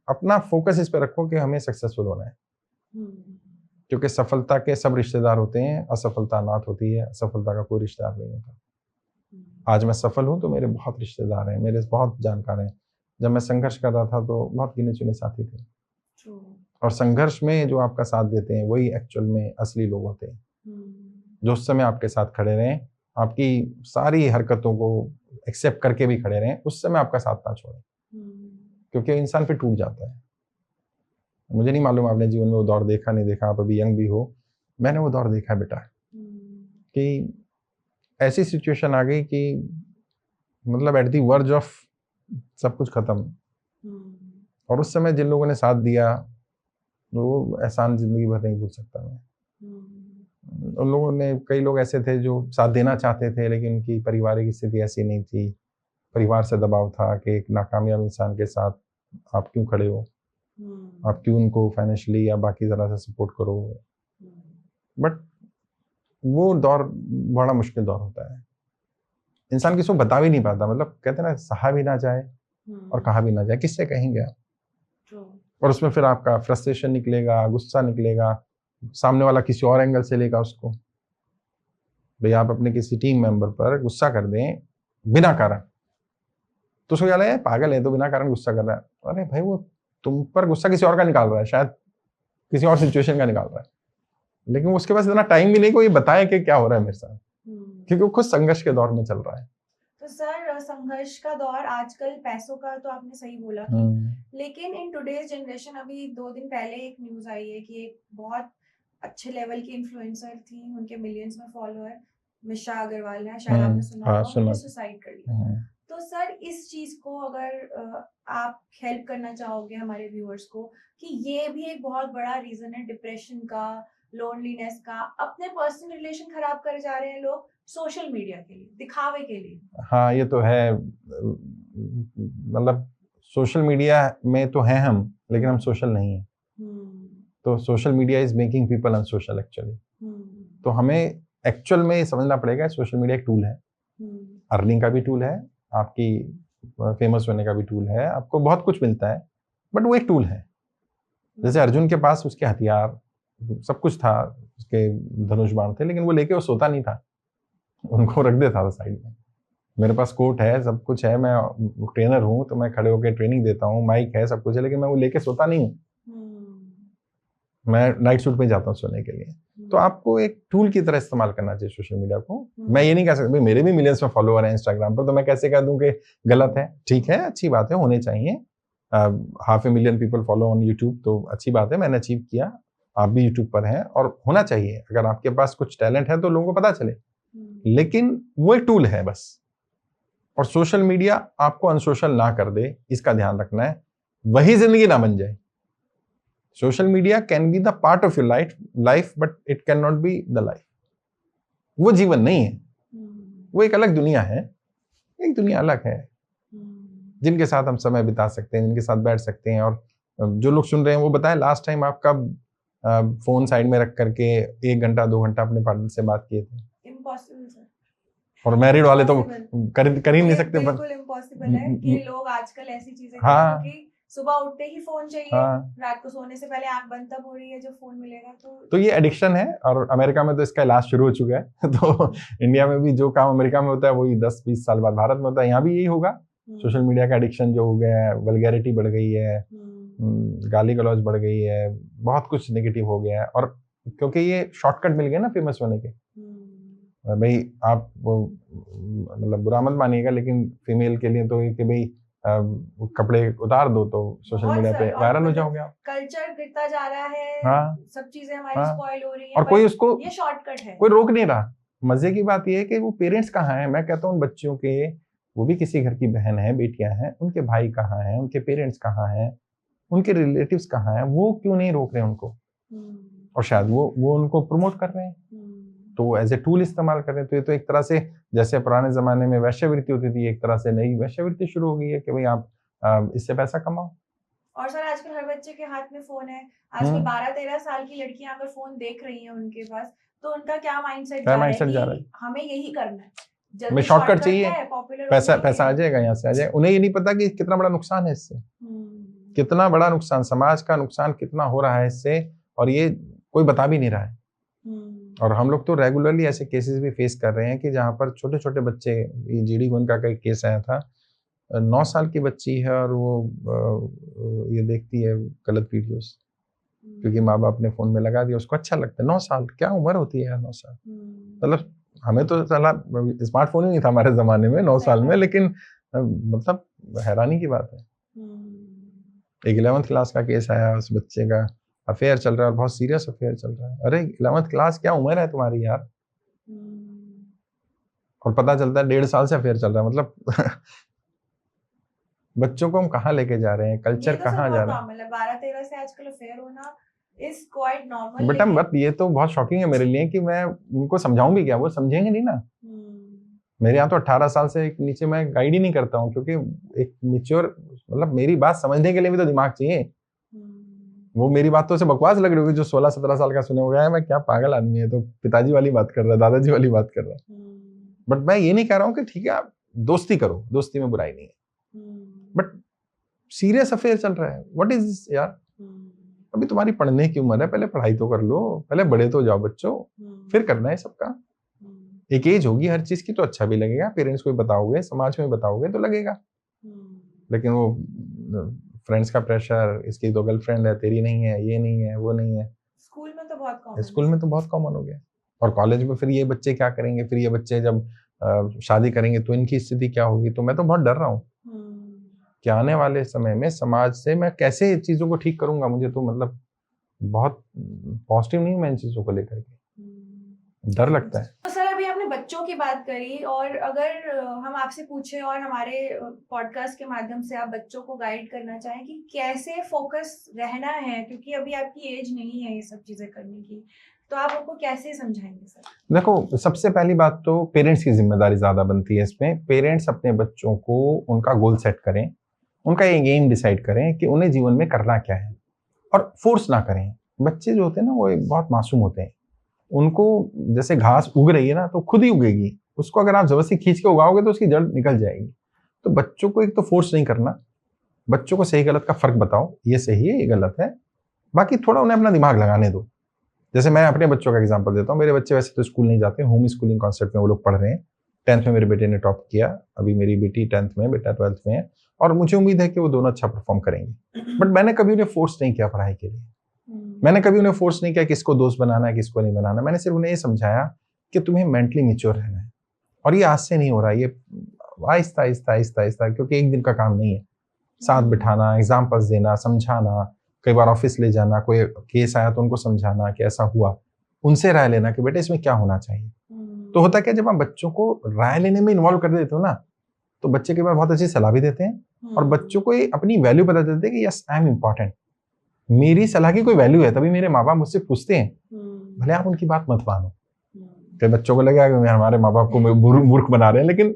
अपना फोकस इस पर रखो कि हमें सक्सेसफुल होना है। क्योंकि सफलता के सब रिश्तेदार होते हैं, असफलता अनाथ होती है, असफलता का कोई रिश्तेदार नहीं होता। आज मैं सफल हूं तो मेरे बहुत रिश्तेदार हैं, मेरे बहुत जानकार हैं। जब मैं संघर्ष कर रहा था तो बहुत गिने चुने साथी थे, और संघर्ष में जो आपका साथ देते हैं वही एक्चुअल में असली लोग होते हैं, जो उस समय आपके साथ खड़े रहें, आपकी सारी हरकतों को एक्सेप्ट करके भी खड़े रहें, उस समय आपका साथ ना छोड़ें, क्योंकि इंसान फिर टूट जाता है। मुझे नहीं मालूम आपने जीवन में वो दौर देखा नहीं देखा, आप अभी यंग भी हो, मैंने वो दौर देखा है बेटा, कि ऐसी सिचुएशन आ गई कि मतलब एट दी वर्ज ऑफ सब कुछ खत्म, और उस समय जिन लोगों ने साथ दिया वो एहसान जिंदगी भर नहीं भूल सकता मैं। उन लोगों ने, कई लोग ऐसे थे जो साथ देना चाहते थे, लेकिन उनकी पारिवारिक स्थिति ऐसी नहीं थी, परिवार से दबाव था कि एक नाकामयाब इंसान के साथ आप क्यों खड़े हो, आप क्यों उनको फाइनेंशियली या बाकी तरह से सपोर्ट करो। बट वो दौर बड़ा मुश्किल दौर होता है, इंसान किसी को बता भी नहीं पाता, मतलब कहते हैं ना, सहा भी ना जाए और कहा भी ना जाए, किससे कहेंगे आप। और उसमें फिर आपका फ्रस्ट्रेशन निकलेगा, गुस्सा निकलेगा, सामने वाला किसी और एंगल से लेगा उसको। भाई आप अपने किसी टीम मेंबर पर गुस्सा कर दें बिना कारण, तो उसको क्या लगेगा, पागल है तो बिना कारण गुस्सा कर रहा है। अरे भाई वो तुम पर गुस्सा किसी और का निकाल रहा है, शायद किसी और सिचुएशन का निकाल रहा है, लेकिन उसके पास इतना टाइम भी नहीं को ये बताए कि क्या हो रहा है मेरे साथ, क्योंकि वो खुद संघर्ष के दौर में चल रहा है। तो सर संघर्ष का दौर आजकल पैसों का तो आपने सही बोला, लेकिन इन टुडेज जनरेशन, अभी 2 दिन पहले एक न्यूज आई है कि एक बहुत अच्छे लेवल की इन्फ्लुएंसर थी, उनके मिलियंस में फॉलोअर, मिशा अग्रवाल है, शायद आपने सुना होगा, उन्होंने सुसाइड कर लिया। तो सर इस चीज को अगर आप हेल्प करना चाहोगे हमारे व्यूअर्स को, कि ये भी एक बहुत बड़ा रीजन है डिप्रेशन का, लोनलीनेस का, अपने पर्सनल रिलेशन खराब कर जा रहे हैं लोग सोशल मीडिया के लिए, दिखावे के लिए। हाँ ये तो है, मतलब सोशल मीडिया में तो हैं हम, लेकिन हम सोशल नहीं है। तो social media is making people unsocial actually. तो हमें एक्चुअल में ये समझना पड़ेगा, सोशल मीडिया एक टूल है, अर्निंग का भी टूल है, आपकी फेमस होने का भी टूल है, आपको बहुत कुछ मिलता है, बट वो एक टूल है। जैसे अर्जुन के पास उसके हथियार सब कुछ था, उसके धनुष बाण थे, लेकिन वो लेके वो सोता नहीं था, उनको रख देता था साइड में। मेरे पास कोट है, सब कुछ है, मैं ट्रेनर हूँ तो मैं खड़े होकर ट्रेनिंग देता हूँ, माइक है, सब कुछ है, लेकिन मैं वो लेके सोता नहीं हूँ, मैं नाइट सूट में जाता हूँ सोने के लिए। तो आपको एक टूल की तरह इस्तेमाल करना चाहिए सोशल मीडिया को। मैं ये नहीं कह सकता, मेरे भी मिलियंस में फॉलोअर हैं इंस्टाग्राम पर, तो मैं कैसे कह दूं कि गलत है। ठीक है, अच्छी बात है, होने चाहिए। 500,000 पीपल फॉलो ऑन यूट्यूब, तो अच्छी बात है, मैंने अचीव किया, आप भी यूट्यूब पर हैं, और होना चाहिए। अगर आपके पास कुछ टैलेंट है तो लोगों को पता चले, लेकिन वो एक टूल है बस। और सोशल मीडिया आपको अनसोशल ना कर दे, इसका ध्यान रखना है, वही जिंदगी ना बन जाए। Social media can be the part of your life, but it can not be the life. वो जीवन नहीं है, वो एक अलग दुनिया है, एक दुनिया अलग है, जिनके साथ हम समय बिता सकते हैं, जिनके साथ बैठ सकते हैं। और जो लोग सुन रहे हैं वो बताएं, लास्ट टाइम आप कब फोन साइड में रख करके 1 घंटा 2 घंटा अपने पार्टनर से बात किए थे? Impossible sir. और मैरिड वाले तो कर ही नहीं सकते। बिल्कुल इम्पॉसिबल है कि लोग आजकल ऐसी चीजें हाँ, क्योंकि सुबह उठते ही फोन चाहिए, हाँ, रात को सोने से पहले आंख बंद तब हो रही है जब फोन मिलेगा। तो ये एडिक्शन है, और अमेरिका में तो इसका इलाज शुरू हो चुका है। तो इंडिया में भी जो काम अमेरिका में होता है वही 10-20 साल बाद भारत में होता है, यहाँ भी यही होगा। सोशल मीडिया का एडिक्शन जो हो गया है, वल्गैरिटी बढ़ गई है, गाली गलौज बढ़ गई है, बहुत कुछ नेगेटिव हो गया है। और क्योंकि ये शॉर्टकट मिल गए ना फेमस होने के। भाई आप मतलब बुरा मत मानिएगा, लेकिन फीमेल के लिए तो ये कि भाई कपड़े उतार दो तो सोशल मीडिया पे वायरल हो जाओगे आप। कल्चर गिरता जा रहा है, हाँ, सब चीजें हमारी स्पॉइल हो रही हैं, और कोई उसको, ये शॉर्टकट है, कोई रोक नहीं रहा। मजे की बात ये है कि वो पेरेंट्स कहाँ हैं, मैं कहता हूँ बच्चों के, वो भी किसी घर की बहन है, बेटियां हैं, उनके भाई कहाँ हैं, उनके पेरेंट्स कहाँ हैं, उनके रिलेटिव्स कहाँ हैं, वो क्यों नहीं रोक रहे उनको? और शायद वो उनको प्रमोट कर रहे हैं, तो एज ए टूल इस्तेमाल कर रहे हैं। तो ये तो एक तरह से जैसे पुराने जमाने में वैश्यवृत्ति होती थी, एक तरह से नई वैश्यवृत्ति शुरू हो गई है कि भाई आप इससे पैसा कमाओ। और सर आजकल हर बच्चे के हाथ में फोन है। आजकल 12-13 साल की लड़कियां अगर फोन देख रही हैं उनके पास, तो उनका क्या माइंडसेट जा रहा है कि हमें यही करना है, हमें शॉर्टकट चाहिए, पैसा आ जाएगा, यहाँ से आ जाएगा। उन्हें ये नहीं पता कि कितना बड़ा नुकसान है इससे, कितना बड़ा नुकसान, समाज का नुकसान कितना हो रहा है इससे, और ये कोई बता भी नहीं रहा है। और हम लोग तो रेगुलरली ऐसे केसेस भी फेस कर रहे हैं कि जहाँ पर छोटे छोटे बच्चे, ये जीडी गोयनका का एक केस आया था, 9 साल की बच्ची है और वो ये देखती है गलत वीडियोस, क्योंकि माँ बाप ने फोन में लगा दिया, उसको अच्छा लगता है। 9 साल क्या उम्र होती है यार, 9 साल। मतलब हमें तो साला स्मार्टफोन ही नहीं था हमारे जमाने में 9 साल में, लेकिन मतलब हैरानी की बात है। एक 11th क्लास का केस आया, उस बच्चे का अफेयर चल रहा है, और बहुत सीरियस अफेयर चल रहा है। अरे 11th क्लास क्या उम्र है तुम्हारी यार, और पता चलता है 1.5 साल से अफेयर चल रहा है। मतलब बच्चों को हम कहाँ लेके जा रहे हैं, कल्चर कहाँ जा रहा है। 12-13 से आजकल अफेयर होना इज क्वाइट नॉर्मल। बेटा मत, ये तो बहुत शॉकिंग है मेरे लिए कि मैं उनको समझाऊं भी क्या, वो समझेंगे नहीं ना। मेरे यहाँ तो 18 साल से नीचे मैं गाइड ही नहीं करता हूँ, क्योंकि एक मैच्योर, मतलब मेरी बात समझने के लिए भी तो दिमाग चाहिए। वो मेरी बात तो उसे बकवास लग रही होगी जो 16-17 साल का सुने हो गया है, मैं क्या पागल आदमी है, तो पिताजी वाली बात कर रहा है, दादाजी वाली बात कर रहा है। बट मैं ये नहीं कह रहा हूँ कि ठीक है आप दोस्ती करो, दोस्ती में बुराई नहीं है, बट सीरियस अफेयर चल रहा है, व्हाट इज दिस यार। अभी तुम्हारी पढ़ने की उम्र है, पहले पढ़ाई तो कर लो, पहले बड़े तो जाओ बच्चों, फिर करना है सबका। एक एज होगी हर चीज की, तो अच्छा भी लगेगा, पेरेंट्स को बताओगे, समाज में बताओगे तो लगेगा। लेकिन वो फ्रेंड्स का प्रेशर, इसकी तो गर्लफ्रेंड है, तेरी नहीं है, ये नहीं है, वो नहीं है, स्कूल में तो बहुत कॉमन, स्कूल में तो बहुत कॉमन हो गया। और कॉलेज में फिर ये बच्चे क्या करेंगे, फिर ये बच्चे जब शादी करेंगे तो इनकी स्थिति क्या होगी। तो मैं तो बहुत डर रहा हूँ कि आने वाले समय में समाज से मैं कैसे चीजों को ठीक करूंगा। मुझे तो मतलब बहुत पॉजिटिव नहीं हूँ मैं इन चीजों को लेकर के, डर लगता है। तो सर अभी आपने बच्चों की बात करी, और अगर हम आपसे पूछें और हमारे पॉडकास्ट के माध्यम से आप बच्चों को गाइड करना चाहें कि कैसे फोकस रहना है, क्योंकि अभी आपकी एज नहीं है ये सब चीजें करने की, तो आप उनको कैसे समझाएंगे सर? देखो, सबसे पहली बात तो पेरेंट्स की जिम्मेदारी ज्यादा बनती है इसमें। पेरेंट्स अपने बच्चों को उनका गोल सेट करें, उनका एक एम डिसाइड करें कि उन्हें जीवन में करना क्या है, और फोर्स ना करें। बच्चे जो होते हैं ना वो बहुत मासूम होते हैं, उनको जैसे घास उग रही है ना तो खुद ही उगेगी, उसको अगर आप जबरदस्ती खींच के उगाओगे तो उसकी जड़ निकल जाएगी। तो बच्चों को एक तो फोर्स नहीं करना, बच्चों को सही गलत का फर्क बताओ, ये सही है ये गलत है, बाकी थोड़ा उन्हें अपना दिमाग लगाने दो। जैसे मैं अपने बच्चों का एग्जांपल देता हूँ, मेरे बच्चे वैसे तो स्कूल नहीं जाते, होम स्कूलिंग कॉन्सेप्ट में वो लोग पढ़ रहे हैं। 10th में मेरे बेटे ने टॉप किया, अभी मेरी बेटी 10th में, बेटा 12th में है, और मुझे उम्मीद है कि वो दोनों अच्छा परफॉर्म करेंगे। बट मैंने कभी उन्हें फोर्स नहीं किया पढ़ाई के लिए, मैंने कभी उन्हें फोर्स नहीं किया किसको दोस्त बनाना है किसको नहीं बनाना। मैंने सिर्फ उन्हें ये समझाया कि तुम्हें मेंटली मैच्योर रहना है, और ये आज से नहीं हो रहा, ये आहिस्ता आहिस्ता आहिस्ता आहिस्ता, क्योंकि एक दिन का काम नहीं है। साथ बिठाना, एग्जाम्पल्स देना, समझाना, कई बार ऑफिस ले जाना, कोई केस आया तो उनको समझाना कि ऐसा हुआ, उनसे राय लेना कि बेटा इसमें क्या होना चाहिए। तो होता क्या, जब आप बच्चों को राय लेने में इन्वॉल्व कर देते हो ना, तो बच्चे कई बार बहुत अच्छी सलाह भी देते हैं, और बच्चों को अपनी वैल्यू बता देते हैं कि यस आई एम इम्पोर्टेंट, मेरी सलाह की कोई वैल्यू है, तभी मेरे माँ बाप मुझसे पूछते हैं, भले आप उनकी बात मत मानो। कई बच्चों को लगेगा कि हमारे माँ बाप को मूर्ख बना रहे हैं, लेकिन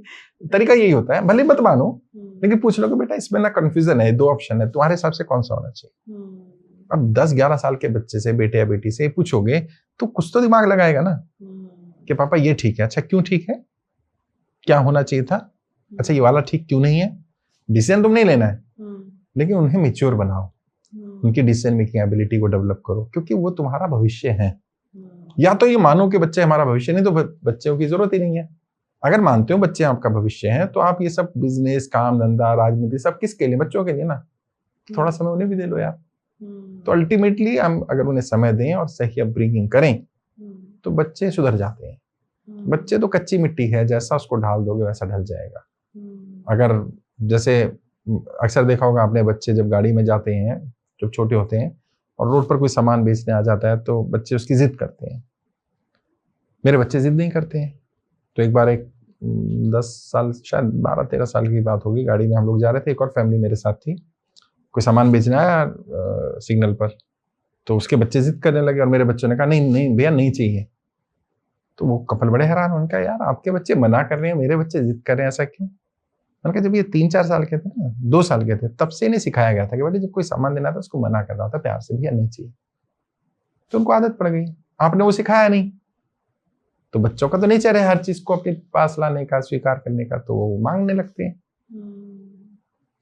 तरीका यही होता है, भले मत मानो लेकिन पूछ लो कि बेटा इसमें ना कंफ्यूजन है, 2 ऑप्शन है, तुम्हारे हिसाब से कौन सा होना चाहिए। अब 10-11 साल के बच्चे से, बेटे या बेटी से पूछोगे तो कुछ तो दिमाग लगाएगा ना कि पापा ये ठीक है, अच्छा क्यों ठीक है, क्या होना चाहिए था, अच्छा ये वाला ठीक क्यों नहीं है। डिसीजन तुम नहीं लेना है, लेकिन उन्हें मैच्योर बनाओ, उनकी डिसीजन मेकिंग एबिलिटी को डेवलप करो, क्योंकि वो तुम्हारा भविष्य है। या तो ये मानो कि बच्चे हमारा भविष्य, नहीं तो बच्चों की जरूरत ही नहीं है। अगर मानते हो बच्चे आपका भविष्य है तो आप ये सब बिजनेस, काम धंधा, राजनीति सब किसके लिए, बच्चों के लिए ना। थोड़ा समय उन्हें भी दे लो यार। तो अल्टीमेटली हम अगर उन्हें समय दें और सही अपब्रिंगिंग करें तो बच्चे सुधर जाते हैं। बच्चे तो कच्ची मिट्टी है, जैसा उसको ढाल दोगे वैसा ढल जाएगा। अगर जैसे अक्सर देखा होगा आपने, बच्चे जब गाड़ी में जाते हैं, जब छोटे होते हैं और रोड पर कोई सामान बेचने आ जाता है तो बच्चे उसकी जिद करते हैं। मेरे बच्चे जिद नहीं करते हैं। तो एक बार 10 साल, शायद 12-13 साल की बात होगी, गाड़ी में हम लोग जा रहे थे, एक और फैमिली मेरे साथ थी, कोई सामान बेचने आया सिग्नल पर, तो उसके बच्चे जिद करने लगे और मेरे बच्चों ने कहा नहीं नहीं भैया नहीं चाहिए। तो वो कपल बड़े हैरान, उनका यार आपके बच्चे मना कर रहे हैं, मेरे बच्चे जिद कर रहे हैं, ऐसा क्यों। मैंने कहा जब ये 3-4 साल के थे ना, 2 साल के थे, तब से इन्हें सिखाया गया था कि बेटे जब कोई सामान देना था उसको मना कर रहा था प्यार से, भैया नहीं चाहिए। तो उनको आदत पड़ गई, आपने वो सिखाया नहीं। तो बच्चों का तो नेचर है हर चीज को अपने पास लाने का, स्वीकार करने का, तो वो मांगने लगते हैं।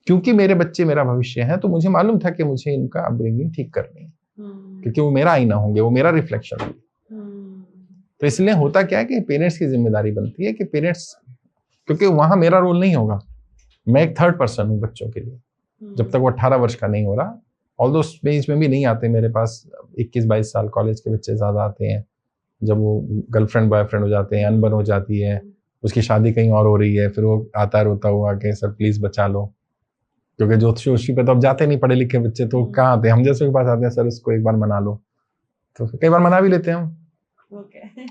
क्योंकि मेरे बच्चे मेरा भविष्य है, तो मुझे मालूम था कि मुझे इनका अपब्रिंगिंग ठीक करनी है, क्योंकि वो मेरा आईना होंगे, वो मेरा रिफ्लेक्शन होंगे। तो इसलिए होता क्या है कि पेरेंट्स की जिम्मेदारी बनती है कि पेरेंट्स, क्योंकि वहां मेरा रोल नहीं होगा, मैं एक थर्ड पर्सन हूँ बच्चों के लिए, जब तक वो 18 वर्ष का नहीं हो रहा। ऑल्दो इसमें भी नहीं आते मेरे पास 21-22 साल, कॉलेज के बच्चे ज्यादा आते हैं। जब वो गर्लफ्रेंड बॉयफ्रेंड हो जाते हैं, अनबन हो जाती है, उसकी शादी कहीं और हो रही है, फिर वो आता है रोता हुआ कि सर प्लीज बचा लो, क्योंकि ज्योतिषी पे तो अब जाते नहीं पढ़े लिखे बच्चे, तो कहाँ आते हैं, हम जैसे के पास आते हैं, सर उसको एक बार मना लो। तो कई बार मना भी लेते हैं हम,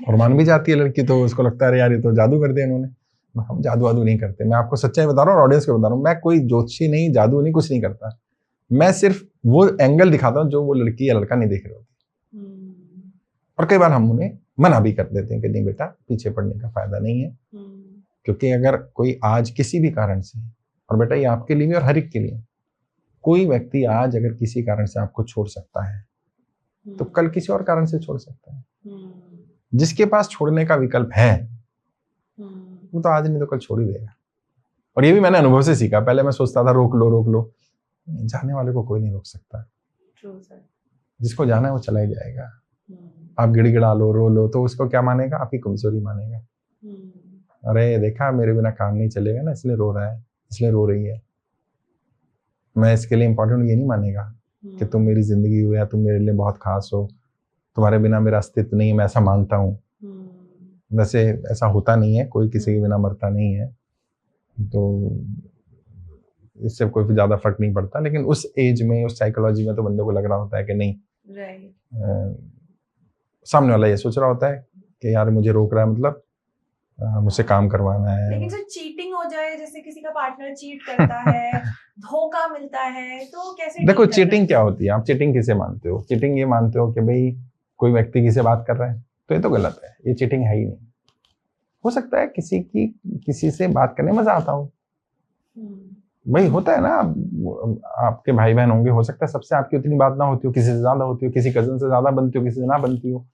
और मान भी जाती है लड़की, तो उसको लगता है यार ये तो जादू कर दिया इन्होंने। हम जादू वादू नहीं करते, मैं आपको सच्चाई बता रहा हूँ और ऑडियंस को बता रहा हूँ, मैं कोई ज्योतिषी नहीं, जादू नहीं, कुछ नहीं करता। मैं सिर्फ वो एंगल दिखाता हूँ जो वो लड़की या लड़का नहीं देख रहे होते। और कई बार हम उन्हें मना भी कर देते हैं कि नहीं बेटा, पीछे पड़ने का फायदा नहीं है, क्योंकि अगर कोई आज किसी भी कारण से, और बेटा ये आपके लिए भी और हर एक के लिए, कोई व्यक्ति आज अगर किसी कारण से आपको छोड़ सकता है तो कल किसी और कारण से छोड़ सकता है। जिसके पास छोड़ने का विकल्प है वो तो आज नहीं तो कल छोड़ ही देगा। और ये भी मैंने अनुभव से सीखा। पहले मैं सोचता था रोक लो, जाने वाले को कोई नहीं रोक सकता। जिसको जाना है वो चला ही जाएगा। आप गिड़गिड़ा लो, रो लो, तो उसको क्या मानेगा, आपकी कमजोरी मानेगा। अरे देखा मेरे बिना काम नहीं चलेगा ना, इसलिए रो रहा है, इसलिए रो रही है। मैं इसके लिए इम्पोर्टेंट ये नहीं मानेगा कि तुम मेरी जिंदगी हो या तुम मेरे लिए बहुत खास हो, तुम्हारे बिना मेरा अस्तित्व नहीं है, मैं ऐसा मानता हूँ। वैसे ऐसा होता नहीं है, कोई किसी के बिना मरता नहीं है, तो इससे कोई ज्यादा फर्क नहीं पड़ता। लेकिन उस एज में, उस साइकोलॉजी में तो बंदे को लग रहा होता है कि नहीं, सामने वाला ये सोच रहा होता है कि यार मुझे रोक रहा है, मतलब मुझसे काम करवाना है। लेकिन सर चीटिंग हो जाए, जैसे किसी का पार्टनर चीट करता है, धोखा मिलता है, तो कैसे? देखो चीटिंग क्या होती है, आप चीटिंग किसे मानते हो? चीटिंग ये मानते हो कि भाई कोई व्यक्ति किसी से बात कर रहा है, तो ये तो गलत है, ये चीटिंग है ही नहीं। हो सकता है किसी से बात करने मजा आता हो, भाई होता है ना, आपके भाई बहन होंगे, हो सकता है सबसे आपकी उतनी बात ना होती हो, किसी से ज्यादा होती हो, किसी कजन से ज्यादा बनती हो, किसी से ना बनती हो।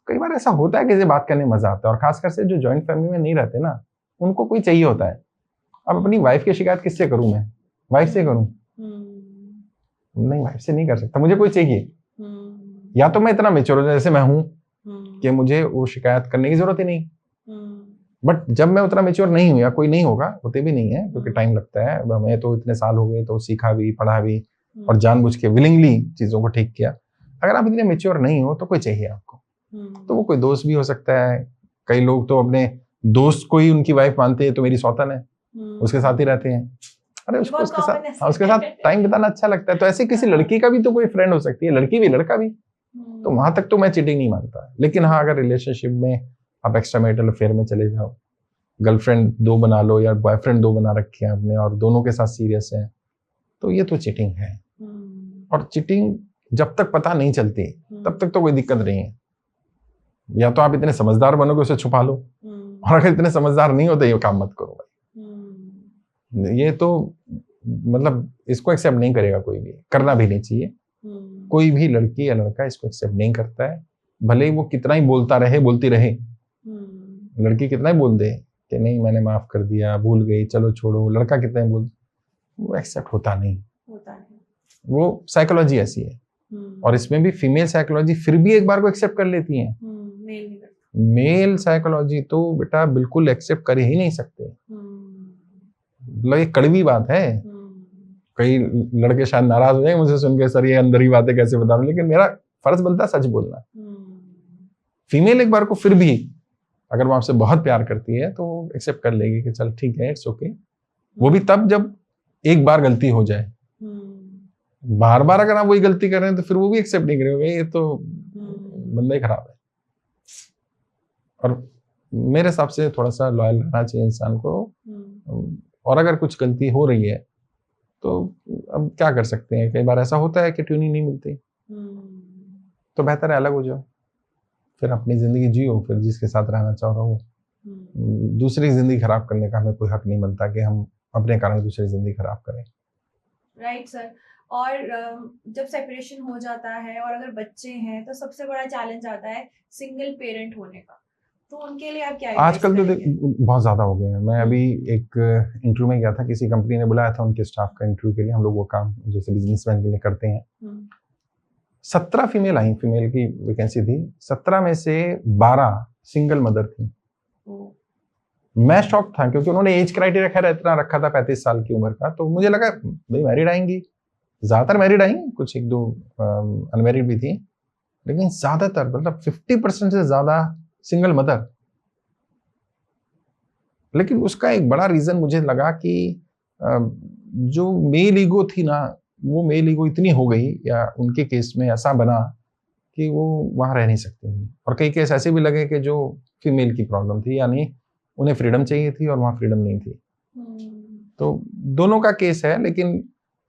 कई बार ऐसा होता है, किसी से बात करने में मजा आता है। और खासकर से जो जॉइंट फैमिली में नहीं रहते ना, उनको कोई चाहिए होता है। अब अपनी वाइफ की शिकायत किससे करूं मैं? वाइफ से करूं? नहीं, वाइफ से नहीं कर सकता, मुझे कोई चाहिए। या तो मैं इतना मेच्योर हो जाऊं जैसे मैं हूं कि मुझे वो शिकायत करने की जरूरत ही नहीं। बट जब मैं उतना मेच्योर नहीं हूं, या कोई नहीं होगा, होते भी नहीं है क्योंकि टाइम लगता है, हमें तो इतने साल हो गए, तो सीखा भी, पढ़ा भी, और जानबूझ के विलिंगली चीजों को ठीक किया। अगर आप इतने मेच्योर नहीं हो तो कोई चाहिए आपको। तो वो कोई दोस्त भी हो सकता है। कई लोग तो अपने दोस्त को ही उनकी वाइफ मानते हैं, तो मेरी सौतन है, उसके साथ ही रहते हैं। अरे उसको उसके साथ टाइम बिताना अच्छा लगता है। तो ऐसे किसी लड़की का भी तो कोई फ्रेंड हो सकती है, लड़की भी लड़का भी। तो वहां तक तो मैं चीटिंग नहीं मानता। लेकिन हाँ, अगर रिलेशनशिप में आप एक्स्ट्रा मैरिटल अफेयर में चले जाओ, गर्लफ्रेंड 2 बना लो या बॉयफ्रेंड 2 बना रखे हैं आपने, और दोनों के साथ सीरियस है, तो ये तो चीटिंग है। और चीटिंग जब तक पता नहीं चलती तब तक तो कोई दिक्कत नहीं है। या तो आप इतने समझदार बनोगे, उसे छुपा लो, और अगर इतने समझदार नहीं होते, ये काम मत करो भाई। ये तो मतलब इसको एक्सेप्ट नहीं करेगा कोई भी, करना भी नहीं चाहिए। कोई भी लड़की या लड़का इसको एक्सेप्ट नहीं करता है, भले ही वो कितना ही बोलता रहे, बोलती रहे। लड़की कितना ही बोल दे कि नहीं मैंने माफ कर दिया, भूल गई, चलो छोड़ो, लड़का कितना ही बोल, वो एक्सेप्ट होता नहीं। वो साइकोलॉजी ऐसी है। और इसमें भी फीमेल साइकोलॉजी फिर भी एक बार को एक्सेप्ट कर लेती है, मेल साइकोलॉजी तो बेटा बिल्कुल एक्सेप्ट कर ही नहीं सकते। मतलब ये कड़वी बात है। कई लड़के शायद नाराज हो जाए मुझे सुन के, सर ये अंदर ही बातें कैसे बता रहे, लेकिन मेरा फर्ज बनता है सच बोलना। फीमेल एक बार को फिर भी अगर वो आपसे बहुत प्यार करती है तो एक्सेप्ट कर लेगी कि चल ठीक है, इट्स ओके। वो भी तब जब एक बार गलती हो जाए। बार बार अगर आप वही गलती कर रहे हैं तो फिर वो भी एक्सेप्ट नहीं करेंगे, ये तो बंदा ही खराब है। और मेरे हिसाब से थोड़ा सा लॉयल रहना चाहिए इंसान को। और अगर कुछ गलती हो रही है तो अब क्या कर सकते हैं, कई बार ऐसा होता है कि ट्यूनिंग नहीं मिलती, तो बेहतर है अलग हो जाओ, फिर अपनी जिंदगी जियो, फिर जिसके साथ रहना चाह रहा हो। दूसरी जिंदगी खराब करने का हमें कोई हक नहीं बनता कि हम अपने कारण दूसरी जिंदगी खराब करें। Right sir. और जब सेपरेशन हो जाता है और अगर बच्चे हैं तो सबसे बड़ा चैलेंज आता है सिंगल पेरेंट होने का, तो उनके लिए आप क्या आजकल तो बहुत ज्यादा हो गए हैं। मैं अभी एक इंटरव्यू में गया था, किसी कंपनी ने बुलाया था उनके स्टाफ का इंटरव्यू के लिए। हम लोग वो काम जैसे बिजनेसमैन के लिए करते हैं। 17 फीमेल आई, फीमेल की वैकेंसी थी, 17 में से 12 सिंगल मदर थी। मैं शॉक था क्योंकि उन्होंने एज क्राइटेरिया खैर इतना रखा था 35 साल की उम्र का, तो मुझे लगा भाई मैरिड आएंगी, ज्यादातर मैरिड आई, कुछ एक दो अनमैरिड भी थी, लेकिन ज्यादातर मतलब 50% से ज्यादा सिंगल मदर। लेकिन उसका एक बड़ा रीजन मुझे लगा कि जो मेल ईगो थी ना, वो मेल ईगो इतनी हो गई या उनके केस में ऐसा बना कि वो वहां रह नहीं सकती थी। और कई केस ऐसे भी लगे कि जो फीमेल की प्रॉब्लम थी, यानी उन्हें फ्रीडम चाहिए थी और वहां फ्रीडम नहीं थी। तो दोनों का केस है, लेकिन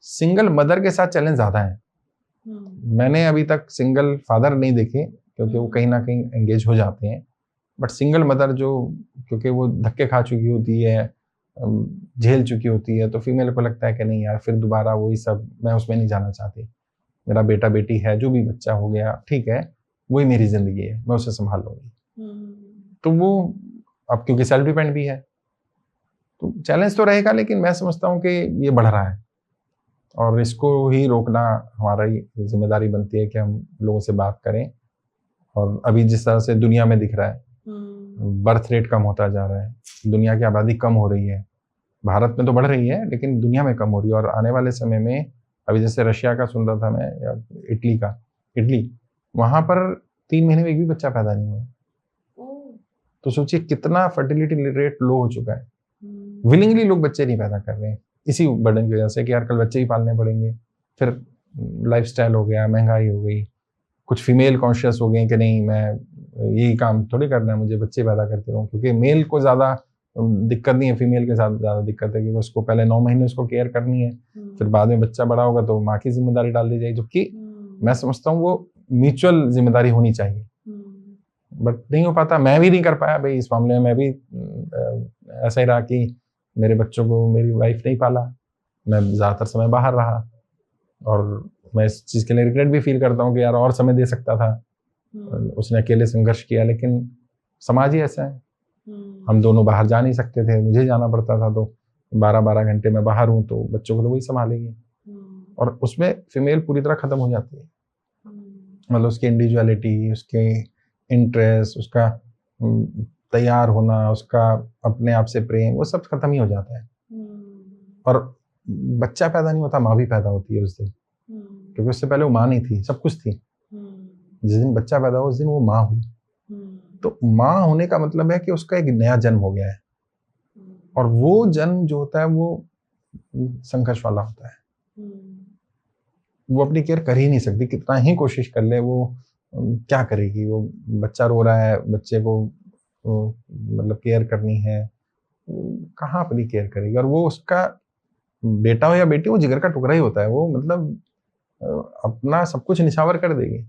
सिंगल मदर के साथ चैलेंज ज्यादा है। मैंने अभी तक सिंगल फादर नहीं देखे क्योंकि वो कहीं ना कहीं एंगेज हो जाते हैं, बट सिंगल मदर जो, क्योंकि वो धक्के खा चुकी होती है, झेल चुकी होती है, तो फीमेल को लगता है कि नहीं यार फिर दोबारा वही सब, मैं उसमें नहीं जाना चाहती। मेरा बेटा बेटी है, जो भी बच्चा हो गया ठीक है, वही मेरी जिंदगी है, मैं उसे संभाल लूंगी। तो वो अब क्योंकि सेल्फ डिपेंड भी है, तो चैलेंज तो रहेगा, लेकिन मैं समझता हूँ कि ये बढ़ रहा है और इसको ही रोकना हमारी जिम्मेदारी बनती है कि हम लोगों से बात करें। और अभी जिस तरह से दुनिया में दिख रहा है, बर्थ रेट कम होता जा रहा है, दुनिया की आबादी कम हो रही है, भारत में तो बढ़ रही है लेकिन दुनिया में कम हो रही है। और आने वाले समय में अभी जैसे रशिया का सुन रहा था मैं, या इटली, वहां पर 3 महीने में एक भी बच्चा पैदा नहीं हुआ। तो सोचिए कितना फर्टिलिटी रेट लो हो चुका है। विलिंगली लोग बच्चे नहीं पैदा कर रहे हैं इसी बर्डन की वजह से कि यार कल बच्चे ही पालने पड़ेंगे। फिर लाइफस्टाइल हो गया, महंगाई हो गई, कुछ फीमेल कॉन्शियस हो गए कि नहीं मैं यही काम थोड़ी करना है, मुझे बच्चे पैदा करते रहूं। क्योंकि मेल को ज्यादा दिक्कत नहीं है, फीमेल के साथ ज्यादा दिक्कत है, क्योंकि उसको पहले 9 महीने उसको केयर करनी है, फिर बाद में बच्चा बड़ा होगा तो माँ की जिम्मेदारी डाल दी जाएगी। जबकि मैं समझता हूँ वो म्यूचुअल जिम्मेदारी होनी चाहिए, बट नहीं हो पाता। मैं भी नहीं कर पाया भाई इस मामले में। मैं भी ऐसा ही रहा कि मेरे बच्चों को मेरी वाइफ नहीं पाला, मैं ज्यादातर समय बाहर रहा, और मैं इस चीज के लिए रिग्रेट भी फील करता हूँ कि यार और समय दे सकता था। उसने अकेले संघर्ष किया, लेकिन समाज ही ऐसा है, हम दोनों बाहर जा नहीं सकते थे, मुझे जाना पड़ता था, तो 12-12 घंटे मैं बाहर हूँ तो बच्चों को तो वही संभालेगी। और उसमें फीमेल पूरी तरह खत्म हो जाती है, मतलब उसकी इंडिविजुअलिटी, उसके इंटरेस्ट, उसका तैयार होना, उसका अपने आप से प्रेम, वो सब खत्म ही हो जाता है। और बच्चा पैदा नहीं होता, माँ भी पैदा होती है उस दिन, क्योंकि उससे पहले वो माँ नहीं थी, सब कुछ थी। जिस दिन बच्चा पैदा हो उस दिन वो माँ हुई। तो माँ होने का मतलब है कि उसका एक नया जन्म हो गया है, और वो जन्म जो होता है वो संघर्ष वाला होता है। वो अपनी केयर कर ही नहीं सकती, कितना ही कोशिश कर ले वो क्या करेगी। वो बच्चा रो रहा है, बच्चे को मतलब केयर करनी है, कहाँ अपनी केयर करेगी। और वो उसका बेटा हो या बेटी, वो जिगर का टुकड़ा ही होता है, वो मतलब अपना सब कुछ निछावर कर देगी।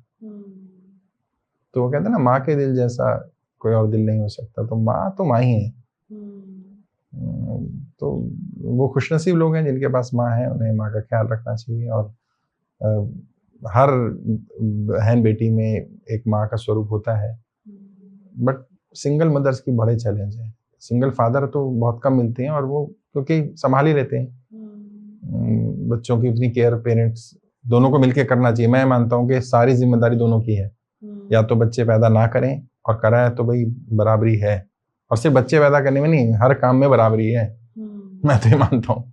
तो वो कहते हैं ना, माँ के दिल जैसा कोई और दिल नहीं हो सकता। तो माँ ही है। तो वो खुशनसीब लोग हैं जिनके पास माँ है, उन्हें माँ का ख्याल रखना चाहिए। और हर बहन बेटी में एक माँ का स्वरूप होता है, बट सिंगल मदर्स की बड़े चैलेंज है। सिंगल फादर तो बहुत कम मिलते हैं, और वो क्योंकि संभाल ही रहते हैं बच्चों की। उतनी केयर पेरेंट्स दोनों को मिलकर करना चाहिए। मैं मानता हूँ कि सारी जिम्मेदारी दोनों की है। या तो बच्चे पैदा ना करें, और कराए तो भाई बराबरी है। और सिर्फ बच्चे पैदा करने में नहीं, हर काम में बराबरी है। मैं तो ये मानता हूँ।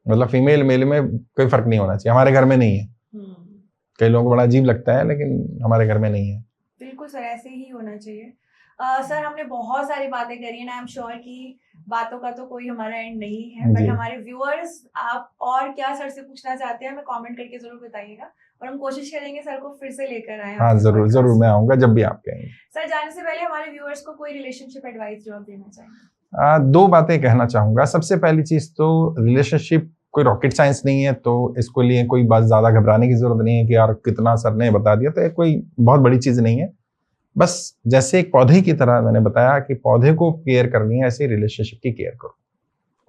मतलब फीमेल मेल में कोई फर्क नहीं होना चाहिए। हमारे घर में नहीं है। कई लोगों को बड़ा अजीब लगता है, लेकिन हमारे घर में नहीं है। बिल्कुल सर, ऐसे ही होना चाहिए। सर, हमने बहुत सारी बातें करी है, आई एम श्योर कि बातों का तो कोई हमारा एंड नहीं है, बट हमारे व्यूअर्स आप और क्या सर से पूछना चाहते हैं हमें कमेंट करके जरूर बताइएगा, और हम कोशिश करेंगे सर को फिर से लेकर आए। हाँ, जरूर जरूर, मैं आऊंगा जब भी आप कहेंगे। सर, जाने से पहले हमारे व्यूअर्स को कोई रिलेशनशिप एडवाइस जो आप देना चाहेंगे? दो बातें कहना चाहूंगा। सबसे पहली चीज तो रिलेशनशिप कोई रॉकेट साइंस नहीं है, तो इसको लिए कोई बात ज्यादा घबराने की जरूरत नहीं है कि यार कितना सर ने बता दिया, तो ये कोई बहुत बड़ी चीज नहीं है। बस जैसे एक पौधे की तरह मैंने बताया कि पौधे को केयर करनी है, ऐसे रिलेशनशिप की केयर करो।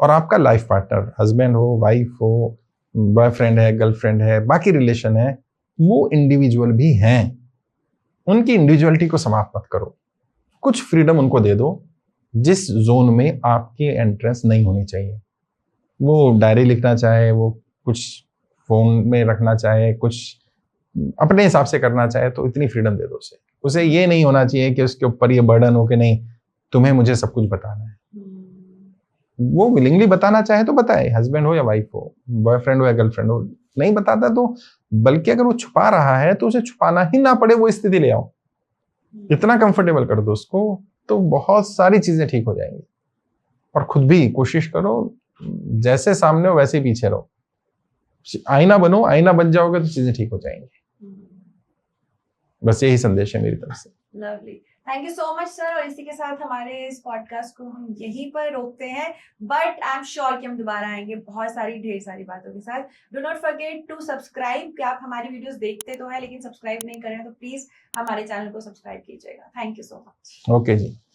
और आपका लाइफ पार्टनर, हस्बैंड हो, वाइफ हो, बॉयफ्रेंड है, गर्लफ्रेंड है, बाकी रिलेशन है, वो इंडिविजुअल भी हैं। उनकी इंडिविजुअलिटी को समाप्त मत करो। कुछ फ्रीडम उनको दे दो, जिस जोन में आपकी एंट्रेंस नहीं होनी चाहिए। वो डायरी लिखना चाहे, वो कुछ फोन में रखना चाहे, कुछ अपने हिसाब से करना चाहे, तो इतनी फ्रीडम दे दो उसे ये नहीं होना चाहिए कि उसके ऊपर ये बर्डन हो कि नहीं तुम्हें मुझे सब कुछ बताना है। वो विलिंगली बताना चाहे तो बताए, हस्बैंड हो या वाइफ हो, बॉयफ्रेंड हो या गर्लफ्रेंड हो। नहीं बताता तो, बल्कि अगर वो छुपा रहा है तो उसे छुपाना ही ना पड़े, वो स्थिति ले आओ। इतना कंफर्टेबल कर दो उसको, तो बहुत सारी चीजें ठीक हो जाएंगी। और खुद भी कोशिश करो, जैसे सामने हो वैसे ही पीछे रहो। आईना बनो, आईना बन जाओगे तो चीजें ठीक हो जाएंगी। बस यही संदेश है मेरी तरफ से। Lovely, thank you so much sir. और इसी के साथ हमारे इस पॉडकास्ट को हम यहीं पर रोकते हैं, बट आई एम श्योर कि हम दोबारा आएंगे बहुत सारी ढेर सारी बातों के साथ। Do not forget to subscribe, कि आप हमारी वीडियोस देखते तो हैं लेकिन सब्सक्राइब नहीं करें, तो प्लीज हमारे चैनल को सब्सक्राइब कीजिएगा। Thank you so much. Okay ji.